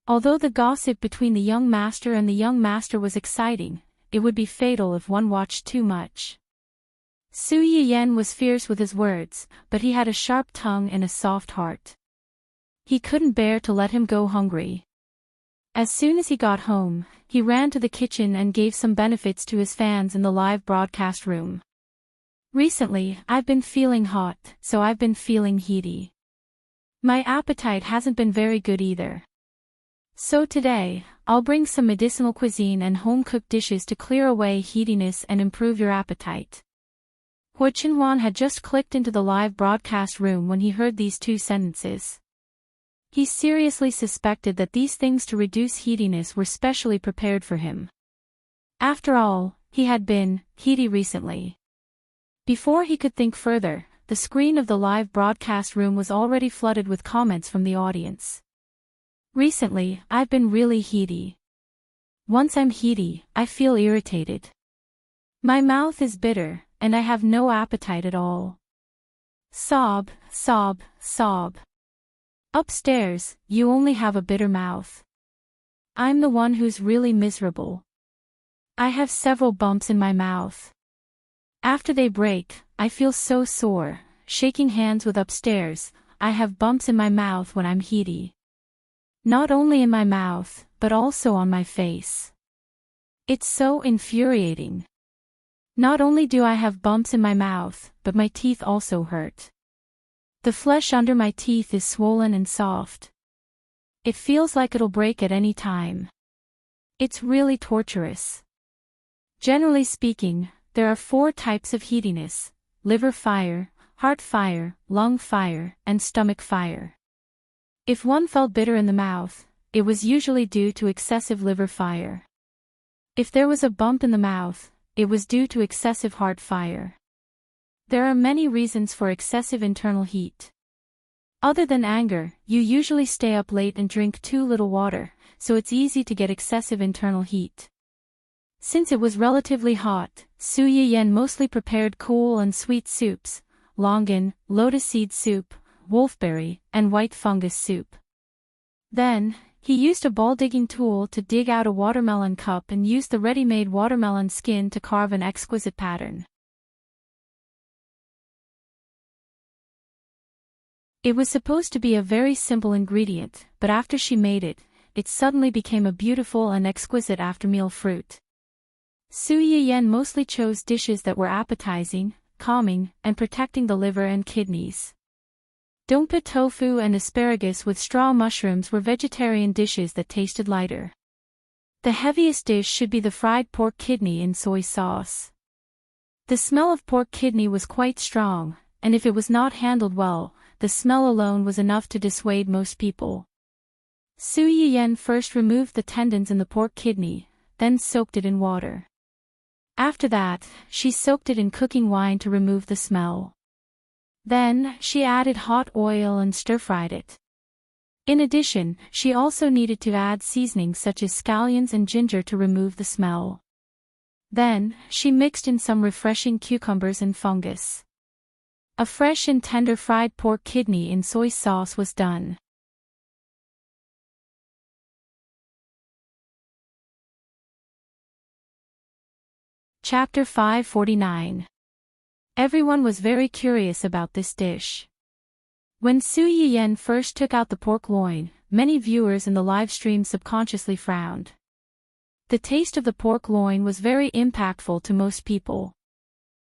Although the gossip between the young master and the young master was exciting, it would be fatal if one watched too much. Su Yiyan was fierce with his words, but he had a sharp tongue and a soft heart. He couldn't bear to let him go hungry. As soon as he got home, he ran to the kitchen and gave some benefits to his fans in the live broadcast room. Recently, I've been feeling hot, so I've been feeling heaty. My appetite hasn't been very good either. So today, I'll bring some medicinal cuisine and home-cooked dishes to clear away heatiness and improve your appetite. Hua Qinhuan had just clicked into the live broadcast room when he heard these two sentences. He seriously suspected that these things to reduce heatiness were specially prepared for him. After all, he had been heaty recently. Before he could think further, the screen of the live broadcast room was already flooded with comments from the audience. Recently, I've been really heaty. Once I'm heaty, I feel irritated. My mouth is bitter, and I have no appetite at all. Sob, sob, sob. Upstairs, you only have a bitter mouth. I'm the one who's really miserable. I have several bumps in my mouth. After they break, I feel so sore, shaking hands with upstairs. I have bumps in my mouth when I'm heaty. Not only in my mouth, but also on my face. It's so infuriating. Not only do I have bumps in my mouth, but my teeth also hurt. The flesh under my teeth is swollen and soft. It feels like it'll break at any time. It's really torturous. Generally speaking, there are 4 types of heatiness: liver fire, heart fire, lung fire, and stomach fire. If one felt bitter in the mouth, it was usually due to excessive liver fire. If there was a bump in the mouth, it was due to excessive heart fire. There are many reasons for excessive internal heat. Other than anger, you usually stay up late and drink too little water, so it's easy to get excessive internal heat. Since it was relatively hot, Su Yiyen mostly prepared cool and sweet soups: longan, lotus seed soup, wolfberry, and white fungus soup. Then, he used a ball-digging tool to dig out a watermelon cup and used the ready-made watermelon skin to carve an exquisite pattern. It was supposed to be a very simple ingredient, but after she made it, it suddenly became a beautiful and exquisite after-meal fruit. Su Yiyen mostly chose dishes that were appetizing, calming, and protecting the liver and kidneys. Dongpa tofu and asparagus with straw mushrooms were vegetarian dishes that tasted lighter. The heaviest dish should be the fried pork kidney in soy sauce. The smell of pork kidney was quite strong, and if it was not handled well, the smell alone was enough to dissuade most people. Su Yiyen first removed the tendons in the pork kidney, then soaked it in water. After that, she soaked it in cooking wine to remove the smell. Then, she added hot oil and stir-fried it. In addition, she also needed to add seasonings such as scallions and ginger to remove the smell. Then, she mixed in some refreshing cucumbers and fungus. A fresh and tender fried pork kidney in soy sauce was done. Chapter 549. Everyone was very curious about this dish. When Su Yiyen first took out the pork loin, many viewers in the live stream subconsciously frowned. The taste of the pork loin was very impactful to most people.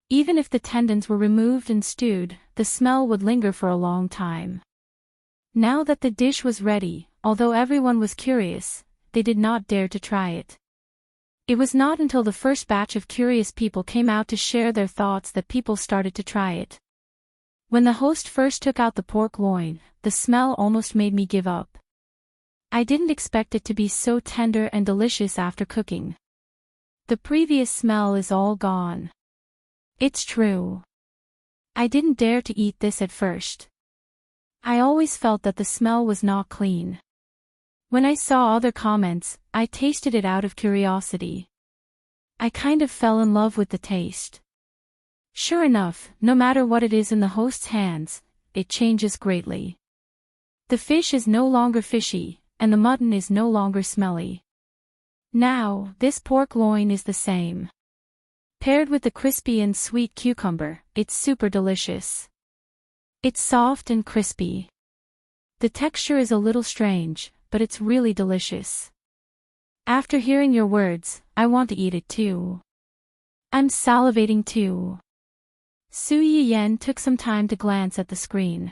Even if the tendons were removed and stewed, the smell would linger for a long time. Now that the dish was ready, although everyone was curious, they did not dare to try it. It was not until the first batch of curious people came out to share their thoughts that people started to try it. When the host first took out the pork loin, the smell almost made me give up. I didn't expect it to be so tender and delicious after cooking. The previous smell is all gone. It's true. I didn't dare to eat this at first. I always felt that the smell was not clean. When I saw other comments, I tasted it out of curiosity. I kind of fell in love with the taste. Sure enough, no matter what it is in the host's hands, it changes greatly. The fish is no longer fishy, and the mutton is no longer smelly. Now, this pork loin is the same. Paired with the crispy and sweet cucumber, it's super delicious. It's soft and crispy. The texture is a little strange, but it's really delicious. After hearing your words, I want to eat it too. I'm salivating too. Su Yiyen took some time to glance at the screen.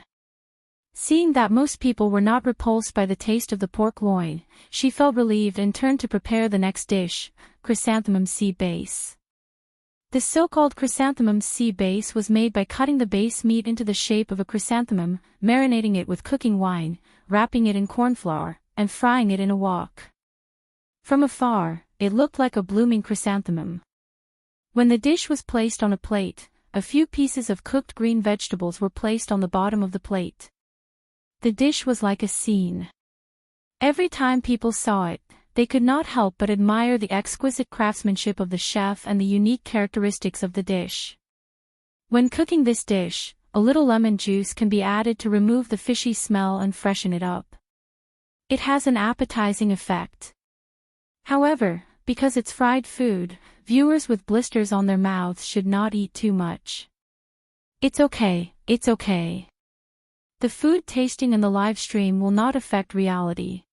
Seeing that most people were not repulsed by the taste of the pork loin, she felt relieved and turned to prepare the next dish, chrysanthemum sea base. The so-called chrysanthemum sea base was made by cutting the base meat into the shape of a chrysanthemum, marinating it with cooking wine, wrapping it in corn flour, and frying it in a wok. From afar, it looked like a blooming chrysanthemum. When the dish was placed on a plate, a few pieces of cooked green vegetables were placed on the bottom of the plate. The dish was like a scene. Every time people saw it, they could not help but admire the exquisite craftsmanship of the chef and the unique characteristics of the dish. When cooking this dish, a little lemon juice can be added to remove the fishy smell and freshen it up. It has an appetizing effect. However, because it's fried food, viewers with blisters on their mouths should not eat too much. It's okay, it's okay. The food tasting in the live stream will not affect reality.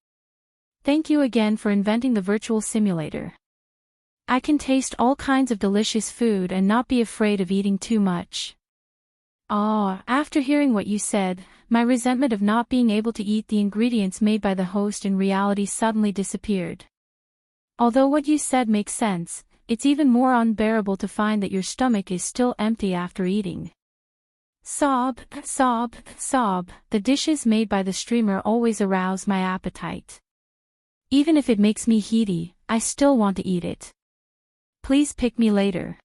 Thank you again for inventing the virtual simulator. I can taste all kinds of delicious food and not be afraid of eating too much. After hearing what you said, my resentment of not being able to eat the ingredients made by the host in reality suddenly disappeared. Although what you said makes sense, it's even more unbearable to find that your stomach is still empty after eating. Sob, sob, sob, the dishes made by the streamer always arouse my appetite. Even if it makes me heady, I still want to eat it. Please pick me later.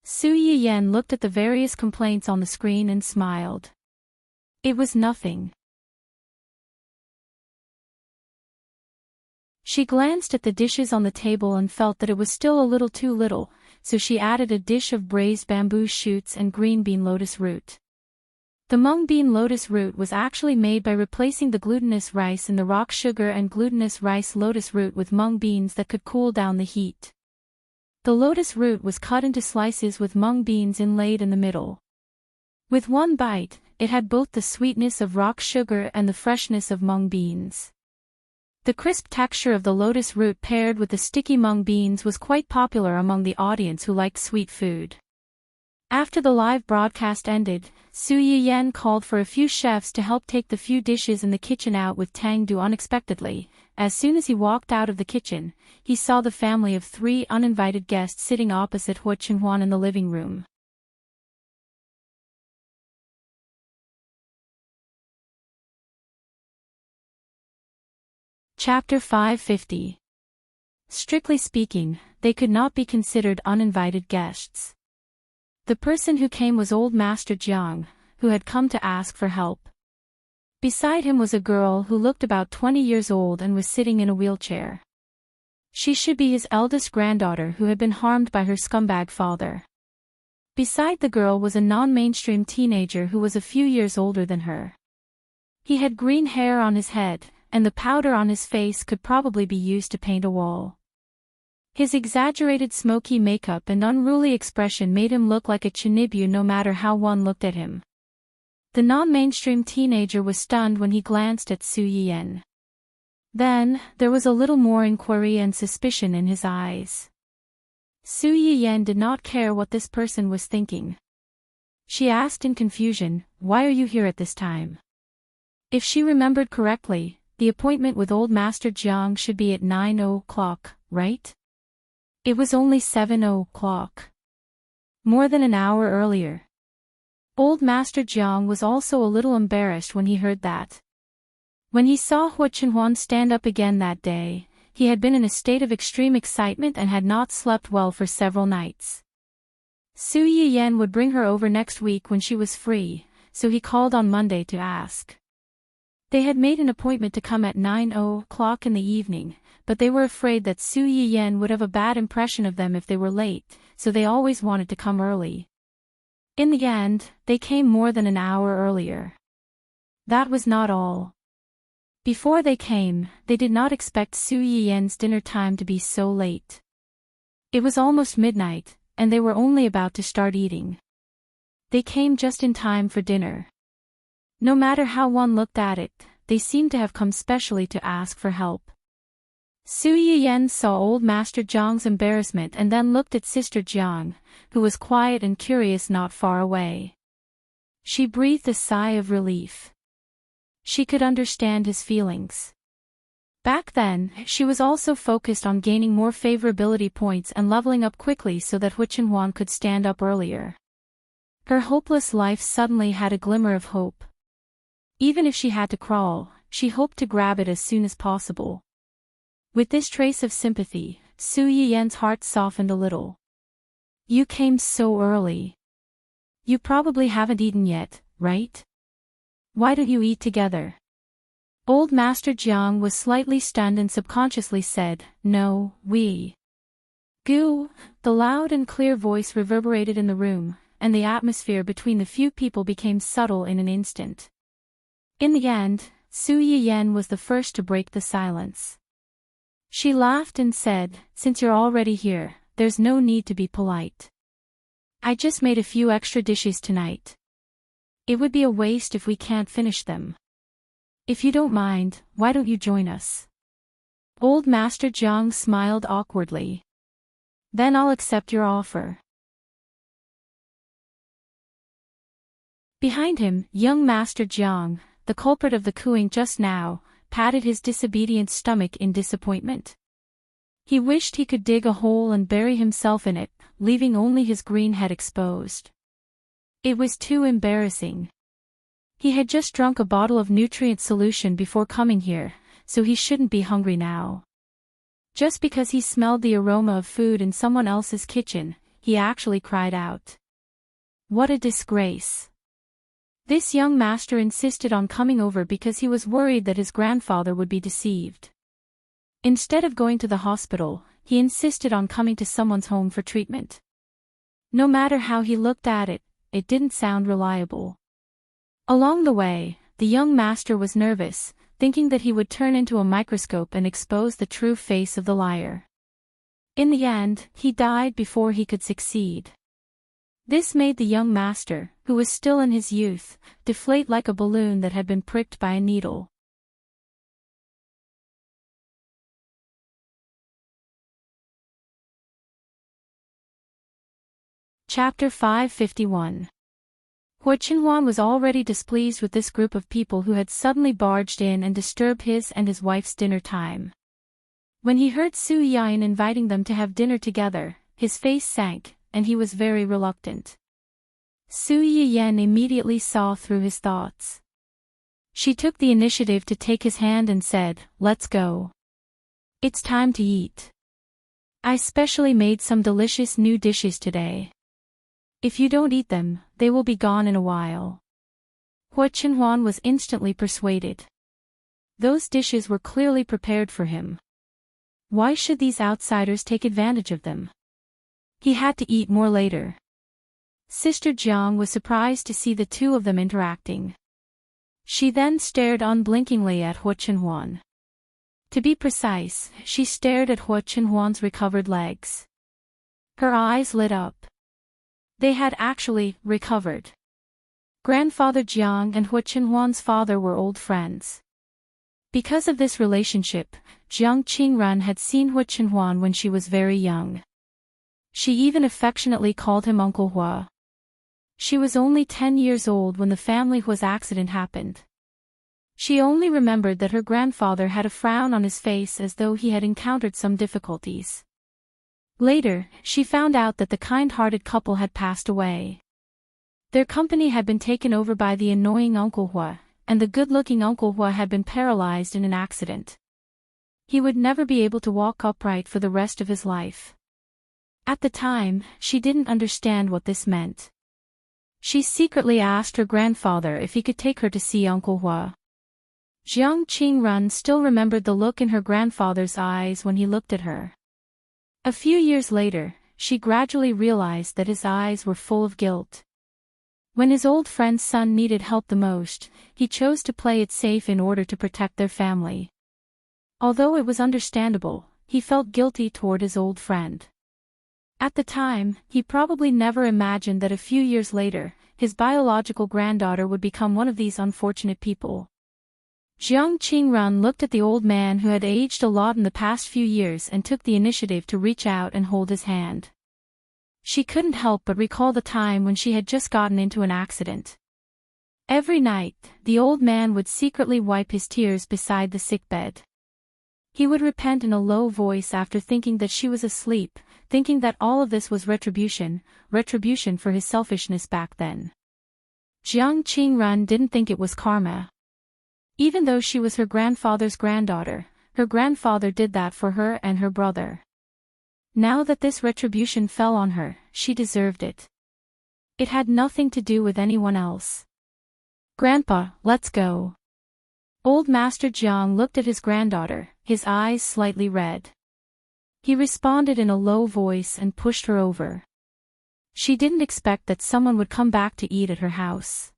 Su Yiyen looked at the various complaints on the screen and smiled. It was nothing. She glanced at the dishes on the table and felt that it was still a little too little, so she added a dish of braised bamboo shoots and green bean lotus root. The mung bean lotus root was actually made by replacing the glutinous rice in the rock sugar and glutinous rice lotus root with mung beans that could cool down the heat. The lotus root was cut into slices with mung beans inlaid in the middle. With one bite, it had both the sweetness of rock sugar and the freshness of mung beans. The crisp texture of the lotus root paired with the sticky mung beans was quite popular among the audience who liked sweet food. After the live broadcast ended, Su Yiyen called for a few chefs to help take the few dishes in the kitchen out with Tang Du unexpectedly. As soon as he walked out of the kitchen, he saw the family of 3 uninvited guests sitting opposite Hu Qinhuan in the living room. Chapter 550. Strictly speaking, they could not be considered uninvited guests. The person who came was old Master Jiang, who had come to ask for help. Beside him was a girl who looked about 20 years old and was sitting in a wheelchair. She should be his eldest granddaughter who had been harmed by her scumbag father. Beside the girl was a non-mainstream teenager who was a few years older than her. He had green hair on his head, and the powder on his face could probably be used to paint a wall. His exaggerated smoky makeup and unruly expression made him look like a chinibyu no matter how one looked at him. The non-mainstream teenager was stunned when he glanced at Su Yiyen. Then, there was a little more inquiry and suspicion in his eyes. Su Yiyen did not care what this person was thinking. She asked in confusion, "Why are you here at this time?" If she remembered correctly, the appointment with old Master Jiang should be at 9 o'clock, right? It was only 7 o'clock. More than an hour earlier. Old Master Jiang was also a little embarrassed when he heard that. When he saw Hu Qinhuan stand up again that day, he had been in a state of extreme excitement and had not slept well for several nights. Su Yiyen would bring her over next week when she was free, so he called on Monday to ask. They had made an appointment to come at 9 o'clock in the evening, but they were afraid that Su Yiyen would have a bad impression of them if they were late, so they always wanted to come early. In the end, they came more than an hour earlier. That was not all. Before they came, they did not expect Su Yiyen's dinner time to be so late. It was almost midnight, and they were only about to start eating. They came just in time for dinner. No matter how one looked at it, they seemed to have come specially to ask for help. Su Yiyen saw old Master Jiang's embarrassment and then looked at Sister Jiang, who was quiet and curious not far away. She breathed a sigh of relief. She could understand his feelings. Back then, she was also focused on gaining more favorability points and leveling up quickly so that Hu Qinhuan could stand up earlier. Her hopeless life suddenly had a glimmer of hope. Even if she had to crawl, she hoped to grab it as soon as possible. With this trace of sympathy, Su Yiyen's heart softened a little. You came so early. You probably haven't eaten yet, right? Why don't you eat together? Old Master Jiang was slightly stunned and subconsciously said, "No, we." Goo! The loud and clear voice reverberated in the room, and the atmosphere between the few people became subtle in an instant. In the end, Su Yiyen was the first to break the silence. She laughed and said, "Since you're already here, there's no need to be polite. I just made a few extra dishes tonight. It would be a waste if we can't finish them. If you don't mind, why don't you join us?" Old Master Jiang smiled awkwardly. "Then I'll accept your offer." Behind him, young Master Jiang, the culprit of the cooing just now, patted his disobedient stomach in disappointment. He wished he could dig a hole and bury himself in it, leaving only his green head exposed. It was too embarrassing. He had just drunk a bottle of nutrient solution before coming here, so he shouldn't be hungry now. Just because he smelled the aroma of food in someone else's kitchen, he actually cried out. What a disgrace. This young master insisted on coming over because he was worried that his grandfather would be deceived. Instead of going to the hospital, he insisted on coming to someone's home for treatment. No matter how he looked at it, it didn't sound reliable. Along the way, the young master was nervous, thinking that he would turn into a microscope and expose the true face of the liar. In the end, he died before he could succeed. This made the young master, who was still in his youth, deflate like a balloon that had been pricked by a needle. Chapter 551. Hua Qinhuan was already displeased with this group of people who had suddenly barged in and disturbed his and his wife's dinner time. When he heard Su Yian inviting them to have dinner together, his face sank, and he was very reluctant. Su Yian immediately saw through his thoughts. She took the initiative to take his hand and said, "Let's go. It's time to eat. I specially made some delicious new dishes today. If you don't eat them, they will be gone in a while." Hua Qinhuan was instantly persuaded. Those dishes were clearly prepared for him. Why should these outsiders take advantage of them? He had to eat more later. Sister Jiang was surprised to see the two of them interacting. She then stared unblinkingly at Hua Qinhuan. To be precise, she stared at Hua Qinhuan's recovered legs. Her eyes lit up. They had actually recovered. Grandfather Jiang and Hua Qinhuan's father were old friends. Because of this relationship, Jiang Qingran had seen Hua Qinhuan when she was very young. She even affectionately called him Uncle Hua. She was only 10 years old when the family Hua's accident happened. She only remembered that her grandfather had a frown on his face as though he had encountered some difficulties. Later, she found out that the kind-hearted couple had passed away. Their company had been taken over by the annoying Uncle Hua, and the good-looking Uncle Hua had been paralyzed in an accident. He would never be able to walk upright for the rest of his life. At the time, she didn't understand what this meant. She secretly asked her grandfather if he could take her to see Uncle Hua. Jiang Qingran still remembered the look in her grandfather's eyes when he looked at her. A few years later, she gradually realized that his eyes were full of guilt. When his old friend's son needed help the most, he chose to play it safe in order to protect their family. Although it was understandable, he felt guilty toward his old friend. At the time, he probably never imagined that a few years later, his biological granddaughter would become one of these unfortunate people. Jiang Qingran looked at the old man who had aged a lot in the past few years and took the initiative to reach out and hold his hand. She couldn't help but recall the time when she had just gotten into an accident. Every night, the old man would secretly wipe his tears beside the sickbed. He would repent in a low voice after thinking that she was asleep, thinking that all of this was retribution for his selfishness back then. Jiang Qingran didn't think it was karma. Even though she was her grandfather's granddaughter, her grandfather did that for her and her brother. Now that this retribution fell on her, she deserved it. It had nothing to do with anyone else. Grandpa, let's go. Old Master Jiang looked at his granddaughter, his eyes slightly red. He responded in a low voice and pushed her over. She didn't expect that someone would come back to eat at her house.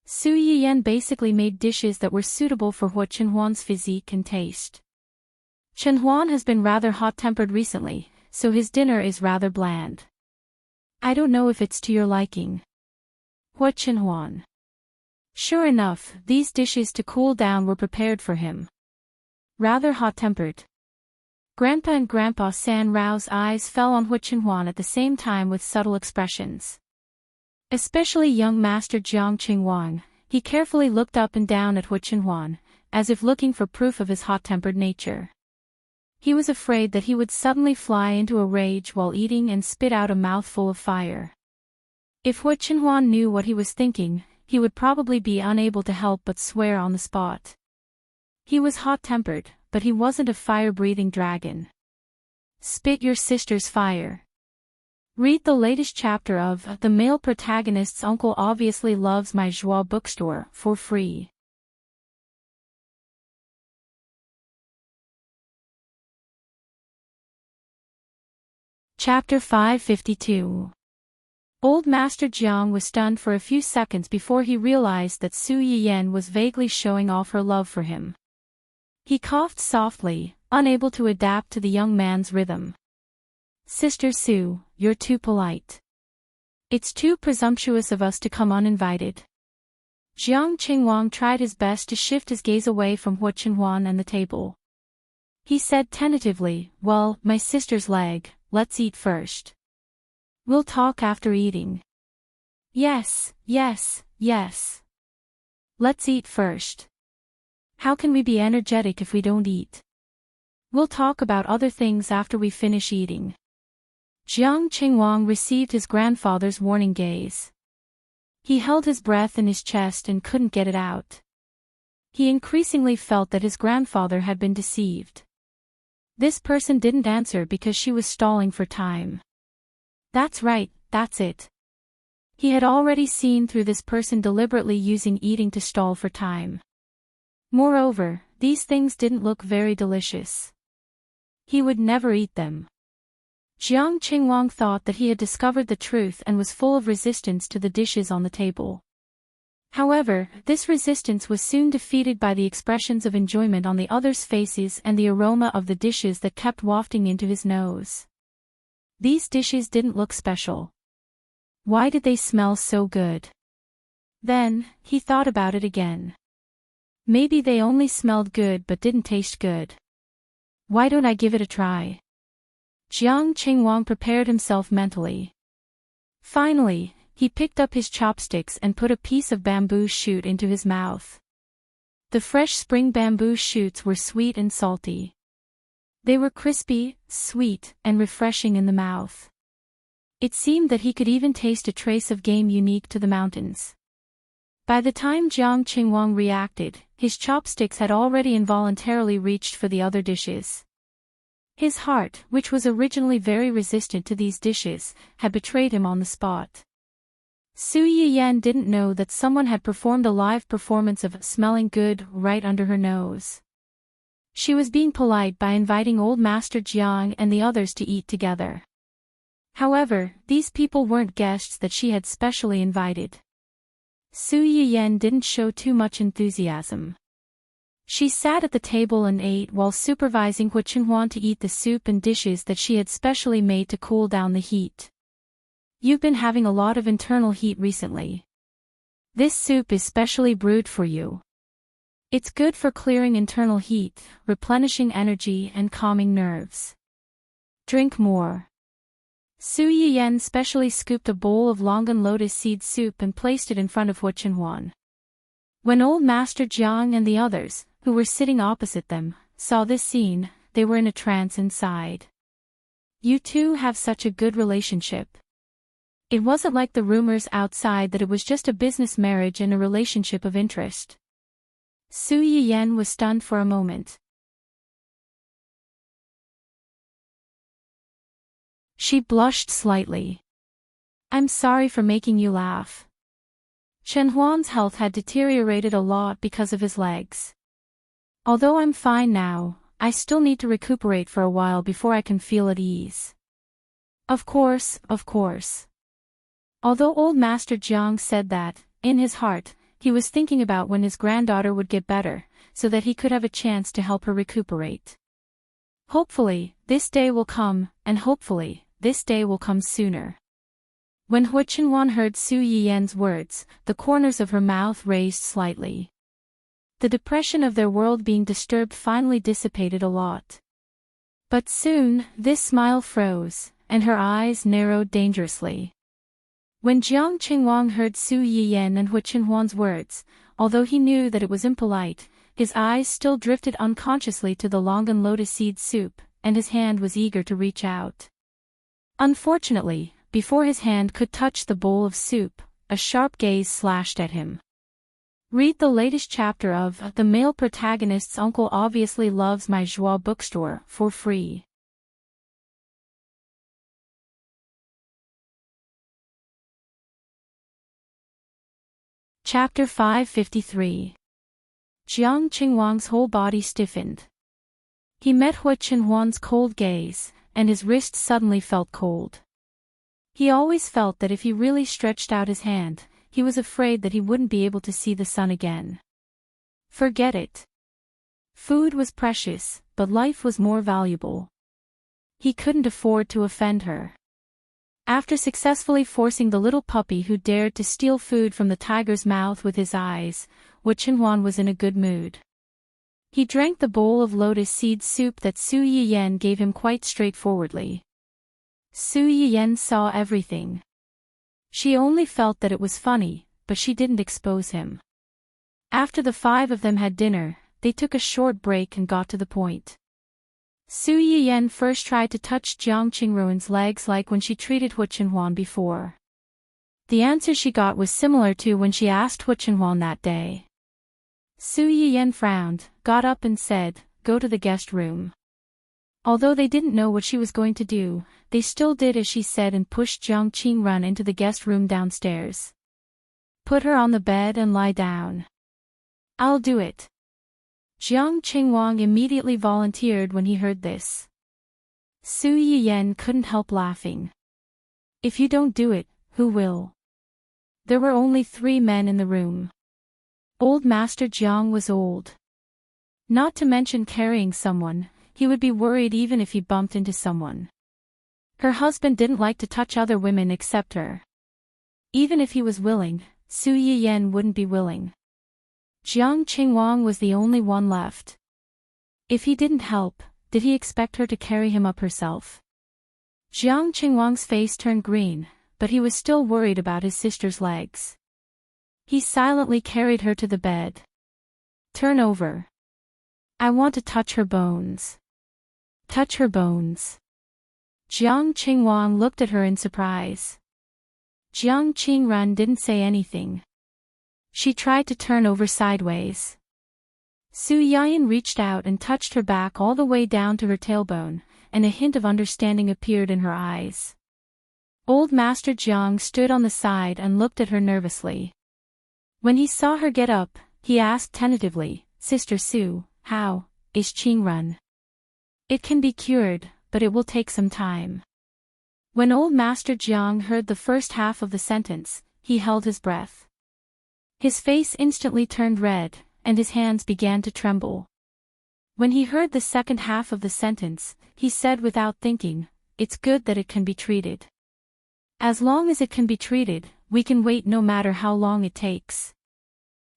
Su Yiyan basically made dishes that were suitable for Hua Chenhuan's physique and taste. Chenhuan has been rather hot-tempered recently, so his dinner is rather bland. I don't know if it's to your liking. Hua Chenhuan. Sure enough, these dishes to cool down were prepared for him. Rather hot-tempered. Grandpa and Grandpa San Rao's eyes fell on Hua Chenhuan at the same time with subtle expressions. Especially young Master Jiang Qingwang, he carefully looked up and down at Hua Chenhuan, as if looking for proof of his hot-tempered nature. He was afraid that he would suddenly fly into a rage while eating and spit out a mouthful of fire. If Hua Chenhuan knew what he was thinking, he would probably be unable to help but swear on the spot. He was hot-tempered, but he wasn't a fire-breathing dragon. Spit your sister's fire. Read the latest chapter of The Male Protagonist's Uncle Obviously Loves My Joie bookstore for free. Chapter 552. Old Master Jiang was stunned for a few seconds before he realized that Su Yiyan was vaguely showing off her love for him. He coughed softly, unable to adapt to the young man's rhythm. Sister Su, you're too polite. It's too presumptuous of us to come uninvited. Jiang Qingwang tried his best to shift his gaze away from Hua Chenhuan and the table. He said tentatively, well, my sister's leg, let's eat first. We'll talk after eating. Yes, yes, yes. Let's eat first. How can we be energetic if we don't eat? We'll talk about other things after we finish eating. Jiang Qingwang received his grandfather's warning gaze. He held his breath in his chest and couldn't get it out. He increasingly felt that his grandfather had been deceived. This person didn't answer because she was stalling for time. That's right, that's it. He had already seen through this person deliberately using eating to stall for time. Moreover, these things didn't look very delicious. He would never eat them. Jiang Qingwang thought that he had discovered the truth and was full of resistance to the dishes on the table. However, this resistance was soon defeated by the expressions of enjoyment on the others' faces and the aroma of the dishes that kept wafting into his nose. These dishes didn't look special. Why did they smell so good? Then, he thought about it again. Maybe they only smelled good but didn't taste good. Why don't I give it a try? Jiang Qingwang prepared himself mentally. Finally, he picked up his chopsticks and put a piece of bamboo shoot into his mouth. The fresh spring bamboo shoots were sweet and salty. They were crispy, sweet, and refreshing in the mouth. It seemed that he could even taste a trace of game unique to the mountains. By the time Jiang Qingwang reacted, his chopsticks had already involuntarily reached for the other dishes. His heart, which was originally very resistant to these dishes, had betrayed him on the spot. Su Yiyan didn't know that someone had performed a live performance of smelling good right under her nose. She was being polite by inviting old Master Jiang and the others to eat together. However, these people weren't guests that she had specially invited. Su Yiyan didn't show too much enthusiasm. She sat at the table and ate while supervising Hua Chenhuan to eat the soup and dishes that she had specially made to cool down the heat. You've been having a lot of internal heat recently. This soup is specially brewed for you. It's good for clearing internal heat, replenishing energy and calming nerves. Drink more. Su Yiyan specially scooped a bowl of longan lotus seed soup and placed it in front of Hua Chenhuan. When old Master Jiang and the others, who were sitting opposite them, saw this scene, they were in a trance and sighed. You two have such a good relationship. It wasn't like the rumors outside that it was just a business marriage and a relationship of interest. Su Yiyan was stunned for a moment. She blushed slightly. I'm sorry for making you laugh. Chen Huan's health had deteriorated a lot because of his legs. Although I'm fine now, I still need to recuperate for a while before I can feel at ease. Of course, of course. Although old Master Jiang said that, in his heart, he was thinking about when his granddaughter would get better, so that he could have a chance to help her recuperate. Hopefully, this day will come, and hopefully, this day will come sooner. When Hu Qinhuan heard Su Yiyan's words, the corners of her mouth raised slightly. The depression of their world being disturbed finally dissipated a lot. But soon, this smile froze, and her eyes narrowed dangerously. When Jiang Qingwang heard Su Yiyan and Hu Qinhuan's words, although he knew that it was impolite, his eyes still drifted unconsciously to the longan lotus seed soup, and his hand was eager to reach out. Unfortunately, before his hand could touch the bowl of soup, a sharp gaze slashed at him. Read the latest chapter of The Male Protagonist's Uncle Obviously Loves My Joie bookstore for free. Chapter 553. Jiang Qingwang's whole body stiffened. He met Hu Qinhuan's cold gaze, and his wrist suddenly felt cold. He always felt that if he really stretched out his hand, he was afraid that he wouldn't be able to see the sun again. Forget it. Food was precious, but life was more valuable. He couldn't afford to offend her. After successfully forcing the little puppy who dared to steal food from the tiger's mouth with his eyes, Wu Qinhuan was in a good mood. He drank the bowl of lotus seed soup that Su Yiyan gave him quite straightforwardly. Su Yiyan saw everything. She only felt that it was funny, but she didn't expose him. After the five of them had dinner, they took a short break and got to the point. Su Yiyan first tried to touch Jiang Qingruan's legs like when she treated Hu Qinhuan before. The answer she got was similar to when she asked Hu Qinhuan that day. Su Yiyan frowned, got up and said, "Go to the guest room." Although they didn't know what she was going to do, they still did as she said and pushed Jiang Qingruan into the guest room downstairs. "Put her on the bed and lie down." "I'll do it." Jiang Qingwang immediately volunteered when he heard this. Su Yiyan couldn't help laughing. "If you don't do it, who will?" There were only 3 men in the room. Old Master Jiang was old. Not to mention carrying someone, he would be worried even if he bumped into someone. Her husband didn't like to touch other women except her. Even if he was willing, Su Yiyan wouldn't be willing. Jiang Qingwang was the only one left. If he didn't help, did he expect her to carry him up herself? Jiang Qingwang's face turned green, but he was still worried about his sister's legs. He silently carried her to the bed. "Turn over. I want to touch her bones." "Touch her bones." Jiang Qingwang looked at her in surprise. Jiang Qingruan didn't say anything. She tried to turn over sideways. Su Yiyan reached out and touched her back all the way down to her tailbone, and a hint of understanding appeared in her eyes. Old Master Jiang stood on the side and looked at her nervously. When he saw her get up, he asked tentatively, "Sister Su, how is Qingruan?" "It can be cured, but it will take some time." When Old Master Jiang heard the first half of the sentence, he held his breath. His face instantly turned red, and his hands began to tremble. When he heard the second half of the sentence, he said without thinking, "It's good that it can be treated. As long as it can be treated, we can wait no matter how long it takes."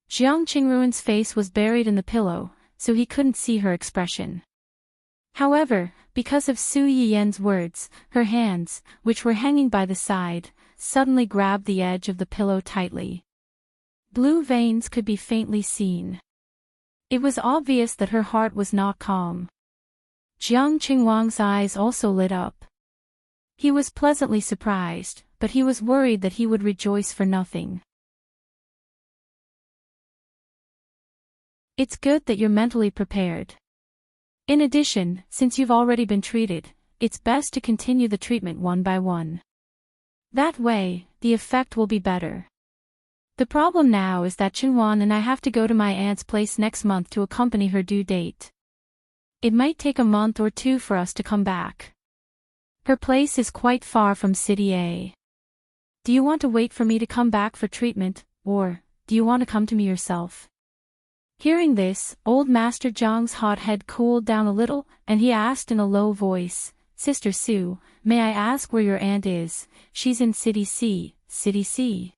Jiang Qingruan's face was buried in the pillow, so he couldn't see her expression. However, because of Su Yiyan's words, her hands, which were hanging by the side, suddenly grabbed the edge of the pillow tightly. Blue veins could be faintly seen. It was obvious that her heart was not calm. Jiang Qingwang's eyes also lit up. He was pleasantly surprised, but he was worried that he would rejoice for nothing. It's good that you're mentally prepared. In addition, since you've already been treated, it's best to continue the treatment one by one. That way, the effect will be better. The problem now is that Chunwan and I have to go to my aunt's place next month to accompany her due date. It might take a month or two for us to come back. Her place is quite far from City A. Do you want to wait for me to come back for treatment, or do you want to come to me yourself? Hearing this, old Master Zhang's hot head cooled down a little, and he asked in a low voice, Sister Sue, may I ask where your aunt is? She's in City C, City C.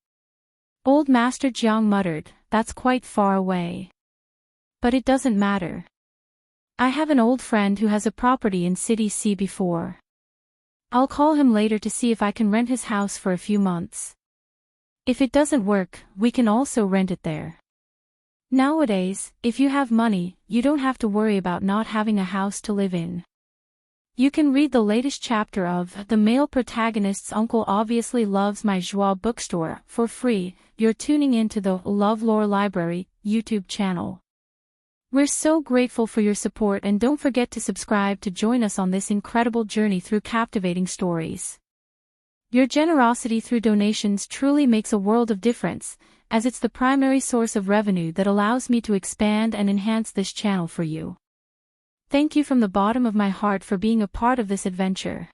Old Master Jiang muttered, that's quite far away. But it doesn't matter. I have an old friend who has a property in City C before. I'll call him later to see if I can rent his house for a few months. If it doesn't work, we can also rent it there. Nowadays, if you have money, you don't have to worry about not having a house to live in. You can read the latest chapter of The Male Protagonist's Uncle Obviously Loves My Joie bookstore for free. You're tuning into the LoveLore Library YouTube channel. We're so grateful for your support, and don't forget to subscribe to join us on this incredible journey through captivating stories. Your generosity through donations truly makes a world of difference, as it's the primary source of revenue that allows me to expand and enhance this channel for you. Thank you from the bottom of my heart for being a part of this adventure.